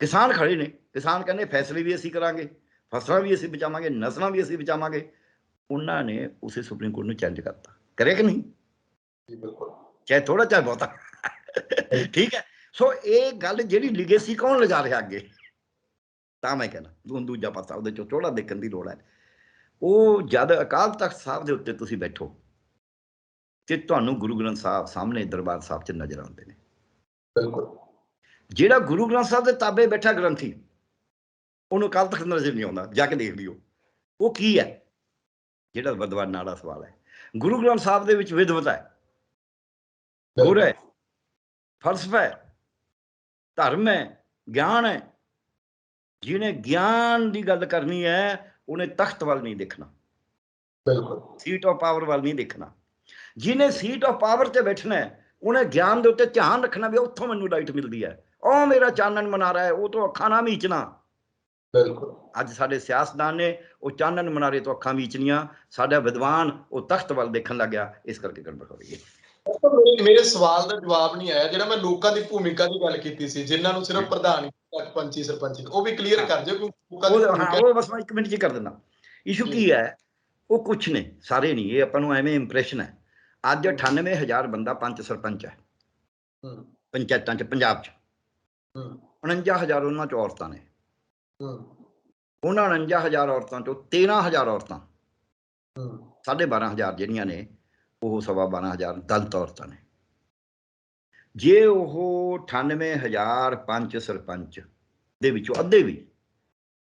ਕਿਸਾਨ ਖੜੇ ਨੇ, ਕਿਸਾਨ ਕਹਿੰਦੇ ਫੈਸਲੇ ਵੀ ਅਸੀਂ ਕਰਾਂਗੇ, ਫਸਲਾਂ ਵੀ ਅਸੀਂ ਬਚਾਵਾਂਗੇ, ਨਸਲਾਂ ਵੀ ਅਸੀਂ ਬਚਾਵਾਂਗੇ। ਉਹਨਾਂ ਨੇ ਉਸੇ ਸੁਪਰੀਮ ਕੋਰਟ ਨੂੰ ਚੈਲੰਜ ਕਰਤਾ, ਕਰੇ ਕਿ ਨਹੀਂ? ਚਾਹੇ ਥੋੜਾ ਚਾਹੇ ਬਹੁਤਾ, ਠੀਕ ਹੈ। ਸੋ ਇਹ ਗੱਲ ਜਿਹੜੀ ਲੀਗੇਸੀ ਕੌਣ ਲਿਜਾ ਰਿਹਾ ਅੱਗੇ, ਤਾਂ ਮੈਂ ਕਹਿੰਦਾ ਦੂਜਾ ਪਾਸਾ ਉਹਦੇ 'ਚੋਂ ਥੋੜਾ ਦੇਖਣ ਦੀ ਲੋੜ ਹੈ। ਉਹ ਜਦ ਅਕਾਲ ਤਖਤ ਸਾਹਿਬ ਦੇ ਉੱਤੇ ਤੁਸੀਂ ਬੈਠੋ ਤੇ ਤੁਹਾਨੂੰ ਗੁਰੂ ਗ੍ਰੰਥ ਸਾਹਿਬ ਸਾਹਮਣੇ ਦਰਬਾਰ ਸਾਹਿਬ 'ਚ ਨਜ਼ਰ ਆਉਂਦੇ ਨੇ। ਬਿਲਕੁਲ। ਜਿਹੜਾ ਗੁਰੂ ਗ੍ਰੰਥ ਸਾਹਿਬ ਦੇ ਤਾਬੇ ਬੈਠਾ ਗ੍ਰੰਥੀ, ਉਹਨੂੰ ਅਕਾਲ ਤਖਤ ਨਜ਼ਰ ਨਹੀਂ ਆਉਂਦਾ। ਜਾ ਕੇ ਦੇਖ ਲਿਓ ਉਹ ਕੀ ਹੈ, ਜਿਹੜਾ ਵਿਦਵਾਨਾਂ ਵਾਲਾ ਸਵਾਲ ਹੈ। ਗੁਰੂ ਗ੍ਰੰਥ ਸਾਹਿਬ ਦੇ ਵਿੱਚ ਵਿਦਵਤਾ ਹੈ, ਗੁਰ ਹੈ, ਫਲਸਫਾ ਹੈ, ਧਰਮ ਹੈ, ਗਿਆਨ ਹੈ। ਜਿਹਨੇ ਗਿਆਨ ਦੀ ਗੱਲ ਕਰਨੀ ਹੈ ਉਹਨੇ ਤਖਤ ਵੱਲ ਨਹੀਂ ਦੇਖਣਾ, ਬਿਲਕੁਲ ਸੀਟ ਆਫ ਪਾਵਰ ਵੱਲ ਨਹੀਂ ਦੇਖਣਾ। ਜਿਹਨੇ ਸੀਟ ਆਫ ਪਾਵਰ ਤੇ ਬੈਠਣਾ ਹੈ ਉਹਨੇ ਗਿਆਨ ਦੇ ਉੱਤੇ ਧਿਆਨ ਰੱਖਣਾ ਵੀ ਉੱਥੋਂ ਮੈਨੂੰ ਲਾਈਟ ਮਿਲਦੀ ਹੈ, ਉਹ ਮੇਰਾ ਚਾਨਣ ਮਨਾਰਾ ਹੈ, ਉਹ ਤੋਂ ਅੱਖਾਂ ਨਾ ਮੀਚਣਾ। ਬਿਲਕੁਲ ਅੱਜ ਸਾਡੇ ਸਿਆਸਤਦਾਨ ਨੇ ਉਹ ਚਾਨਣ ਮਨਾਰੇ ਤੋਂ ਅੱਖਾਂ ਮੀਚਣੀਆਂ, ਸਾਡਾ ਵਿਦਵਾਨ ਉਹ ਤਖਤ ਵੱਲ ਦੇਖਣ ਲੱਗ ਗਿਆ, ਇਸ ਕਰਕੇ ਗੜਬੜ ਹੋ ਰਹੀ ਹੈ। ਮੇਰੇ ਸਵਾਲ ਦਾ ਜਵਾਬ ਨਹੀਂ ਆਇਆ, ਜਿਹੜਾ ਮੈਂ ਲੋਕਾਂ ਦੀ ਭੂਮਿਕਾ ਦੀ ਗੱਲ ਕੀਤੀ ਸੀ, ਜਿਨ੍ਹਾਂ ਨੂੰ ਸਿਰਫ ਪ੍ਰਧਾਨ ਤੱਕ ਪੰਚੀ ਸਰਪੰਚੀ, ਉਹ ਵੀ ਕਲੀਅਰ ਕਰ ਦਿਓ ਕਿਉਂਕਿ ਲੋਕਾਂ ਦੀ ਭੂਮਿਕਾ। ਉਹ ਬਸ ਮੈਂ 1 ਮਿੰਟ 'ਚ ਕਰ ਦਿੰਦਾ। ਇਸ਼ੂ ਕੀ ਹੈ, ਉਹ ਕੁਛ ਨੇ, ਸਾਰੇ ਨਹੀਂ, ਇਹ ਆਪਾਂ ਨੂੰ ਐਵੇਂ ਇੰਪ੍ਰੈਸ਼ਨ ਹੈ। ਅੱਜ 98,000 ਬੰਦਾ ਪੰਚ ਸਰਪੰਚ ਹੈ ਪੰਚਾਇਤਾਂ 'ਚ, ਪੰਜਾਬ 'ਚ। 49,000 ਉਹਨਾਂ 'ਚ ਔਰਤਾਂ ਨੇ। ਉਹਨਾਂ 49,000 ਔਰਤਾਂ 'ਚੋਂ 13,000 ਔਰਤਾਂ, 12,500 ਜਿਹੜੀਆਂ ਨੇ ਉਹ 12,500 ਦਲਿਤ ਔਰਤਾਂ ਨੇ। ਜੇ ਉਹ 98,000 ਪੰਚ ਸਰਪੰਚ ਦੇ ਵਿੱਚੋਂ ਅੱਧੇ ਵੀ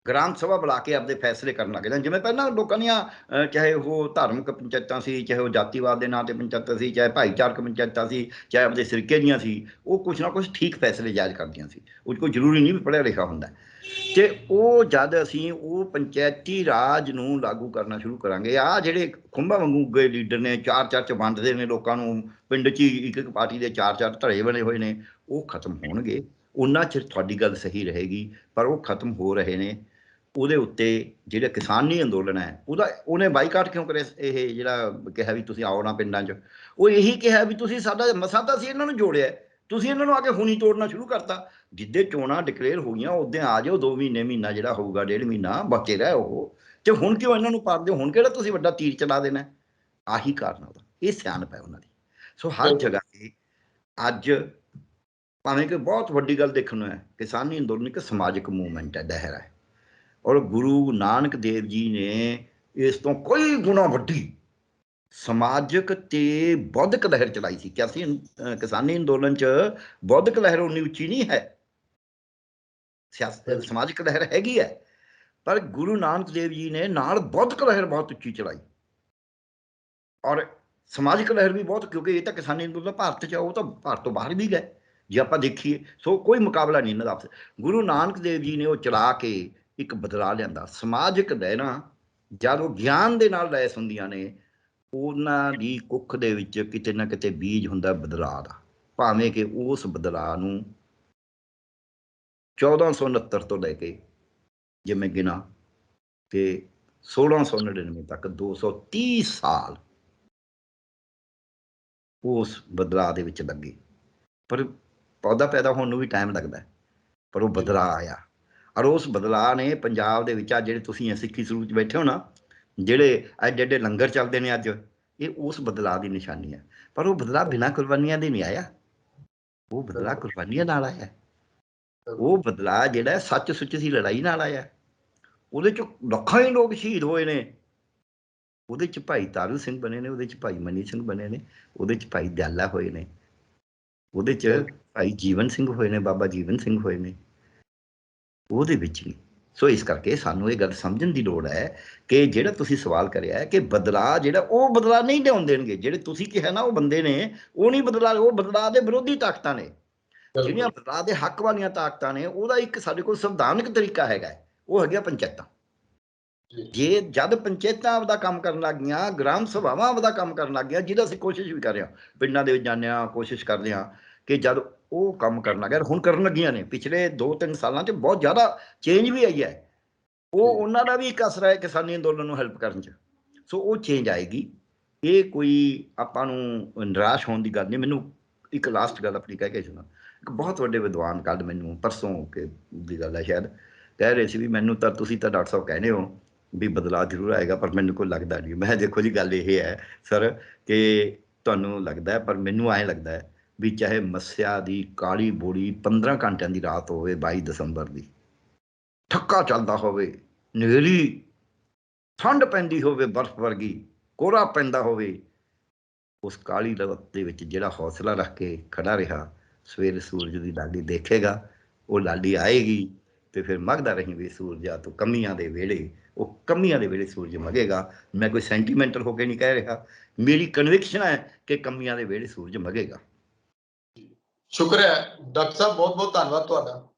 ਗ੍ਰਾਮ ਸਭਾ ਬੁਲਾ ਕੇ ਆਪਦੇ ਫੈਸਲੇ ਕਰਨ ਲੱਗ ਜਾਣ, ਜਿਵੇਂ ਪਹਿਲਾਂ ਲੋਕਾਂ ਦੀਆਂ ਚਾਹੇ ਉਹ ਧਾਰਮਿਕ ਪੰਚਾਇਤਾਂ ਸੀ, ਚਾਹੇ ਉਹ ਜਾਤੀਵਾਦ ਦੇ ਨਾਂ ਤੇ ਪੰਚਾਇਤਾਂ ਸੀ, ਚਾਹੇ ਭਾਈਚਾਰਕ ਪੰਚਾਇਤਾਂ ਸੀ, ਚਾਹੇ ਆਪਦੇ ਸਿਰਕੇ ਦੀਆਂ ਸੀ, ਉਹ ਕੁਛ ਨਾ ਕੁਛ ਠੀਕ ਫੈਸਲੇ ਜਾਇਜ਼ ਕਰਦੀਆਂ ਸੀ। ਉਹ ਕੋਈ ਜ਼ਰੂਰੀ ਨਹੀਂ ਵੀ ਪੜ੍ਹਿਆ ਲਿਖਿਆ ਹੁੰਦਾ। ਤੇ ਉਹ ਜਦ ਅਸੀਂ ਉਹ ਪੰਚਾਇਤੀ ਰਾਜ ਨੂੰ ਲਾਗੂ ਕਰਨਾ ਸ਼ੁਰੂ ਕਰਾਂਗੇ, ਆਹ ਜਿਹੜੇ ਖੁੰਭਾਂ ਵਾਂਗੂ ਗਏ ਲੀਡਰ ਨੇ, 4-4 'ਚ ਵੰਡਦੇ ਨੇ ਲੋਕਾਂ ਨੂੰ, ਪਿੰਡ 'ਚ ਹੀ ਇੱਕ ਪਾਰਟੀ ਦੇ 4-4 ਧੜੇ ਬਣੇ ਹੋਏ ਨੇ, ਉਹ ਖਤਮ ਹੋਣਗੇ। ਉਹਨਾਂ ਚਿਰ ਤੁਹਾਡੀ ਗੱਲ ਸਹੀ ਰਹੇਗੀ, ਪਰ ਉਹ ਖਤਮ ਹੋ ਰਹੇ ਨੇ। ਉਹਦੇ ਉੱਤੇ ਜਿਹੜਾ ਕਿਸਾਨੀ ਅੰਦੋਲਨ ਹੈ ਉਹਨੇ ਬਾਈਕਾਟ ਕਿਉਂ ਕਰਿਆ? ਇਹ ਜਿਹੜਾ ਕਿਹਾ ਵੀ ਤੁਸੀਂ ਆਓ ਨਾ ਪਿੰਡਾਂ 'ਚ, ਉਹ ਇਹੀ ਕਿਹਾ ਵੀ ਤੁਸੀਂ ਸਾਡਾ ਮਸਾਂ ਤਾਂ ਅਸੀਂ ਇਹਨਾਂ ਨੂੰ ਜੋੜਿਆ, ਤੁਸੀਂ ਇਹਨਾਂ ਨੂੰ ਆ ਕੇ ਹੁਣੀ ਤੋੜਨਾ ਸ਼ੁਰੂ ਕਰਤਾ। ਜਿੱਦੇ ਚੋਣਾਂ ਡਿਕਲੇਅਰ ਹੋ ਗਈਆਂ ਉਦੋਂ ਆ ਜਾਓ, 2 ਮਹੀਨਾ ਜਿਹੜਾ ਹੋਊਗਾ, 1.5 ਮਹੀਨਾ ਬਚੇ ਰਹਿ ਉਹ। ਤੇ ਹੁਣ ਕਿਉਂ ਇਹਨਾਂ ਨੂੰ ਪਾੜਦੇ ਹੋ? ਹੁਣ ਕਿਹੜਾ ਤੁਸੀਂ ਵੱਡਾ ਤੀਰ ਚਲਾ ਦੇਣਾ? ਆਹੀ ਕਾਰਨ ਉਹਦਾ, ਇਹ ਸਿਆਣਪ ਹੈ ਉਹਨਾਂ ਦੀ। ਸੋ ਹਰ ਜਗ੍ਹਾ ਤੇ ਅੱਜ ਭਾਵੇਂ ਕਿ ਬਹੁਤ ਵੱਡੀ ਗੱਲ ਦੇਖਣ ਨੂੰ ਹੈ, ਕਿਸਾਨੀ ਅੰਦੋਲਨ ਇੱਕ ਸਮਾਜਿਕ ਮੂਵਮੈਂਟ ਹੈ, ਲਹਿਰ ਹੈ। ਔਰ ਗੁਰੂ ਨਾਨਕ ਦੇਵ ਜੀ ਨੇ ਇਸ ਤੋਂ ਕੋਈ ਗੁਣਾ ਵੱਡੀ ਸਮਾਜਿਕ ਤੇ ਬੌਧਿਕ ਲਹਿਰ ਚਲਾਈ ਸੀ। ਕਿਹਾ ਸੀ ਕਿਸਾਨੀ ਅੰਦੋਲਨ 'ਚ ਬੌਧਿਕ ਲਹਿਰ ਉਨੀ ਉੱਚੀ ਨਹੀਂ ਹੈ, ਸਮਾਜਿਕ ਲਹਿਰ ਹੈਗੀ ਹੈ, ਪਰ ਗੁਰੂ ਨਾਨਕ ਦੇਵ ਜੀ ਨੇ ਨਾਲ ਬੌਧਿਕ ਲਹਿਰ ਬਹੁਤ ਉੱਚੀ ਚਲਾਈ, ਔਰ ਸਮਾਜਿਕ ਲਹਿਰ ਵੀ ਬਹੁਤ, ਕਿਉਂਕਿ ਇਹ ਤਾਂ ਕਿਸਾਨੀ ਅੰਦੋਲਨ ਭਾਰਤ 'ਚ, ਉਹ ਤਾਂ ਭਾਰਤ ਤੋਂ ਬਾਹਰ ਵੀ ਗਏ ਜੇ ਆਪਾਂ ਦੇਖੀਏ। ਸੋ ਕੋਈ ਮੁਕਾਬਲਾ ਨਹੀਂ ਇਹਨਾਂ ਦਾ ਆਪਸ। ਗੁਰੂ ਨਾਨਕ ਦੇਵ ਜੀ ਨੇ ਉਹ ਚਲਾ ਕੇ ਇੱਕ ਬਦਲਾਅ ਲਿਆਂਦਾ। ਸਮਾਜਿਕ ਲਹਿਰਾਂ ਜਦ ਉਹ ਗਿਆਨ ਦੇ ਨਾਲ ਲੈਸ ਹੁੰਦੀਆਂ ਨੇ, ਉਹਨਾਂ ਦੀ ਕੁੱਖ ਦੇ ਵਿੱਚ ਕਿਤੇ ਨਾ ਕਿਤੇ ਬੀਜ ਹੁੰਦਾ ਬਦਲਾਅ ਦਾ, ਭਾਵੇਂ ਕਿ ਉਸ ਬਦਲਾਅ ਨੂੰ 1469 ਤੋਂ ਲੈ ਕੇ ਜੇ ਮੈਂ ਗਿਣਾ ਤੇ 1699 ਤੱਕ 230 ਸਾਲ ਉਸ ਬਦਲਾਅ ਦੇ ਵਿੱਚ ਲੱਗੇ। ਪਰ ਪੌਦਾ ਪੈਦਾ ਹੋਣ ਨੂੰ ਵੀ ਟਾਈਮ ਲੱਗਦਾ, ਪਰ ਉਹ ਬਦਲਾਅ ਆਇਆ। ਔਰ ਉਸ ਬਦਲਾਅ ਨੇ ਪੰਜਾਬ ਦੇ ਵਿੱਚ, ਆ ਜਿਹੜੇ ਤੁਸੀਂ ਸਿੱਖੀ ਸਰੂਪ 'ਚ ਬੈਠੇ ਹੋ ਨਾ, ਜਿਹੜੇ ਐਡੇ ਐਡੇ ਲੰਗਰ ਚੱਲਦੇ ਨੇ ਅੱਜ, ਇਹ ਉਸ ਬਦਲਾਅ ਦੀ ਨਿਸ਼ਾਨੀ ਹੈ। ਪਰ ਉਹ ਬਦਲਾਅ ਬਿਨਾਂ ਕੁਰਬਾਨੀਆਂ ਦੇ ਨਹੀਂ ਆਇਆ, ਉਹ ਬਦਲਾਅ ਕੁਰਬਾਨੀਆਂ ਨਾਲ ਆਇਆ। ਉਹ ਬਦਲਾਅ ਜਿਹੜਾ ਸੱਚ ਸੁੱਚ ਦੀ ਲੜਾਈ ਨਾਲ ਆਇਆ। ਉਹਦੇ 'ਚ ਲੱਖਾਂ ਹੀ ਲੋਕ ਸ਼ਹੀਦ ਹੋਏ ਨੇ। ਉਹਦੇ 'ਚ ਭਾਈ ਤਾਰੂ ਸਿੰਘ ਬਣੇ ਨੇ, ਉਹਦੇ 'ਚ ਭਾਈ ਮਨੀ ਸਿੰਘ ਬਣੇ ਨੇ, ਉਹਦੇ 'ਚ ਭਾਈ ਦਿਆਲਾ ਹੋਏ ਨੇ, ਉਹਦੇ 'ਚ ਭਾਈ ਜੀਵਨ ਸਿੰਘ ਹੋਏ ਨੇ, ਬਾਬਾ ਜੀਵਨ ਸਿੰਘ ਹੋਏ ਨੇ, ਉਹਦੇ ਵਿੱਚ ਨਹੀਂ। ਸੋ ਇਸ ਕਰਕੇ ਸਾਨੂੰ ਇਹ ਗੱਲ ਸਮਝਣ ਦੀ ਲੋੜ ਹੈ ਕਿ ਜਿਹੜਾ ਤੁਸੀਂ ਸਵਾਲ ਕਰਿਆ ਕਿ ਬਦਲਾਅ ਜਿਹੜਾ, ਉਹ ਬਦਲਾਅ ਨਹੀਂ ਲਿਆਉਣ ਦੇਣਗੇ। ਜਿਹੜੇ ਤੁਸੀਂ ਕਿਹਾ ਨਾ ਉਹ ਬੰਦੇ ਨੇ, ਉਹ ਨਹੀਂ ਬਦਲਾਅ, ਉਹ ਬਦਲਾਅ ਦੇ ਵਿਰੋਧੀ ਤਾਕਤਾਂ ਨੇ। ਜਿਹੜੀਆਂ ਬਦਲਾਅ ਦੇ ਹੱਕ ਵਾਲੀਆਂ ਤਾਕਤਾਂ ਨੇ, ਉਹਦਾ ਇੱਕ ਸਾਡੇ ਕੋਲ ਸੰਵਿਧਾਨਕ ਤਰੀਕਾ ਹੈਗਾ, ਉਹ ਹੈਗਾ ਪੰਚਾਇਤਾਂ। ਜੇ ਜਦ ਪੰਚਾਇਤਾਂ ਆਪਦਾ ਕੰਮ ਕਰਨ ਲੱਗ ਗਈਆਂ, ਗ੍ਰਾਮ ਸਭਾਵਾਂ ਆਪਦਾ ਕੰਮ ਕਰਨ ਲੱਗ ਗਈਆਂ, ਜਿਹਦਾ ਅਸੀਂ ਕੋਸ਼ਿਸ਼ ਵੀ ਕਰ ਰਹੇ ਹਾਂ, ਪਿੰਡਾਂ ਦੇ ਵਿੱਚ ਜਾਂਦੇ ਹਾਂ, ਕੋਸ਼ਿਸ਼ ਕਰਦੇ ਹਾਂ ਕਿ ਜਦ ਉਹ ਕੰਮ ਕਰਨ ਲੱਗ ਗਿਆ, ਹੁਣ ਕਰਨ ਲੱਗੀਆਂ ਨੇ, ਪਿਛਲੇ 2-3 ਸਾਲਾਂ 'ਚ ਬਹੁਤ ਜ਼ਿਆਦਾ ਚੇਂਜ ਵੀ ਆਈ ਹੈ। ਉਹ ਉਹਨਾਂ ਦਾ ਵੀ ਇੱਕ ਅਸਰ ਹੈ ਕਿਸਾਨੀ ਅੰਦੋਲਨ ਨੂੰ ਹੈਲਪ ਕਰਨ 'ਚ। ਸੋ ਉਹ ਚੇਂਜ ਆਏਗੀ। ਇਹ ਕੋਈ ਆਪਾਂ ਨੂੰ ਨਿਰਾਸ਼ ਹੋਣ ਦੀ ਗੱਲ ਨਹੀਂ। ਮੈਨੂੰ ਇੱਕ ਲਾਸਟ ਗੱਲ ਆਪਣੀ ਕਹਿ ਕੇ ਸੁਣਾ। ਇੱਕ ਬਹੁਤ ਵੱਡੇ ਵਿਦਵਾਨ ਕੱਲ੍ਹ ਮੈਨੂੰ, ਪਰਸੋਂ ਦੀ ਗੱਲ ਹੈ ਸ਼ਾਇਦ, ਕਹਿ ਰਹੇ ਸੀ ਵੀ ਮੈਨੂੰ ਤਾਂ, ਤੁਸੀਂ ਤਾਂ ਡਾਕਟਰ ਸਾਹਿਬ ਕਹਿੰਦੇ ਹੋ ਵੀ ਬਦਲਾਅ ਜ਼ਰੂਰ ਆਏਗਾ, ਪਰ ਮੈਨੂੰ ਕੋਈ ਲੱਗਦਾ ਨਹੀਂ। ਮੈਂ ਦੇਖੋ ਜੀ, ਗੱਲ ਇਹ ਹੈ ਸਰ ਕਿ ਤੁਹਾਨੂੰ ਲੱਗਦਾ, ਪਰ ਮੈਨੂੰ ਐਂ ਲੱਗਦਾ ਵੀ ਚਾਹੇ ਮੱਸਿਆ ਦੀ ਕਾਲੀ ਬੋੜੀ 15 ਘੰਟਿਆਂ ਦੀ ਰਾਤ ਹੋਵੇ, 22 ਦਸੰਬਰ ਦੀ, ਠੱਕਾ ਚੱਲਦਾ ਹੋਵੇ, ਨੇਰੀ ਠੰਡ ਪੈਂਦੀ ਹੋਵੇ, ਬਰਫ਼ ਵਰਗੀ ਕੋਹਰਾ ਪੈਂਦਾ ਹੋਵੇ, ਉਸ ਕਾਲੀ ਰਾਤ ਦੇ ਵਿੱਚ ਜਿਹੜਾ ਹੌਸਲਾ ਰੱਖ ਕੇ ਖੜਾ ਰਿਹਾ, ਸਵੇਰੇ ਸੂਰਜ ਦੀ ਲਾਲੀ ਦੇਖੇਗਾ। ਉਹ ਲਾਲੀ ਆਏਗੀ ਤੇ ਫਿਰ ਮਗਦਾ ਰਹੀ ਵੀ ਸੂਰਜਾ ਤੂੰ ਕਮੀਆਂ ਦੇ ਵੇਲੇ, ਉਹ ਕਮੀਆਂ ਦੇ ਵੇਲੇ ਸੂਰਜ ਮਗੇਗਾ। ਮੈਂ ਕੋਈ ਸੈਂਟੀਮੈਂਟਲ ਹੋ ਕੇ ਨਹੀਂ ਕਹਿ ਰਿਹਾ, ਮੇਰੀ ਕਨਵਿਕਸ਼ਨ ਹੈ ਕਿ ਕਮੀਆਂ ਦੇ ਵੇਲੇ ਸੂਰਜ ਮਗੇਗਾ। ਸ਼ੁਕਰ ਹੈ ਡਾਕਟਰ ਸਾਹਿਬ, ਬਹੁਤ ਬਹੁਤ ਧੰਨਵਾਦ ਤੁਹਾਡਾ।